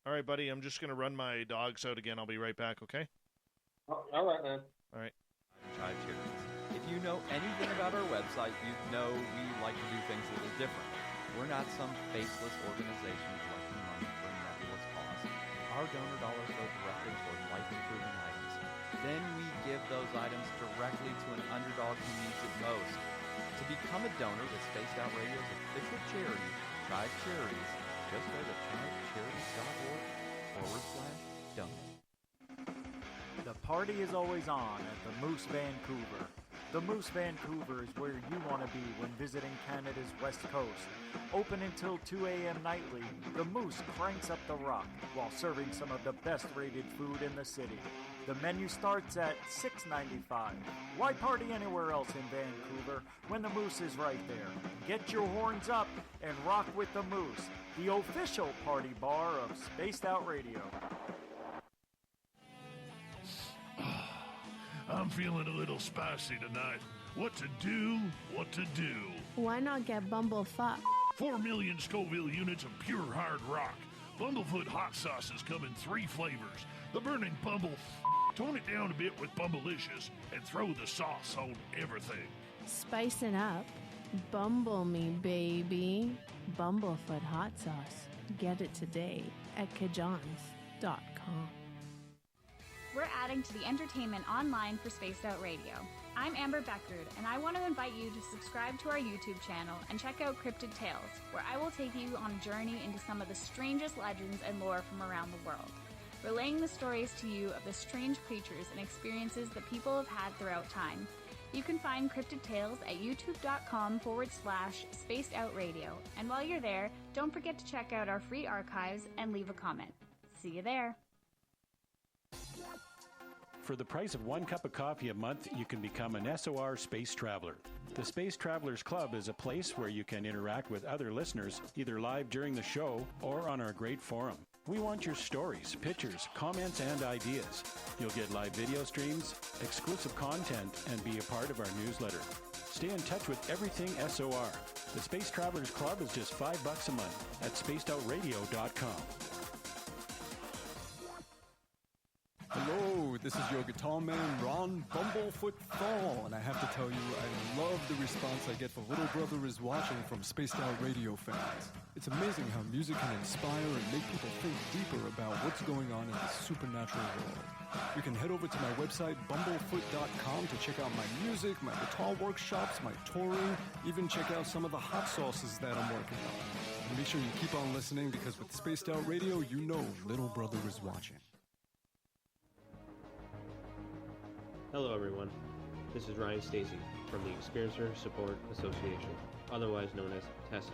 All right, buddy, I'm just going to run my dogs out again. I'll be right back, okay? All right, man. All right. Chive Charities. If you know anything about our website, you know we like to do things a little different. We're not some faceless organization collecting money for a nebulous cause. Our donor dollars go directly toward life-improving items. Then we give those items directly to an underdog who needs it most. To become a donor with Spaced Out Radio's official charity, Chive Charities, just go to chivecharities.org/donate. The party is always on at the Moose Vancouver. The Moose Vancouver is where you want to be when visiting Canada's West Coast. Open until 2 a.m. nightly, the Moose cranks up the rock while serving some of the best rated food in the city. The menu starts at $6.95. Why party anywhere else in Vancouver when the Moose is right there? Get your horns up and rock with the Moose, the official party bar of Spaced Out Radio. I'm feeling a little spicy tonight. What to do? What to do? Why not get bumblefuck? 4 million Scoville units of pure hard rock. Bumblefoot hot sauces come in 3 flavors. The burning bumble. Tone it down a bit with Bumblicious and throw the sauce on everything. Spice it up. Bumble me, baby. Bumblefoot hot sauce. Get it today at kajans.com. We're adding to the entertainment online for Spaced Out Radio. I'm Amber Beckrud, and I want to invite you to subscribe to our YouTube channel and check out Cryptid Tales, where I will take you on a journey into some of the strangest legends and lore from around the world, relaying the stories to you of the strange creatures and experiences that people have had throughout time. You can find Cryptid Tales at youtube.com/Spaced Out Radio, and while you're there, don't forget to check out our free archives and leave a comment. See you there. For the price of 1 cup of coffee a month, you can become an SOR Space Traveler. The Space Travelers Club is a place where you can interact with other listeners, either live during the show or on our great forum. We want your stories, pictures, comments, and ideas. You'll get live video streams, exclusive content, and be a part of our newsletter. Stay in touch with everything SOR. The Space Travelers Club is just $5 a month at spacedoutradio.com. Hello, this is your guitar man, Ron Bumblefoot Thal, and I have to tell you, I love the response I get for Little Brother is Watching from Spaced Out Radio fans. It's amazing how music can inspire and make people think deeper about what's going on in the supernatural world. You can head over to my website, bumblefoot.com, to check out my music, my guitar workshops, my touring, even check out some of the hot sauces that I'm working on. And make sure you keep on listening, because with Spaced Out Radio, you know Little Brother is watching. Hello everyone, this is Ryan Stacy from the Experiencer Support Association, otherwise known as TESSA.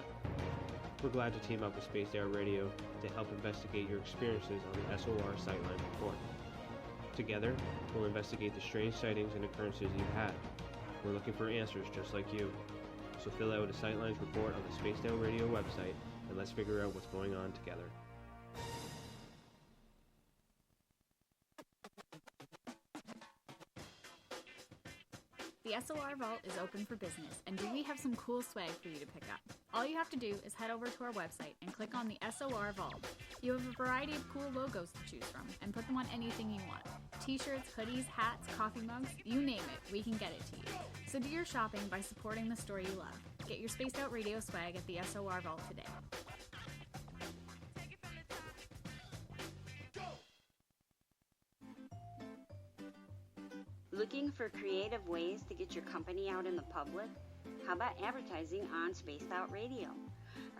We're glad to team up with Spaced Out Radio to help investigate your experiences on the SOR Sightline Report. Together, we'll investigate the strange sightings and occurrences you've had. We're looking for answers just like you. So fill out a Sightlines report on the Spaced Out Radio website and let's figure out what's going on together. The SOR Vault is open for business, and we have some cool swag for you to pick up. All you have to do is head over to our website and click on the SOR Vault. You have a variety of cool logos to choose from, and put them on anything you want. T-shirts, hoodies, hats, coffee mugs, you name it, we can get it to you. So do your shopping by supporting the store you love. Get your Spaced Out Radio swag at the SOR Vault today. Looking for creative ways to get your company out in the public? How about advertising on Spaced Out Radio?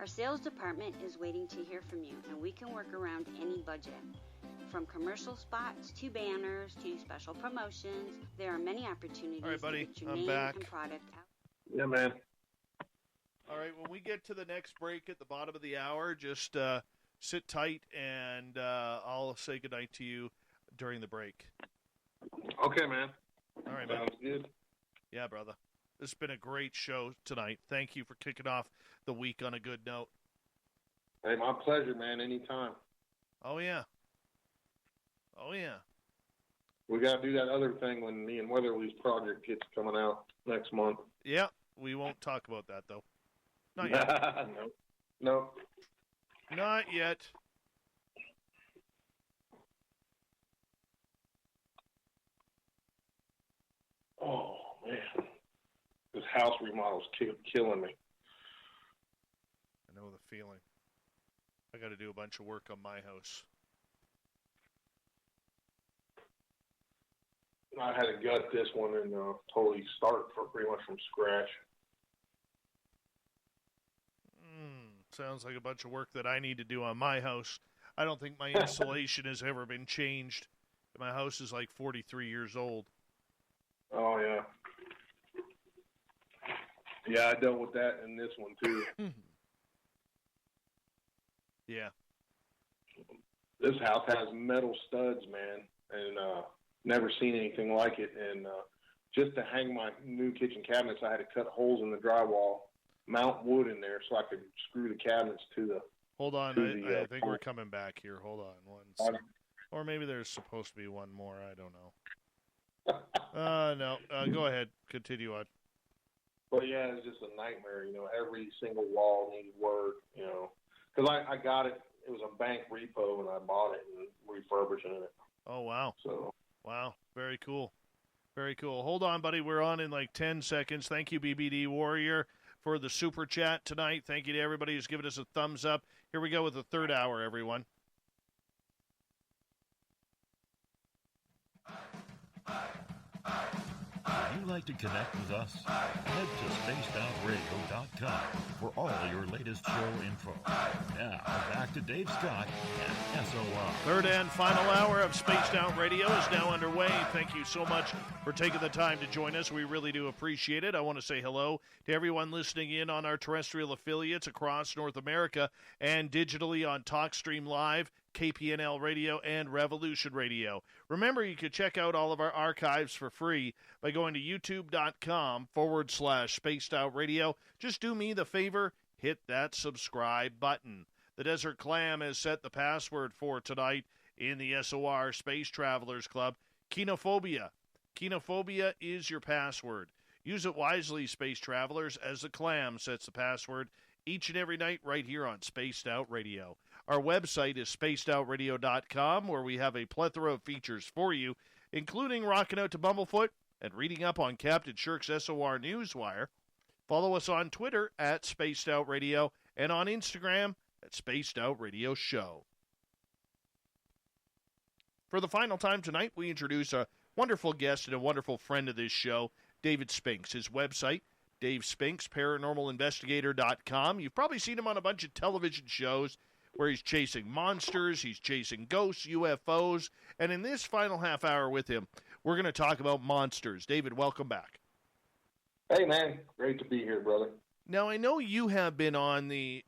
Our sales department is waiting to hear from you, and we can work around any budget. From commercial spots to banners to special promotions, there are many opportunities All right, buddy, to get your I'm name back. and product out. Yeah, man. All right, when we get to the next break at the bottom of the hour, just sit tight, and I'll say goodnight to you during the break. Okay, man. All right, man. Sounds good. Yeah, brother. This has been a great show tonight. Thank you for kicking off the week on a good note. Hey, my pleasure, man. Anytime. Oh, yeah. Oh, yeah. We got to do that other thing when me and Weatherly's project gets coming out next month. Yeah, we won't talk about that, though. Not yet. No. Not yet. Oh, man. This house remodel's killing me. I know the feeling. I got to do a bunch of work on my house. I had to gut this one and totally start pretty much from scratch. Sounds like a bunch of work that I need to do on my house. I don't think my insulation has ever been changed. My house is like 43 years old. Oh, yeah. Yeah, I dealt with that in this one, too. Yeah. This house has metal studs, man, and never seen anything like it. And just to hang my new kitchen cabinets, I had to cut holes in the drywall, mount wood in there so I could screw the cabinets to the... Hold on, I think we're coming back here. Hold on one second. Or maybe there's supposed to be one more. I don't know. No, go ahead. Continue on. But, yeah, it's just a nightmare. Every single wall needed work, Because I got it. It was a bank repo, and I bought it and refurbishing it. Oh, wow. So. Wow. Very cool. Very cool. Hold on, buddy. We're on in like 10 seconds. Thank you, BBD Warrior, for the super chat tonight. Thank you to everybody who's given us a thumbs up. Here we go with the third hour, everyone. If you'd like to connect with us, head to spacedoutradio.com for all your latest show info. Now, back to Dave Scott and SOR. Third and final hour of Spaced Out Radio is now underway. Thank you so much for taking the time to join us. We really do appreciate it. I want to say hello to everyone listening in on our terrestrial affiliates across North America and digitally on TalkStream Live, KPNL Radio, and Revolution Radio. Remember, you can check out all of our archives for free by going to youtube.com/Spaced Out Radio. Just do me the favor, hit that subscribe button. The Desert Clam has set the password for tonight in the SOR Space Travelers Club. Kenophobia. Kenophobia is your password. Use it wisely, Space Travelers, as the Clam sets the password each and every night right here on Spaced Out Radio. Our website is spacedoutradio.com, where we have a plethora of features for you, including rocking out to Bumblefoot and reading up on Captain Shirk's SOR Newswire. Follow us on Twitter at Spaced Out Radio and on Instagram at Spaced Out Radio Show. For the final time tonight, we introduce a wonderful guest and a wonderful friend of this show, David Spinks. His website, Dave Spinks, paranormalinvestigator.com. You've probably seen him on a bunch of television shows where he's chasing monsters, he's chasing ghosts, UFOs, and in this final half hour with him, we're going to talk about monsters. David, welcome back. Hey, man. Great to be here, brother. Now, I know you have been on the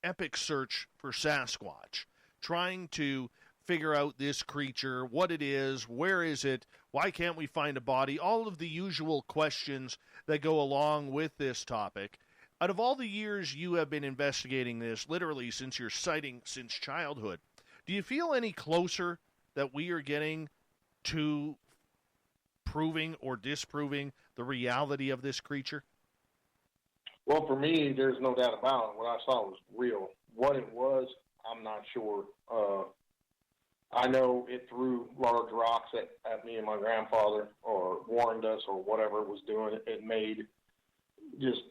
epic search for Sasquatch, trying to figure out this creature, what it is, where is it, why can't we find a body, all of the usual questions that go along with this topic. Out of all the years you have been investigating this, literally since your sighting, since childhood, do you feel any closer that we are getting to proving or disproving the reality of this creature? Well, for me, there's no doubt about it. What I saw was real. What it was, I'm not sure. I know it threw large rocks at me and my grandfather, or warned us, or whatever it was doing. It made just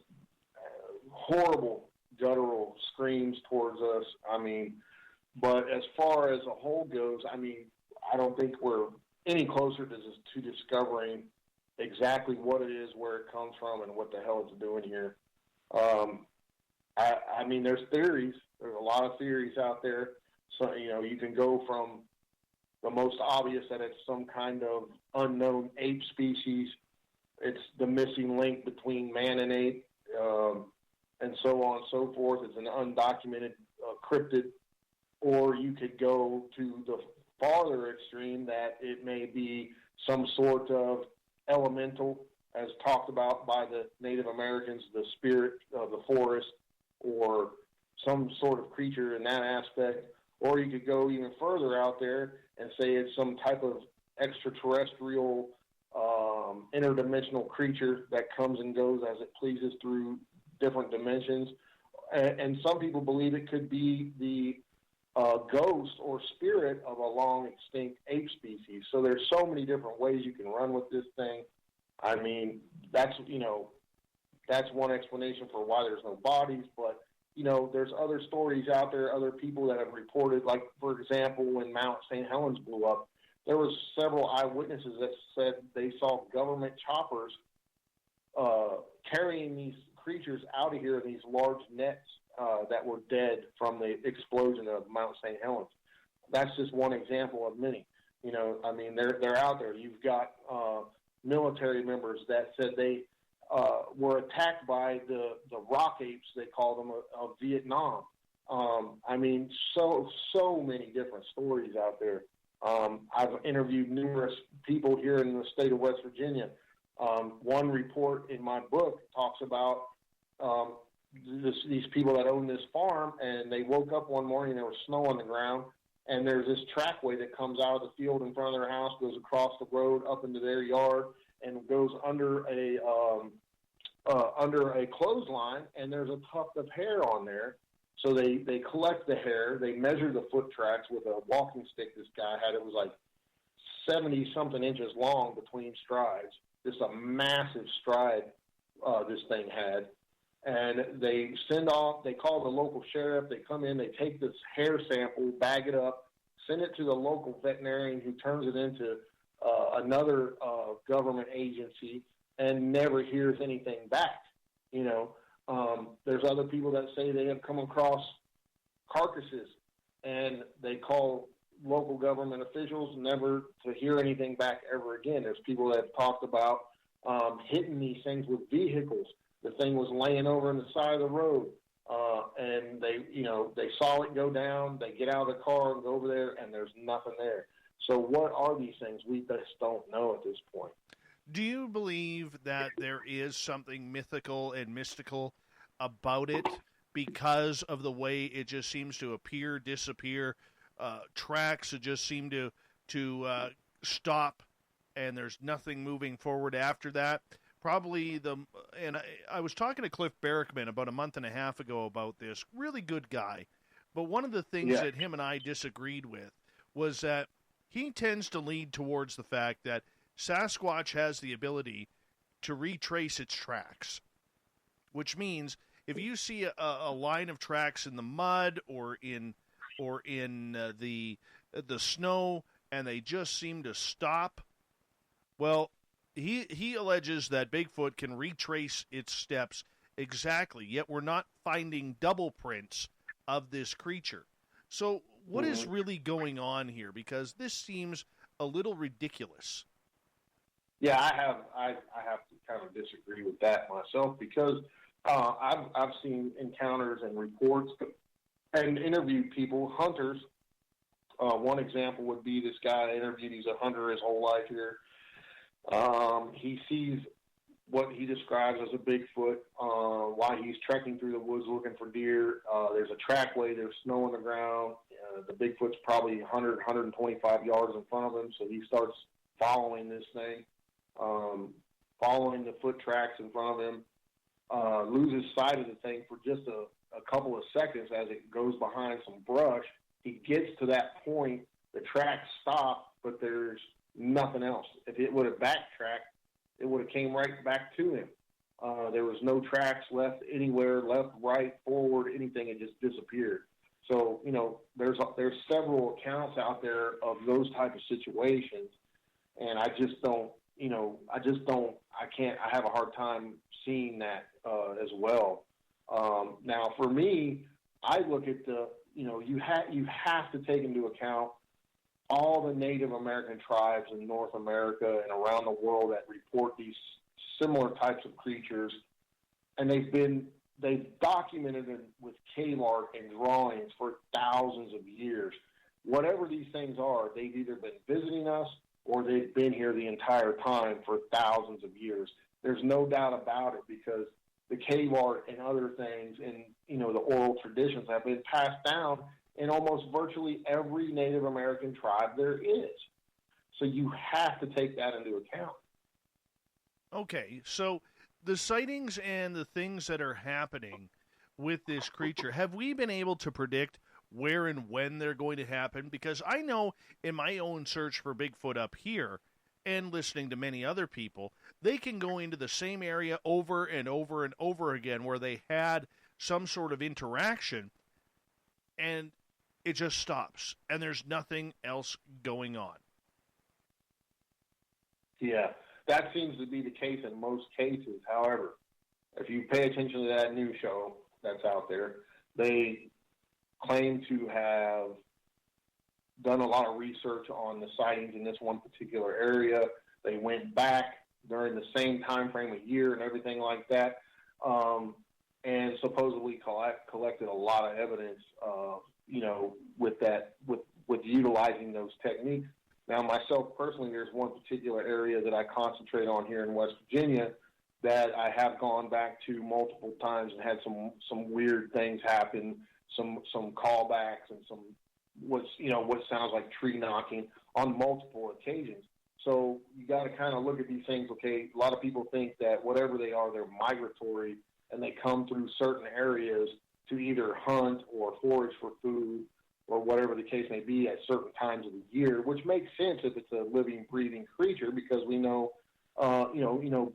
horrible guttural screams towards us. I mean, but as far as a whole goes, I mean, I don't think we're any closer to discovering exactly what it is, where it comes from, and what the hell it's doing here. I mean, there's theories. There's a lot of theories out there. So, you can go from the most obvious that it's some kind of unknown ape species. It's the missing link between man and ape, and so on and so forth. It's an undocumented cryptid. Or you could go to the farther extreme that it may be some sort of elemental, as talked about by the Native Americans, the spirit of the forest, or some sort of creature in that aspect. Or you could go even further out there and say it's some type of extraterrestrial interdimensional creature that comes and goes as it pleases through different dimensions. And some people believe it could be the ghost or spirit of a long extinct ape species. So there's so many different ways you can run with this thing. I mean, that's one explanation for why there's no bodies, but there's other stories out there, other people that have reported, like, for example, when Mount St. Helens blew up, there was several eyewitnesses that said they saw government choppers carrying these creatures out of here in these large nets that were dead from the explosion of Mount St. Helens. That's just one example of many. I mean, they're out there. You've got military members that said they were attacked by the rock apes, they call them, of Vietnam. I mean, so many different stories out there. I've interviewed numerous people here in the state of West Virginia. One report in my book talks about these people that own this farm, and they woke up one morning, there was snow on the ground, and there's this trackway that comes out of the field in front of their house, goes across the road up into their yard, and goes under a clothesline, and there's a tuft of hair on there. So they collect the hair, they measure the foot tracks with a walking stick this guy had. It was like 70-something inches long between strides. Just a massive stride this thing had. And they call the local sheriff, they come in, they take this hair sample, bag it up, send it to the local veterinarian who turns it into another government agency and never hears anything back. There's other people that say they have come across carcasses and they call local government officials, never to hear anything back ever again. There's people that have talked about hitting these things with vehicles. The thing was laying over on the side of the road, and they saw it go down. They get out of the car and go over there, and there's nothing there. So what are these things? We just don't know at this point. Do you believe that there is something mythical and mystical about it because of the way it just seems to appear, disappear? Tracks that just seem to stop, and there's nothing moving forward after that. Probably I was talking to Cliff Barrickman about a month and a half ago about this. Really good guy. But one of the things that him and I disagreed with was that he tends to lead towards the fact that Sasquatch has the ability to retrace its tracks, which means if you see a line of tracks in the mud or in the snow and they just seem to stop, well, he alleges that Bigfoot can retrace its steps exactly, yet we're not finding double prints of this creature. So what is really going on here? Because this seems a little ridiculous. Yeah, I have to kind of disagree with that myself, because I've seen encounters and reports and interviewed people, hunters. One example would be this guy I interviewed. He's a hunter his whole life here. He sees what he describes as a Bigfoot while he's trekking through the woods looking for deer. There's a trackway, there's snow on the ground. The Bigfoot's probably 100, 125 yards in front of him, so he starts following this thing, following the foot tracks in front of him, loses sight of the thing for just a couple of seconds as it goes behind some brush. He gets to that point, the tracks stop, but there's nothing else. If it would have backtracked, it would have came right back to him. There was no tracks left anywhere, left, right, forward, anything. It just disappeared. So, there's several accounts out there of those type of situations, and I have a hard time seeing that as well. Now, for me, I look at you have to take into account all the Native American tribes in North America and around the world that report these similar types of creatures, and they've documented it with cave art and drawings for thousands of years. Whatever these things are, they've either been visiting us or they've been here the entire time for thousands of years. There's no doubt about it, because the cave art and other things and, the oral traditions have been passed down in almost virtually every Native American tribe there is. So you have to take that into account. Okay, so the sightings and the things that are happening with this creature, have we been able to predict where and when they're going to happen? Because I know in my own search for Bigfoot up here and listening to many other people, they can go into the same area over and over and over again where they had some sort of interaction and it just stops and there's nothing else going on. Yeah, that seems to be the case in most cases. However, if you pay attention to that news show that's out there, they claim to have done a lot of research on the sightings in this one particular area. They went back during the same time frame, a year and everything like that, and supposedly collected a lot of evidence, with utilizing those techniques. Now, myself personally, there's one particular area that I concentrate on here in West Virginia that I have gone back to multiple times and had some weird things happen, some callbacks and some what sounds like tree knocking on multiple occasions. So you got to kind of look at these things. Okay, a lot of people think that whatever they are, they're migratory and they come through certain areas to either hunt or forage for food or whatever the case may be at certain times of the year, which makes sense if it's a living, breathing creature, because we know,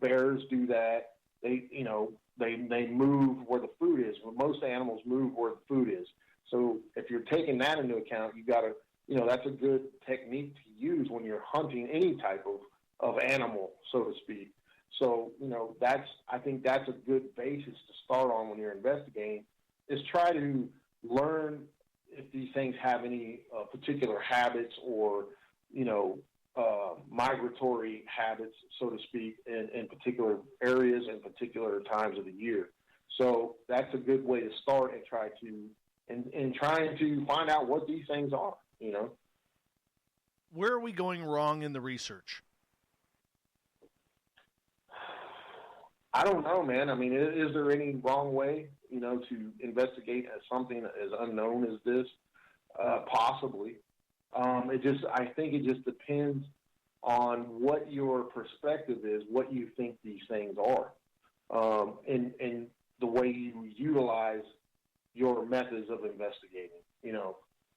bears do that. They move where the food is. Well, most animals move where the food is. So if you're taking that into account, you got to, that's a good technique to use when you're hunting any type of animal, so to speak. So, I think that's a good basis to start on when you're investigating, is try to learn if these things have any particular habits or, migratory habits, so to speak, in particular areas and particular times of the year. So that's a good way to start and trying to find out what these things are, Where are we going wrong in the research? I don't know, man. I mean, is there any wrong way, to investigate as something as unknown as this? Possibly. I think it just depends on what your perspective is, what you think these things are, and the way you utilize your methods of investigating.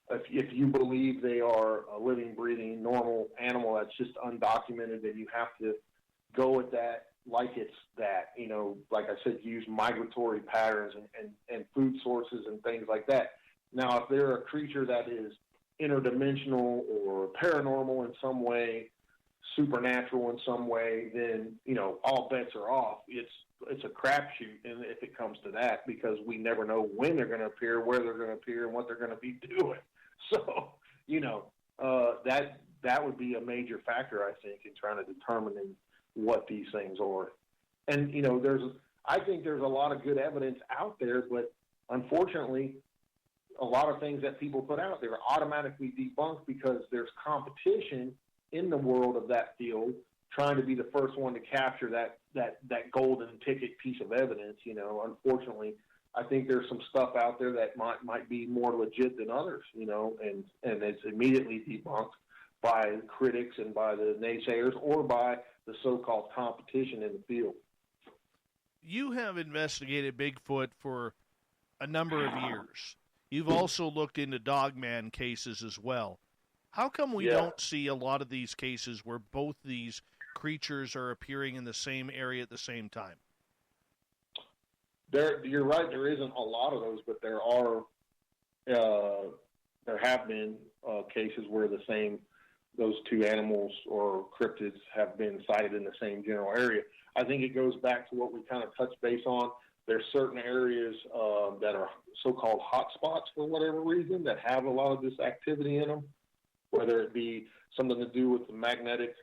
If you believe they are a living, breathing, normal animal that's just undocumented, then you have to go with that like it's that, like I said, use migratory patterns and food sources and things like that. Now, if they're a creature that is interdimensional or paranormal in some way, supernatural in some way, then, all bets are off. It's a crapshoot, and if it comes to that, because we never know when they're going to appear, where they're going to appear, and what they're going to be doing. So, that would be a major factor, I think, in trying to determine what these things are. And, I think there's a lot of good evidence out there, but unfortunately, a lot of things that people put out there are automatically debunked because there's competition in the world of that field trying to be the first one to capture that golden ticket piece of evidence. Unfortunately, I think there's some stuff out there that might be more legit than others, and it's immediately debunked by critics and by the naysayers or by the so-called competition in the field. You have investigated Bigfoot for a number of years. You've also looked into dogman cases as well. How come we don't see a lot of these cases where both these creatures are appearing in the same area at the same time? You're right. There isn't a lot of those, but there have been cases where those two animals or cryptids have been sighted in the same general area. I think it goes back to what we kind of touched base on. There's certain areas that are so-called hotspots for whatever reason that have a lot of this activity in them, whether it be something to do with the magnetic,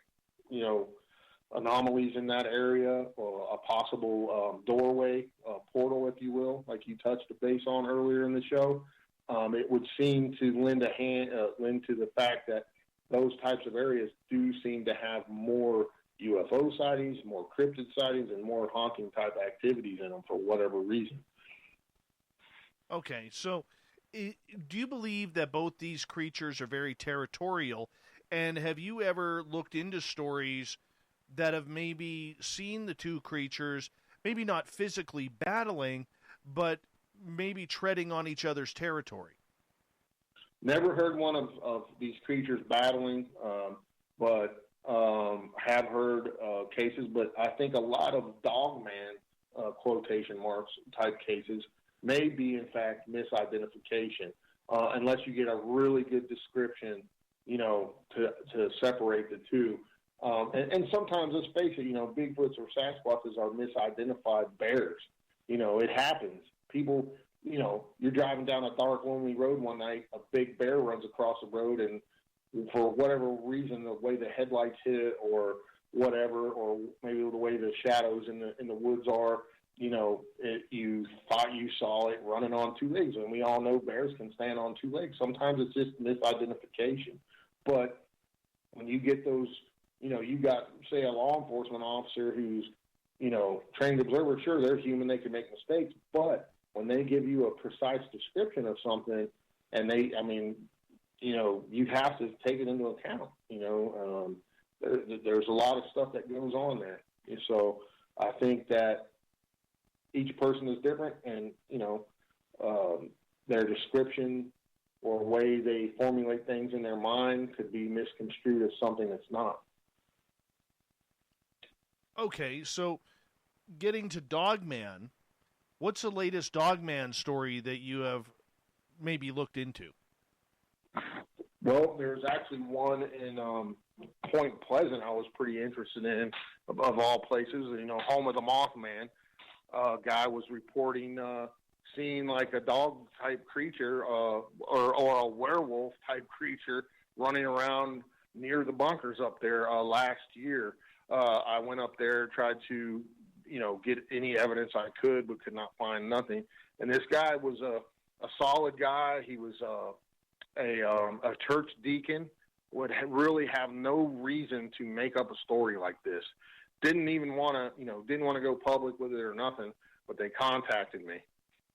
anomalies in that area, or a possible doorway, portal, if you will, like you touched base on earlier in the show. It would seem to lend to the fact that those types of areas do seem to have more UFO sightings, more cryptid sightings, and more haunting type activities in them for whatever reason. Okay, so do you believe that both these creatures are very territorial? And have you ever looked into stories that have maybe seen the two creatures, maybe not physically battling, but maybe treading on each other's territory? Never heard one of these creatures battling, but have heard cases. But I think a lot of dogman, quotation marks, type cases may be, in fact, misidentification, unless you get a really good description, to separate the two. And sometimes, let's face it, Bigfoots or Sasquatches are misidentified bears. It happens. People, you're driving down a dark, lonely road one night, a big bear runs across the road, and for whatever reason, the way the headlights hit it or whatever, or maybe the way the shadows in the woods are, you thought you saw it running on two legs. And we all know bears can stand on two legs. Sometimes it's just misidentification. But when you get those, you got, say, a law enforcement officer who's, trained observer, sure, they're human, they can make mistakes. But when they give you a precise description of something, and you have to take it into account. There's a lot of stuff that goes on there. And so I think that each person is different, and, their description or way they formulate things in their mind could be misconstrued as something that's not. Okay, so getting to Dogman, what's the latest Dogman story that you have maybe looked into? Well, there's actually one in Point Pleasant I was pretty interested in, of all places, home of the Mothman. Guy was reporting seeing like a dog-type creature or a werewolf-type creature running around near the bunkers up there last year. I went up there, tried to, get any evidence I could, but could not find nothing. And this guy was a solid guy. He was a church deacon, would really have no reason to make up a story like this. Didn't even want to go public with it or nothing, but they contacted me.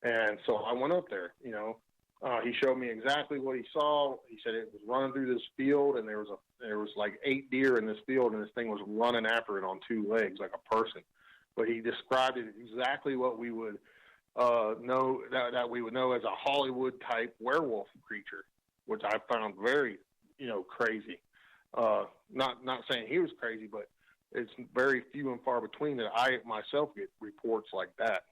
And so I went up there, he showed me exactly what he saw. He said it was running through this field, and there was like 8 deer in this field, and this thing was running after it on 2 legs like a person. But he described it exactly what we would know, that we would know as a Hollywood type werewolf creature, which I found very, crazy. Not saying he was crazy, but it's very few and far between that I myself get reports like that.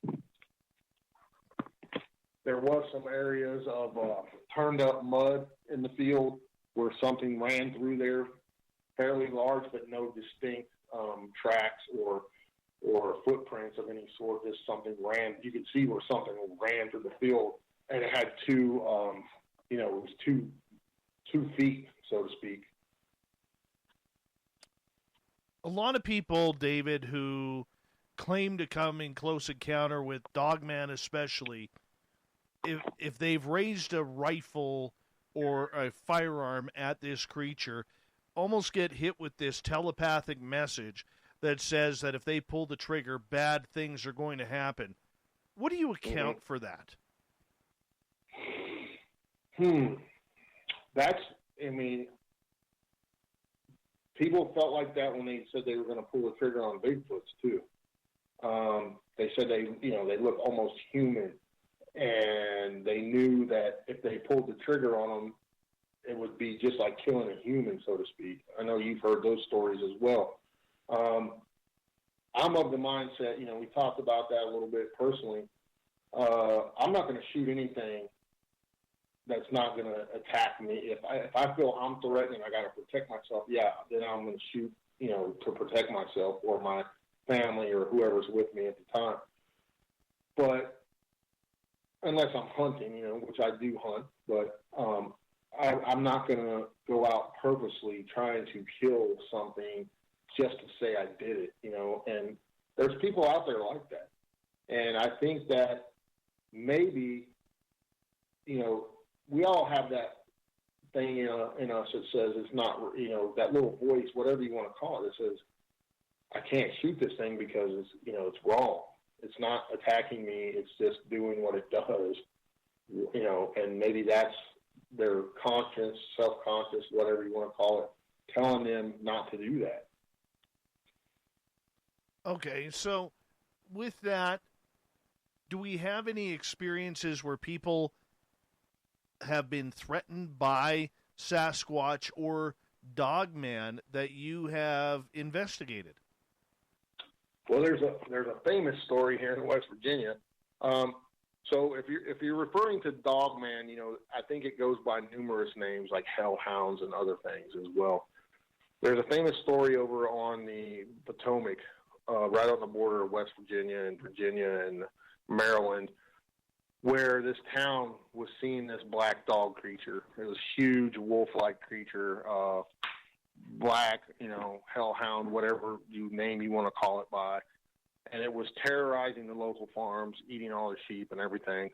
There was some areas of turned up mud in the field where something ran through there, fairly large, but no distinct tracks or footprints of any sort. Just something ran. You could see where something ran through the field, and it had it was 2 feet, so to speak. A lot of people, David, who claim to come in close encounter with Dogman especially, if they've raised a rifle or a firearm at this creature, almost get hit with this telepathic message that says that if they pull the trigger, bad things are going to happen. What do you account for that? People felt like that when they said they were going to pull the trigger on Bigfoots too. They said they look almost human, and they knew that if they pulled the trigger on them, it would be just like killing a human, so to speak. I know you've heard those stories as well. I'm of the mindset, we talked about that a little bit personally. I'm not going to shoot anything that's not going to attack me. If I feel I'm threatening, I got to protect myself. Yeah, then I'm going to shoot, to protect myself or my family or whoever's with me at the time. But unless I'm hunting, which I do hunt, but I'm not going to go out purposely trying to kill something just to say I did it, and there's people out there like that. And I think that maybe, we all have that thing in us that says it's not, that little voice, whatever you want to call it, that says, I can't shoot this thing because it's, it's wrong. It's not attacking me. It's just doing what it does. you know, and maybe that's their conscience, self-conscious, whatever you want to call it, telling them not to do that. Okay, so with that, do we have any experiences where people have been threatened by Sasquatch or Dogman that you have investigated? Well, there's a famous story here in West Virginia. So if you're referring to Dogman, you know, I think it goes by numerous names like hellhounds and other things as well. There's a famous story over on the Potomac, right on the border of West Virginia and Maryland, where this town was seeing this black dog creature. It was a huge wolf-like creature, black, you know, hellhound, whatever name you want to call it by. And it was terrorizing the local farms, eating all the sheep and everything.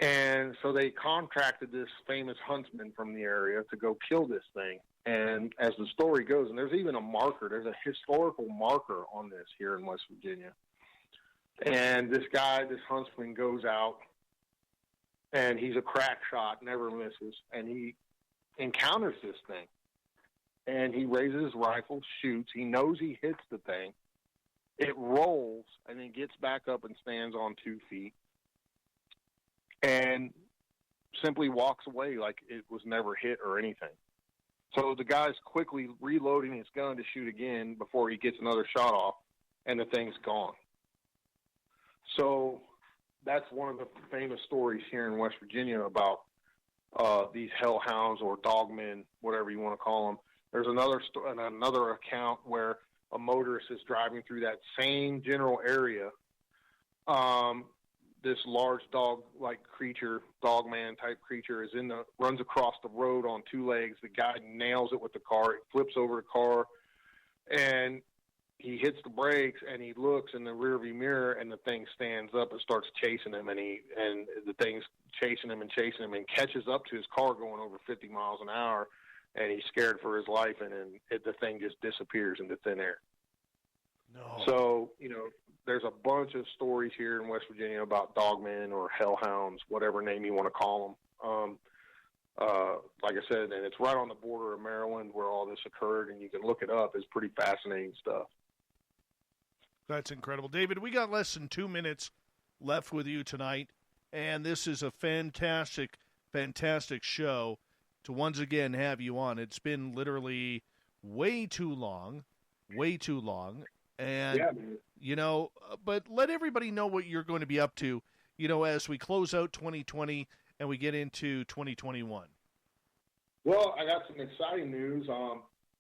And so they contracted this famous huntsman from the area to go kill this thing. And as the story goes, and there's even a marker, there's a historical marker on this here in West Virginia. And this huntsman goes out, and he's a crack shot, never misses, and he encounters this thing. And he raises his rifle, shoots. He knows he hits the thing. It rolls, and then gets back up and stands on 2 feet and simply walks away like it was never hit or anything. So the guy's quickly reloading his gun to shoot again before he gets another shot off, and the thing's gone. So that's one of the famous stories here in West Virginia about these hellhounds or dogmen, whatever you want to call them. There's another account where a motorist is driving through that same general area. This large dog-like creature, dogman type creature, runs across the road on 2 legs. The guy nails it with the car. It flips over the car, and he hits the brakes, and he looks in the rearview mirror, and the thing stands up and starts chasing him, and the thing's chasing him and catches up to his car going over 50 miles an hour, and he's scared for his life, and then the thing just disappears into thin air. No. So, you know, there's a bunch of stories here in West Virginia about dogmen or hellhounds, whatever name you want to call them. Like I said, and it's right on the border of Maryland where all this occurred, and you can look it up. It's pretty fascinating stuff. That's incredible. David, we got less than 2 minutes left with you tonight, and this is a fantastic, fantastic show to once again have you on. It's been literally way too long, and, you know, but let everybody know what you're going to be up to, you know, as we close out 2020 and we get into 2021. Well, I got some exciting news.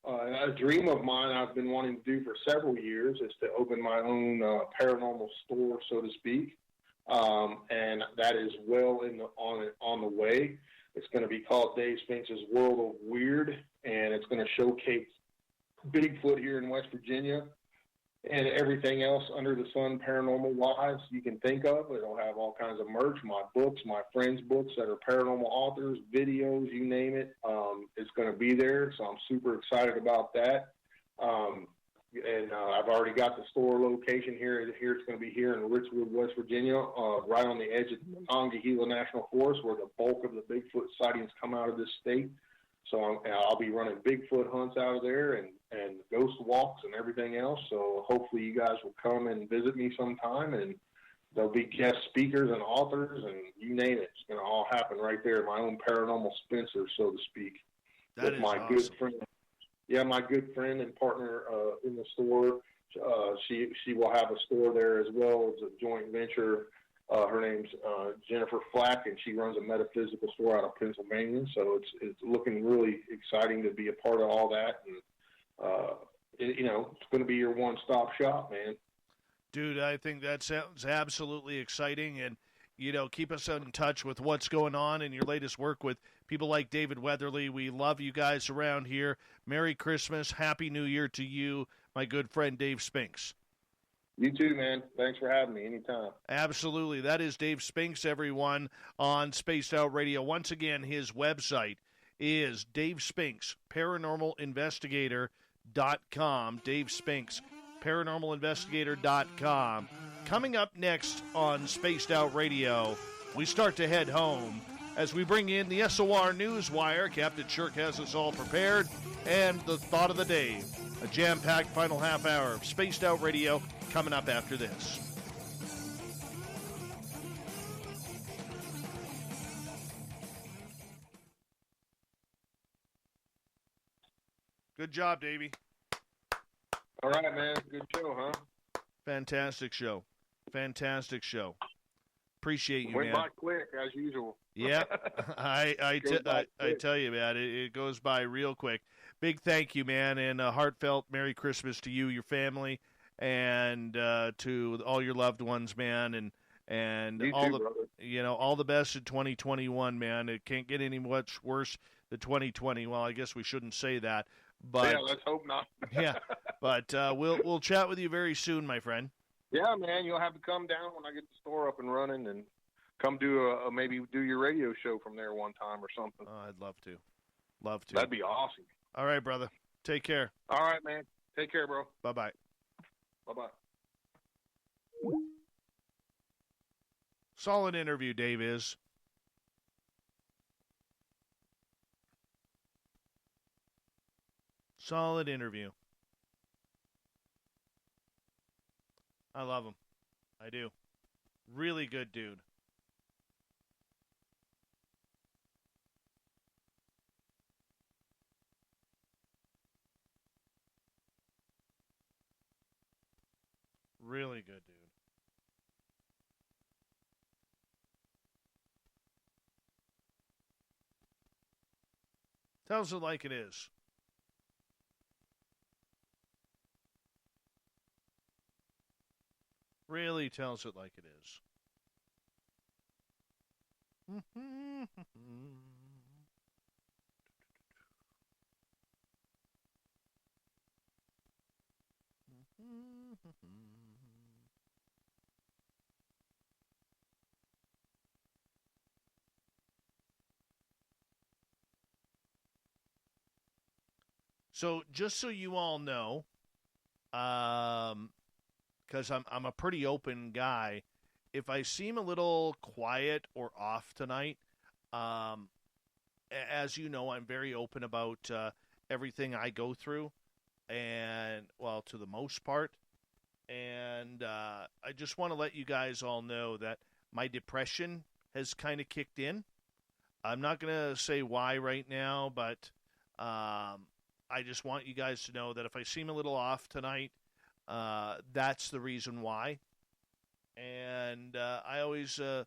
A dream of mine I've been wanting to do for several years is to open my own paranormal store, so to speak, and that is well on the way. It's going to be called Dave Spinks' World of Weird, and it's going to showcase Bigfoot here in West Virginia and everything else under the sun paranormal-wise you can think of. It'll have all kinds of merch, my books, my friends' books that are paranormal authors, videos, you name it. It's going to be there, so I'm super excited about that. I've already got the store location here. It's going to be here in Richwood, West Virginia, right on the edge of the Monongahela National Forest, where the bulk of the Bigfoot sightings come out of this state. So I'll be running Bigfoot hunts out of there and ghost walks and everything else. So hopefully you guys will come and visit me sometime, and there'll be guest speakers and authors and you name it. It's going to all happen right there, my own paranormal Spencer, so to speak. That with is my awesome. good friend. Yeah, my good friend and partner in the store. She will have a store there as well. It's a joint venture. Her name's Jennifer Flack, and she runs a metaphysical store out of Pennsylvania. So it's looking really exciting to be a part of all that. And, you know, it's going to be your one-stop shop, man. Dude, I think that sounds absolutely exciting, and, you know, keep us in touch with what's going on in your latest work with people like David Weatherly. We love you guys around here. Merry Christmas. Happy New Year to you, my good friend Dave Spinks. You too, man. Thanks for having me anytime. Absolutely. That is Dave Spinks, everyone, on Spaced Out Radio. Once again, his website is Dave Spinks, paranormalinvestigator.com. Dave Spinks, paranormalinvestigator.com. Coming up next on Spaced Out Radio, we start to head home as we bring in the SOR Newswire. Captain Shirk has us all prepared, and the thought of the day. A jam-packed final half hour of Spaced Out Radio coming up after this. Good job, Davey. All right, man. Good show, huh? Fantastic show. Fantastic show. Appreciate you, Went man. by quick, as usual. Yeah, I tell you, man, it goes by real quick. Big thank you, man, and a heartfelt Merry Christmas to you, your family, and to all your loved ones, man, and You all too, the brother. all the best in 2021, man. It can't get any much worse than 2020. Well, I guess we shouldn't say that, but Yeah, let's hope not. yeah, but we'll chat with you very soon, my friend. Yeah, man, you'll have to come down when I get the store up and running, and come do maybe do your radio show from there one time or something. I'd love to. Love to. That'd be awesome. All right, brother. Take care. All right, man. Take care, bro. Bye-bye. Bye-bye. Solid interview, Dave is. Solid interview. I love him. I do. Really good dude. Really good dude. Tells it like it is. Really tells it like it is. So, just so you all know, because I'm a pretty open guy, if I seem a little quiet or off tonight, as you know, I'm very open about everything I go through, and, well, to the most part. And I just want to let you guys all know that my depression has kind of kicked in. I'm not going to say why right now, but I just want you guys to know that if I seem a little off tonight, that's the reason why. And I always, like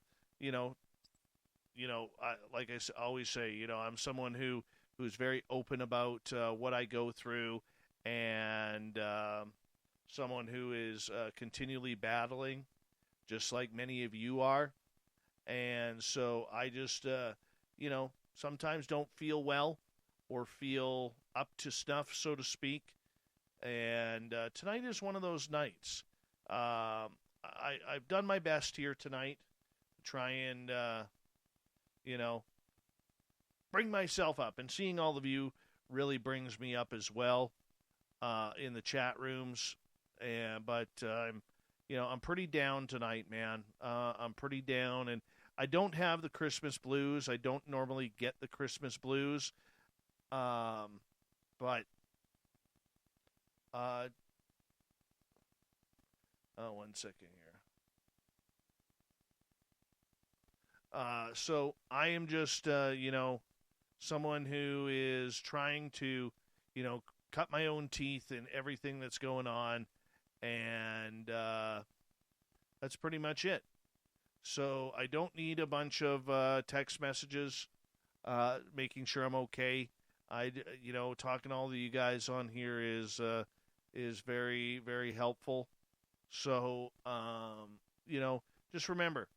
I always say, I'm someone who's very open about what I go through, and someone who is continually battling, just like many of you are. And so I just, sometimes don't feel well or feel up to snuff, so to speak. And tonight is one of those nights. I've done my best here tonight to try and, bring myself up. And seeing all of you really brings me up as well in the chat rooms. But I'm pretty down tonight, man. I'm pretty down, and I don't have the Christmas blues. I don't normally get the Christmas blues. But one second here. So I am just, someone who is trying to, cut my own teeth in everything that's going on, and that's pretty much it. So I don't need a bunch of text messages making sure I'm okay. Talking to all of you guys on here is very, very helpful. So, just remember,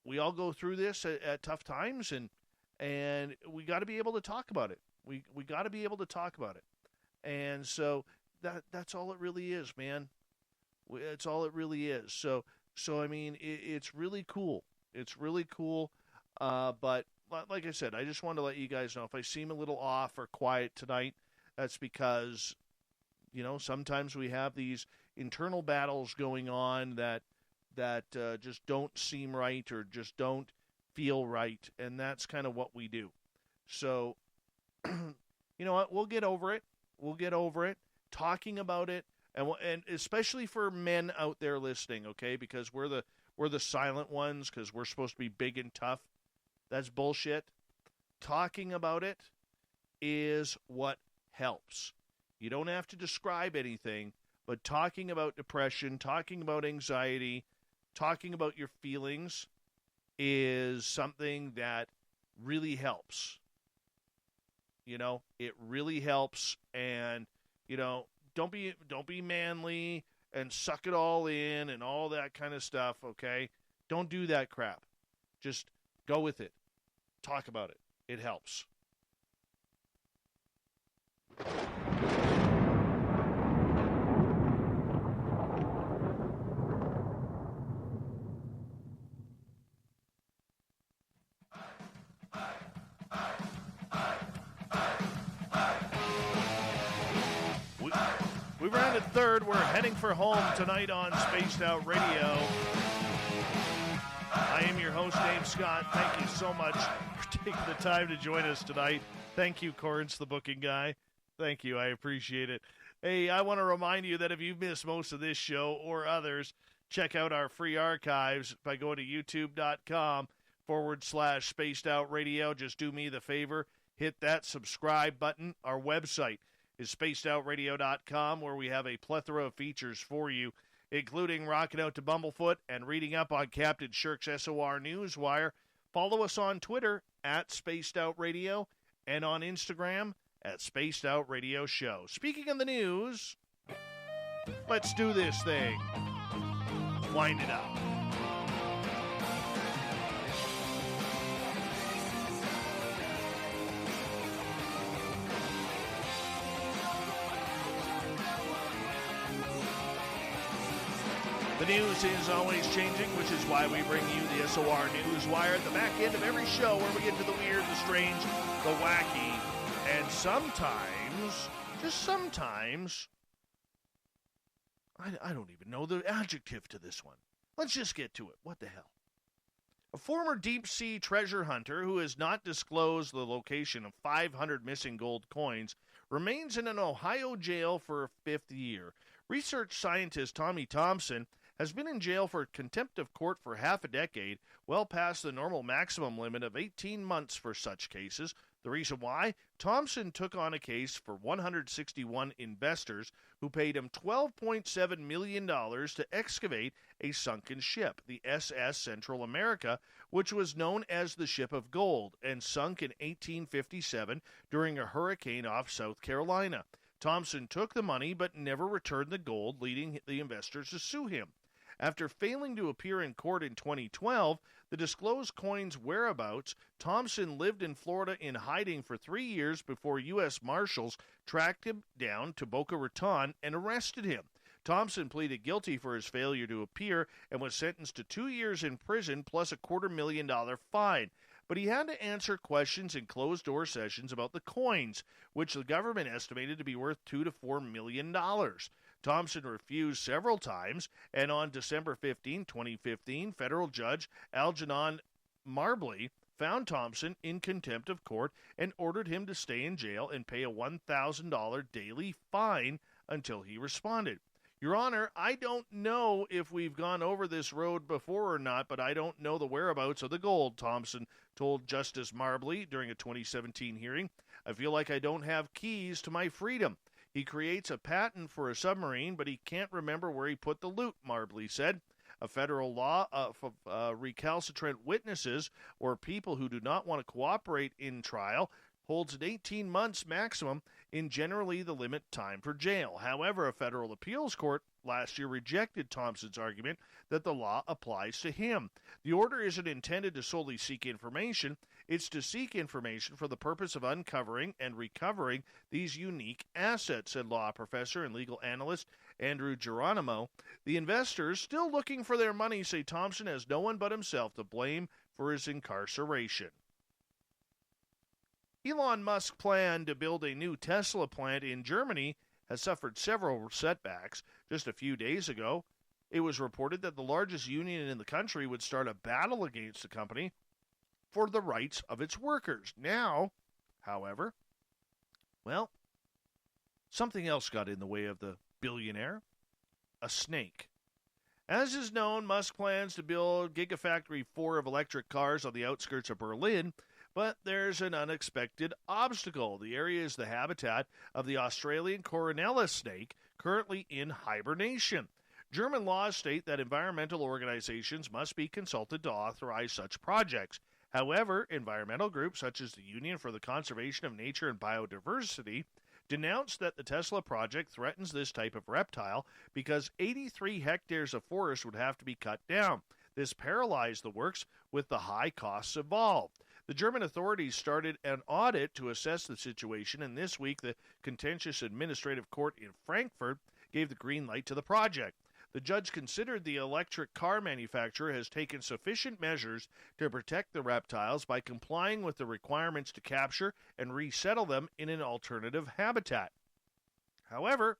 we all go through this at tough times, and we got to be able to talk about it. We got to be able to talk about it. And so that's all it really is, man. It's all it really is. So I mean, it's really cool. It's really cool. But like I said, I just wanted to let you guys know if I seem a little off or quiet tonight, that's because, sometimes we have these internal battles going on that that just don't seem right or just don't feel right, and that's kind of what we do. So, you know what? We'll get over it. We'll get over it. Talking about it, and especially for men out there listening, okay? Because we're the silent ones because we're supposed to be big and tough. That's bullshit. Talking about it is what helps. You don't have to describe anything, but talking about depression, talking about anxiety, talking about your feelings is something that really helps. You know, it really helps, and you know, don't be manly and suck it all in and all that kind of stuff, okay? Don't do that crap. Just go with it. Talk about it. It helps. We've rounded third. We're heading for home tonight on Spaced Out Radio. I am your host, Dave Scott. Thank you so much for taking the time to join us tonight. Thank you, Corrence, the booking guy. Thank you. I appreciate it. Hey, I want to remind you that if you've missed most of this show or others, check out our free archives by going to youtube.com/Spaced Out Radio. Just do me the favor. Hit that subscribe button. Our website is spacedoutradio.com, where we have a plethora of features for you, including rocking out to Bumblefoot and reading up on Captain Shirk's SOR Newswire. Follow us on Twitter at Spaced Out Radio and on Instagram at Spaced Out Radio Show. Speaking of the news, let's do this thing. Wind it up. The news is always changing, which is why we bring you the SOR Newswire at the back end of every show, where we get to the weird, the strange, the wacky, and sometimes, just sometimes, I don't even know the adjective to this one. Let's just get to it. What the hell? A former deep-sea treasure hunter who has not disclosed the location of 500 missing gold coins remains in an Ohio jail for a fifth year. Research scientist Tommy Thompson has been in jail for contempt of court for half a decade, well past the normal maximum limit of 18 months for such cases. The reason why? Thompson took on a case for 161 investors who paid him $12.7 million to excavate a sunken ship, the SS Central America, which was known as the Ship of Gold and sunk in 1857 during a hurricane off South Carolina. Thompson took the money but never returned the gold, leading the investors to sue him. After failing to appear in court in 2012, the disclosed coin's whereabouts, Thompson lived in Florida in hiding for 3 years before U.S. Marshals tracked him down to Boca Raton and arrested him. Thompson pleaded guilty for his failure to appear and was sentenced to 2 years in prison plus a $250,000 fine. But he had to answer questions in closed-door sessions about the coins, which the government estimated to be worth $2 to $4 million. Thompson refused several times, and on December 15, 2015, federal judge Algernon Marbley found Thompson in contempt of court and ordered him to stay in jail and pay a $1,000 daily fine until he responded. Your Honor, I don't know if we've gone over this road before or not, but I don't know the whereabouts of the gold, Thompson told Justice Marbley during a 2017 hearing. I feel like I don't have keys to my freedom. He creates a patent for a submarine, but he can't remember where he put the loot, Marbley said. A federal law of recalcitrant witnesses or people who do not want to cooperate in trial holds an 18 months maximum in generally the limit time for jail. However, a federal appeals court last year rejected Thompson's argument that the law applies to him. The order isn't intended to solely seek information. It's to seek information for the purpose of uncovering and recovering these unique assets, said law professor and legal analyst Andrew Geronimo. The investors, still looking for their money, say Thompson has no one but himself to blame for his incarceration. Elon Musk's plan to build a new Tesla plant in Germany has suffered several setbacks. Just a few days ago, it was reported that the largest union in the country would start a battle against the company for the rights of its workers. Now, however, well, something else got in the way of the billionaire: a snake. As is known, Musk plans to build Gigafactory 4 of electric cars on the outskirts of Berlin, but there's an unexpected obstacle. The area is the habitat of the Australian Coronella snake, currently in hibernation. German laws state that environmental organizations must be consulted to authorize such projects. However, environmental groups such as the Union for the Conservation of Nature and Biodiversity denounced that the Tesla project threatens this type of reptile because 83 hectares of forest would have to be cut down. This paralyzed the works with the high costs involved. The German authorities started an audit to assess the situation, and this week the contentious administrative court in Frankfurt gave the green light to the project. The judge considered the electric car manufacturer has taken sufficient measures to protect the reptiles by complying with the requirements to capture and resettle them in an alternative habitat. However,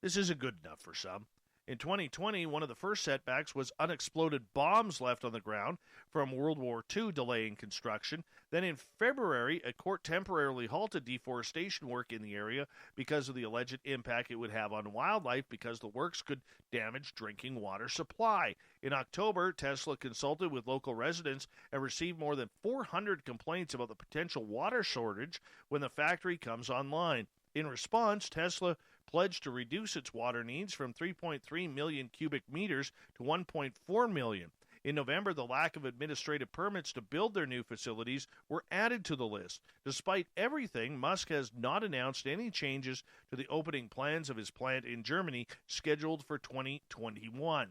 this isn't good enough for some. In 2020, one of the first setbacks was unexploded bombs left on the ground from World War II delaying construction. Then in February, a court temporarily halted deforestation work in the area because of the alleged impact it would have on wildlife because the works could damage drinking water supply. In October, Tesla consulted with local residents and received more than 400 complaints about the potential water shortage when the factory comes online. In response, Tesla pledged to reduce its water needs from 3.3 million cubic meters to 1.4 million. In November, the lack of administrative permits to build their new facilities were added to the list. Despite everything, Musk has not announced any changes to the opening plans of his plant in Germany, scheduled for 2021.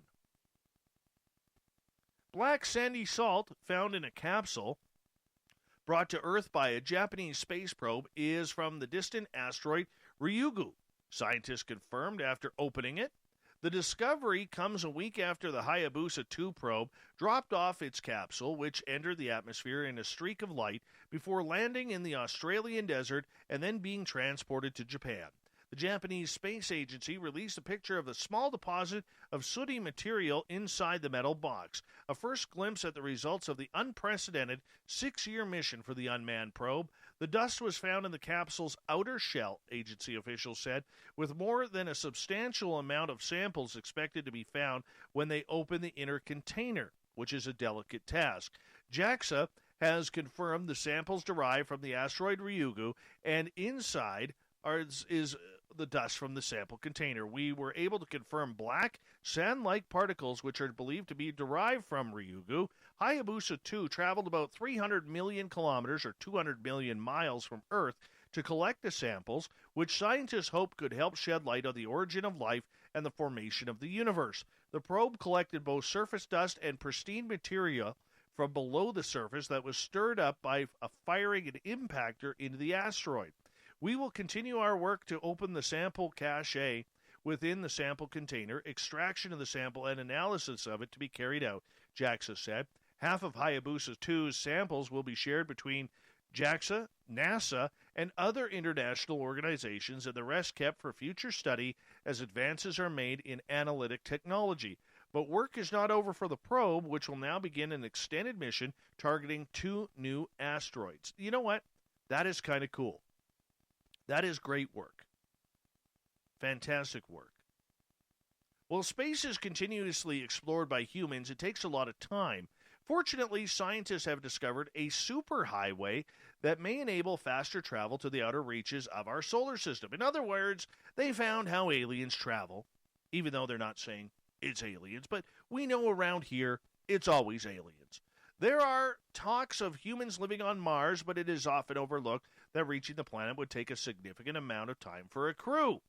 Black sandy salt found in a capsule brought to Earth by a Japanese space probe is from the distant asteroid Ryugu. Scientists confirmed after opening it. The discovery comes a week after the Hayabusa 2 probe dropped off its capsule, which entered the atmosphere in a streak of light before landing in the Australian desert and then being transported to Japan. The Japanese Space Agency released a picture of a small deposit of sooty material inside the metal box, a first glimpse at the results of the unprecedented 6-year mission for the unmanned probe. The dust was found in the capsule's outer shell, agency officials said, with more than a substantial amount of samples expected to be found when they open the inner container, which is a delicate task. JAXA has confirmed the samples derived from the asteroid Ryugu, and inside is the dust from the sample container. We were able to confirm black, sand-like particles which are believed to be derived from Ryugu. Hayabusa 2 traveled about 300 million kilometers or 200 million miles from Earth to collect the samples, which scientists hope could help shed light on the origin of life and the formation of the universe. The probe collected both surface dust and pristine material from below the surface that was stirred up by firing an impactor into the asteroid. We will continue our work to open the sample cache within the sample container, extraction of the sample, and analysis of it to be carried out, JAXA said. Half of Hayabusa 2's samples will be shared between JAXA, NASA, and other international organizations, and the rest kept for future study as advances are made in analytic technology. But work is not over for the probe, which will now begin an extended mission targeting 2 new asteroids. You know what? That is kind of cool. That is great work. Fantastic work. While space is continuously explored by humans, it takes a lot of time. Fortunately, scientists have discovered a superhighway that may enable faster travel to the outer reaches of our solar system. In other words, they found how aliens travel, even though they're not saying it's aliens, but we know around here it's always aliens. There are talks of humans living on Mars, but it is often overlooked that reaching the planet would take a significant amount of time for a crew.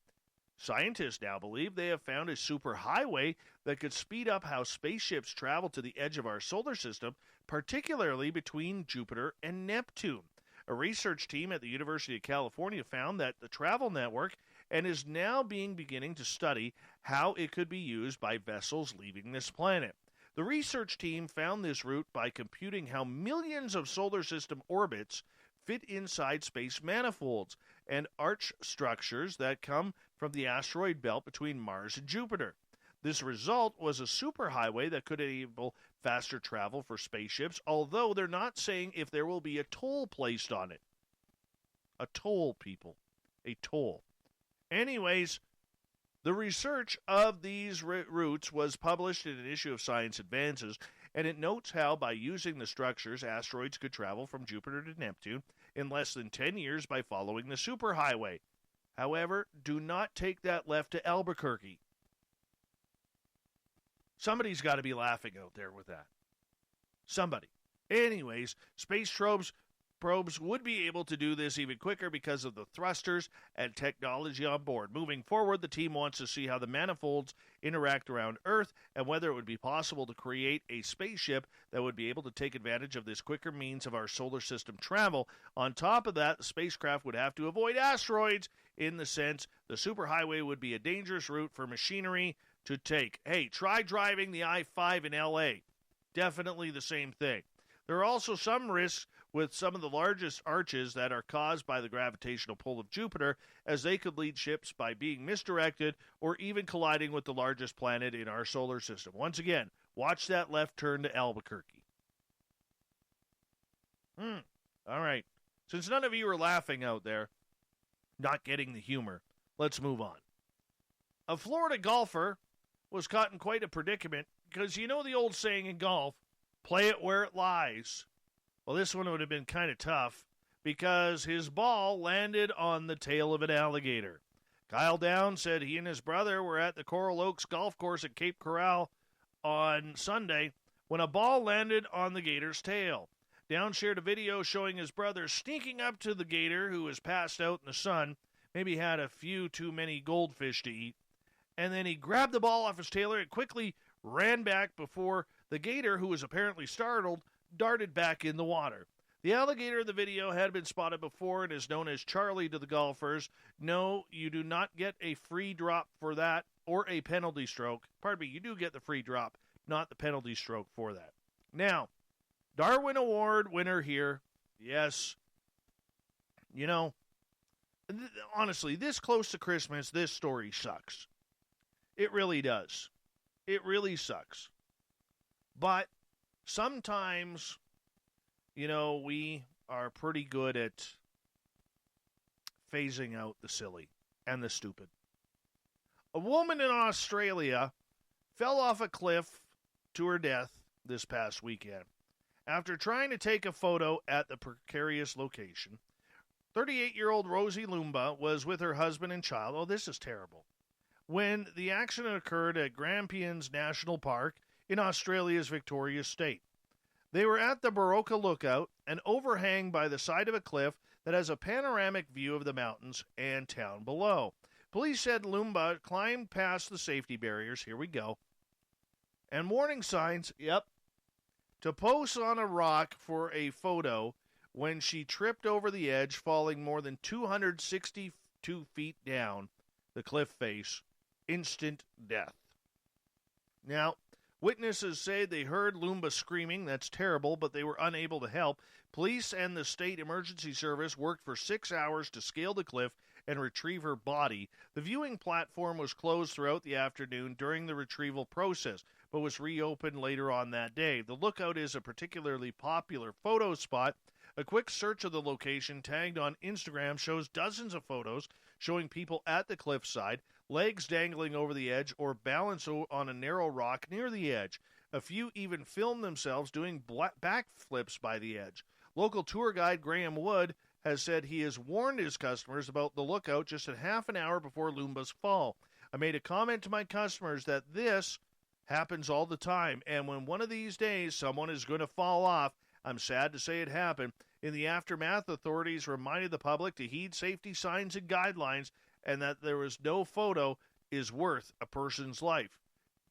Scientists now believe they have found a superhighway that could speed up how spaceships travel to the edge of our solar system, particularly between Jupiter and Neptune. A research team at the University of California found that the travel network and is now beginning to study how it could be used by vessels leaving this planet. The research team found this route by computing how millions of solar system orbits fit inside space manifolds and arch structures that come from the asteroid belt between Mars and Jupiter. This result was a superhighway that could enable faster travel for spaceships, although they're not saying if there will be a toll placed on it. A toll, people. A toll. Anyways, the research of these routes was published in an issue of Science Advances, and it notes how, by using the structures, asteroids could travel from Jupiter to Neptune in less than 10 years by following the superhighway. However, do not take that left to Albuquerque. Somebody's got to be laughing out there with that. Somebody. Anyways, space probes would be able to do this even quicker because of the thrusters and technology on board. Moving forward, the team wants to see how the manifolds interact around Earth and whether it would be possible to create a spaceship that would be able to take advantage of this quicker means of our solar system travel. On top of that, the spacecraft would have to avoid asteroids in the sense the superhighway would be a dangerous route for machinery to take. Hey, try driving the I-5 in L.A. Definitely the same thing. There are also some risks with some of the largest arches that are caused by the gravitational pull of Jupiter, as they could lead ships by being misdirected or even colliding with the largest planet in our solar system. Once again, watch that left turn to Albuquerque. All right. Since none of you are laughing out there, not getting the humor, let's move on. A Florida golfer was caught in quite a predicament because you know the old saying in golf, play it where it lies. Well, this one would have been kind of tough because his ball landed on the tail of an alligator. Kyle Downs said he and his brother were at the Coral Oaks golf course at Cape Coral on Sunday when a ball landed on the gator's tail. Downs shared a video showing his brother sneaking up to the gator, who was passed out in the sun, maybe had a few too many goldfish to eat, and then he grabbed the ball off his tail and quickly ran back before the gator, who was apparently startled, darted back in the water. The alligator in the video had been spotted before and is known as Charlie to the golfers. No, you do not get a free drop for that or a penalty stroke. Pardon me, you do get the free drop, not the penalty stroke for that. Now, Darwin Award winner here. Yes. You know, honestly, this close to Christmas, this story sucks. It really does. It really sucks. But sometimes, you know, we are pretty good at phasing out the silly and the stupid. A woman in Australia fell off a cliff to her death this past weekend after trying to take a photo at the precarious location. 38-year-old Rosie Lumba was with her husband and child. Oh, this is terrible. When the accident occurred at Grampians National Park in Australia's Victoria State. They were at the Barocca Lookout, an overhang by the side of a cliff that has a panoramic view of the mountains and town below. Police said Lumba climbed past the safety barriers, here we go, and warning signs, to post on a rock for a photo when she tripped over the edge, falling more than 262 feet down the cliff face. Instant death. Now, witnesses say they heard Lumba screaming. That's terrible, but they were unable to help. Police and the state emergency service worked for 6 hours to scale the cliff and retrieve her body. The viewing platform was closed throughout the afternoon during the retrieval process, but was reopened later on that day. The lookout is a particularly popular photo spot. A quick search of the location tagged on Instagram shows dozens of photos showing people at the cliffside, legs dangling over the edge or balance on a narrow rock near the edge. A few even filmed themselves doing backflips by the edge. Local tour guide Graham Wood has said he has warned his customers about the lookout just a half an hour before Lumba's fall. I made a comment to my customers that this happens all the time, and when one of these days someone is going to fall off, I'm sad to say it happened. In the aftermath, authorities reminded the public to heed safety signs and guidelines and that there was no photo is worth a person's life.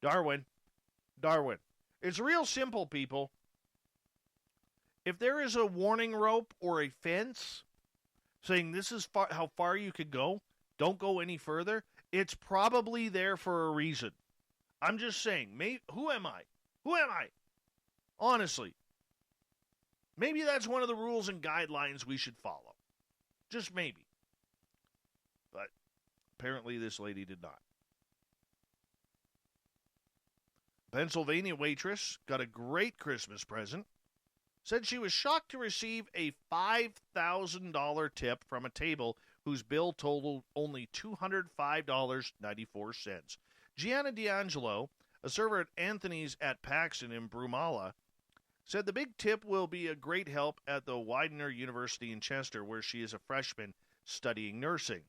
Darwin. It's real simple, people. If there is a warning rope or a fence saying this is how far you could go, don't go any further, it's probably there for a reason. I'm just saying, who am I? Honestly. Maybe that's one of the rules and guidelines we should follow. Just maybe. But apparently this lady did not. Pennsylvania waitress got a great Christmas present. Said she was shocked to receive a $5,000 tip from a table whose bill totaled only $205.94. Gianna D'Angelo, a server at Anthony's at Paxton in Brumala, said the big tip will be a great help at the Widener University in Chester, where she is a freshman studying nursing.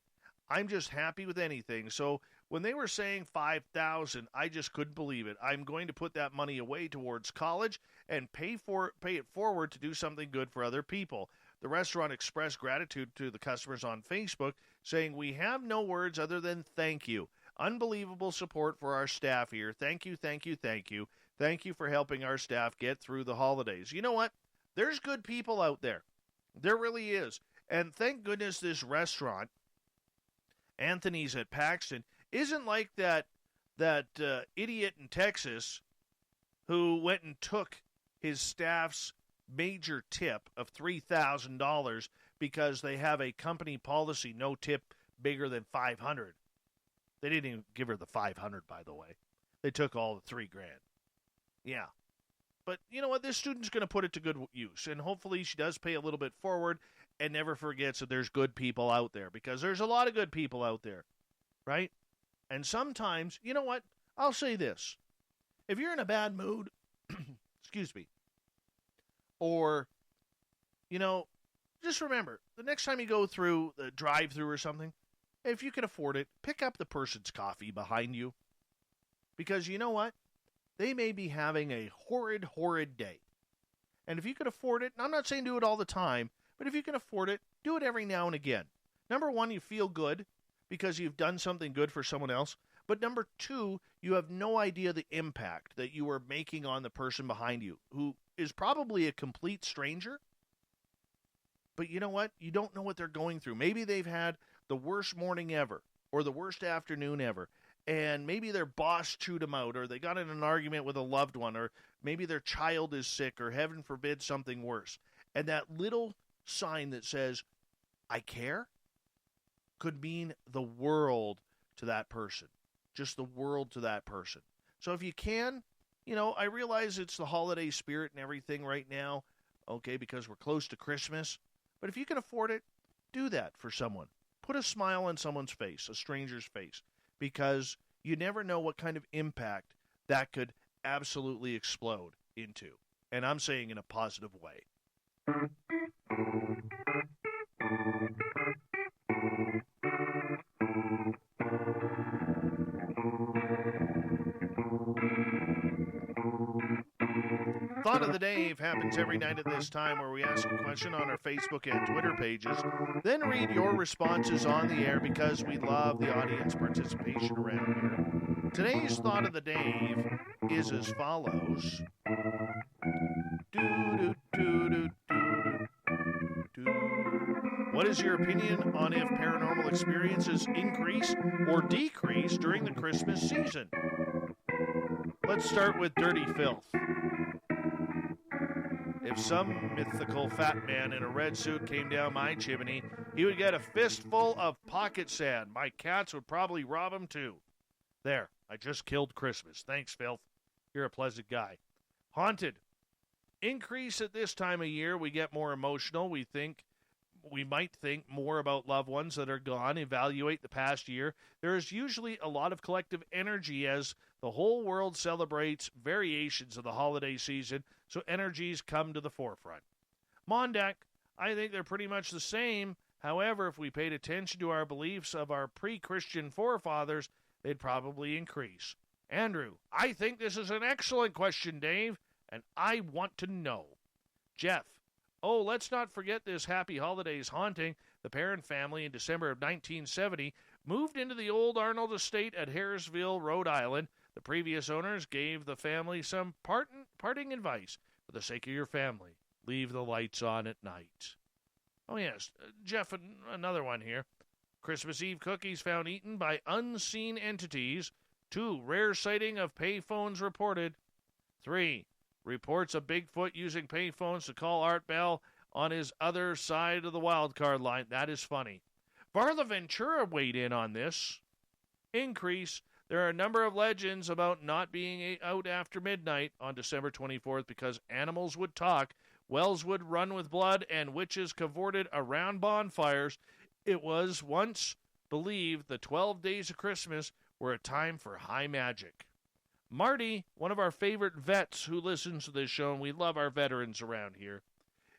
I'm just happy with anything, so when they were saying $5,000, I just couldn't believe it. I'm going to put that money away towards college and pay it forward to do something good for other people. The restaurant expressed gratitude to the customers on Facebook, saying, "We have no words other than thank you. Unbelievable support for our staff here. Thank you, thank you, thank you. Thank you for helping our staff get through the holidays." You know what? There's good people out there. There really is. And thank goodness this restaurant, Anthony's at Paxton, isn't like that idiot in Texas who went and took his staff's major tip of $3,000 because they have a company policy, no tip bigger than $500. They didn't even give her the $500, by the way. They took all the $3,000. Yeah. But you know what? This student's going to put it to good use, and hopefully she does pay a little bit forward and never forgets that there's good people out there, because there's a lot of good people out there, right? And sometimes, you know what? I'll say this. If you're in a bad mood, excuse me, or, just remember, the next time you go through the drive-thru or something, if you can afford it, pick up the person's coffee behind you. Because you know what? They may be having a horrid, horrid day. And if you can afford it, and I'm not saying do it all the time, but if you can afford it, do it every now and again. Number one, you feel good because you've done something good for someone else. But number two, you have no idea the impact that you are making on the person behind you, who is probably a complete stranger. But you know what? You don't know what they're going through. Maybe they've had the worst morning ever or the worst afternoon ever. And maybe their boss chewed them out, or they got in an argument with a loved one, or maybe their child is sick, or heaven forbid something worse. And that little sign that says, "I care," could mean the world to that person. Just the world to that person. So if you can, I realize it's the holiday spirit and everything right now, okay, because we're close to Christmas. But if you can afford it, do that for someone. Put a smile on someone's face, a stranger's face, because you never know what kind of impact that could absolutely explode into. And I'm saying in a positive way. Thought of the Day happens every night at this time, where we ask a question on our Facebook and Twitter pages, then read your responses on the air, because we love the audience participation around here. Today's Thought of the Day is as follows. What is your opinion on if paranormal experiences increase or decrease during the Christmas season? Let's start with Dirty Fylth. If some mythical fat man in a red suit came down my chimney, he would get a fistful of pocket sand. My cats would probably rob him too. There, I just killed Christmas. Thanks, Fylth. You're a pleasant guy. Haunted. Increase at this time of year. We get more emotional. We might think more about loved ones that are gone, evaluate the past year. There is usually a lot of collective energy as the whole world celebrates variations of the holiday season, so energies come to the forefront. Mondak, I think they're pretty much the same. However, if we paid attention to our beliefs of our pre-Christian forefathers, they'd probably increase. Andrew, I think this is an excellent question, Dave, and I want to know. Jeff, oh, let's not forget this Happy Holidays haunting. The Perrin family in December of 1970 moved into the old Arnold estate at Harrisville, Rhode Island. The previous owners gave the family some parting advice. For the sake of your family, leave the lights on at night. Oh, yes. Jeff, another one here. Christmas Eve cookies found eaten by unseen entities. 2, rare sighting of payphones reported. 3, reports of Bigfoot using payphones to call Art Bell on his other side of the wild card line. That is funny. Varla Ventura weighed in on this. Increase. There are a number of legends about not being out after midnight on December 24th because animals would talk, wells would run with blood, and witches cavorted around bonfires. It was once believed the 12 days of Christmas were a time for high magic. Marty, one of our favorite vets who listens to this show, and we love our veterans around here.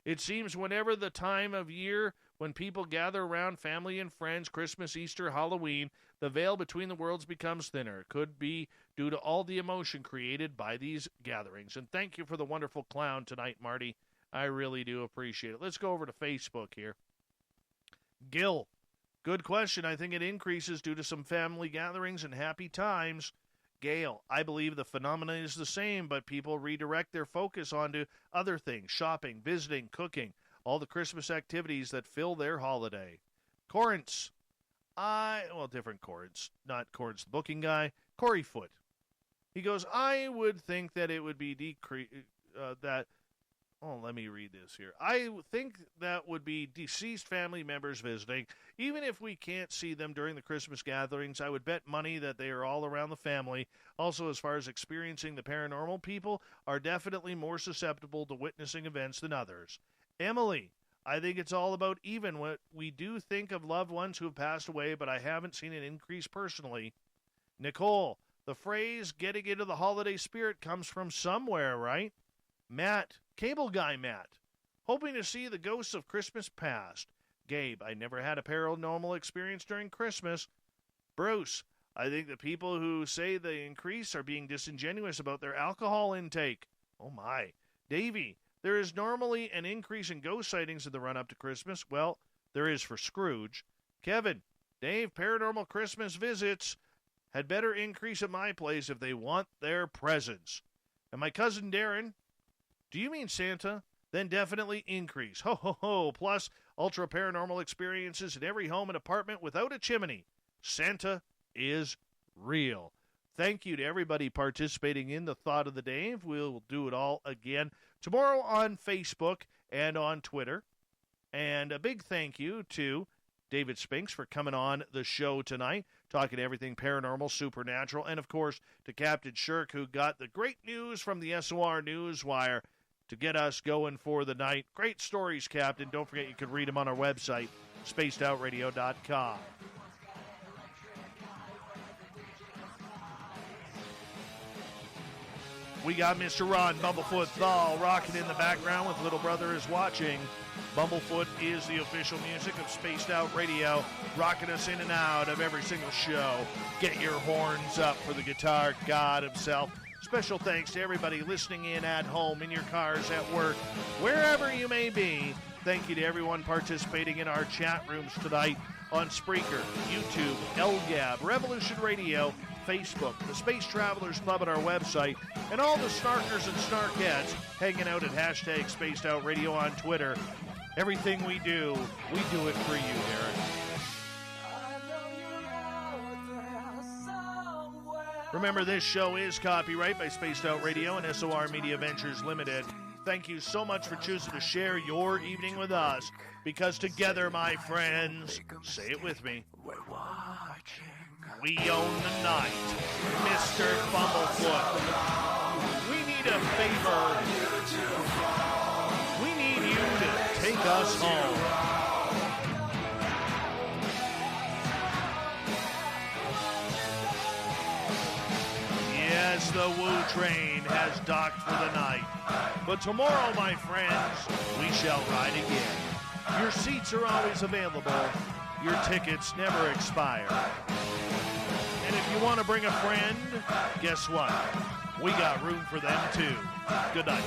It seems whenever the time of year when people gather around family and friends, Christmas, Easter, Halloween, the veil between the worlds becomes thinner. It could be due to all the emotion created by these gatherings. And thank you for the wonderful clown tonight, Marty. I really do appreciate it. Let's go over to Facebook here. Gil, good question. I think it increases due to some family gatherings and happy times. Gail, I believe the phenomenon is the same, but people redirect their focus onto other things, shopping, visiting, cooking, all the Christmas activities that fill their holiday. Corrance, different Corrance, not Corrance the booking guy, Corey Foot. He goes, I would think that it would be let me read this here. I think that would be deceased family members visiting. Even if we can't see them during the Christmas gatherings, I would bet money that they are all around the family. Also, as far as experiencing the paranormal, people are definitely more susceptible to witnessing events than others. Emily, I think it's all about even. What we do think of loved ones who have passed away, but I haven't seen an increase personally. Nicole, the phrase getting into the holiday spirit comes from somewhere, right? Matt, cable guy Matt, hoping to see the ghosts of Christmas past. Gabe, I never had a paranormal experience during Christmas. Bruce, I think the people who say they increase are being disingenuous about their alcohol intake. Oh my. Davey, there is normally an increase in ghost sightings in the run-up to Christmas. Well, there is for Scrooge. Kevin, Dave, paranormal Christmas visits had better increase at my place if they want their presents. And my cousin Darren, do you mean Santa? Then definitely increase. Ho, ho, ho. Plus, ultra paranormal experiences in every home and apartment without a chimney. Santa is real. Thank you to everybody participating in the Thought of the Day. We'll do it all again tomorrow on Facebook and on Twitter. And a big thank you to David Spinks for coming on the show tonight, talking everything paranormal, supernatural, and, of course, to Captain Shirk, who got the great news from the SOR Newswire to get us going for the night. Great stories, Captain. Don't forget you can read them on our website, spacedoutradio.com. We got Mr. Ron Bumblefoot Thal rocking in the background with Little Brother is Watching. Bumblefoot is the official music of Spaced Out Radio, rocking us in and out of every single show. Get your horns up for the guitar god himself. Special thanks to everybody listening in at home, in your cars, at work, wherever you may be. Thank you to everyone participating in our chat rooms tonight on Spreaker, YouTube, LGAB, Revolution Radio, Facebook, the Space Travelers Club at our website, and all the snarkers and snarkettes hanging out at hashtag SpacedOutRadio on Twitter. Everything we do it for you, Derek. Remember, this show is copyright by Spaced Out Radio and SOR Media Ventures Limited. Thank you so much for choosing to share your evening with us, because together, my friends, say it with me, we own the night. Mr. Bumblefoot, we need a favor. We need you to take us home. Yes, the Woo train has docked for the night. But tomorrow, my friends, we shall ride again. Your seats are always available. Your tickets never expire. And if you want to bring a friend, guess what? We got room for them too. Good night.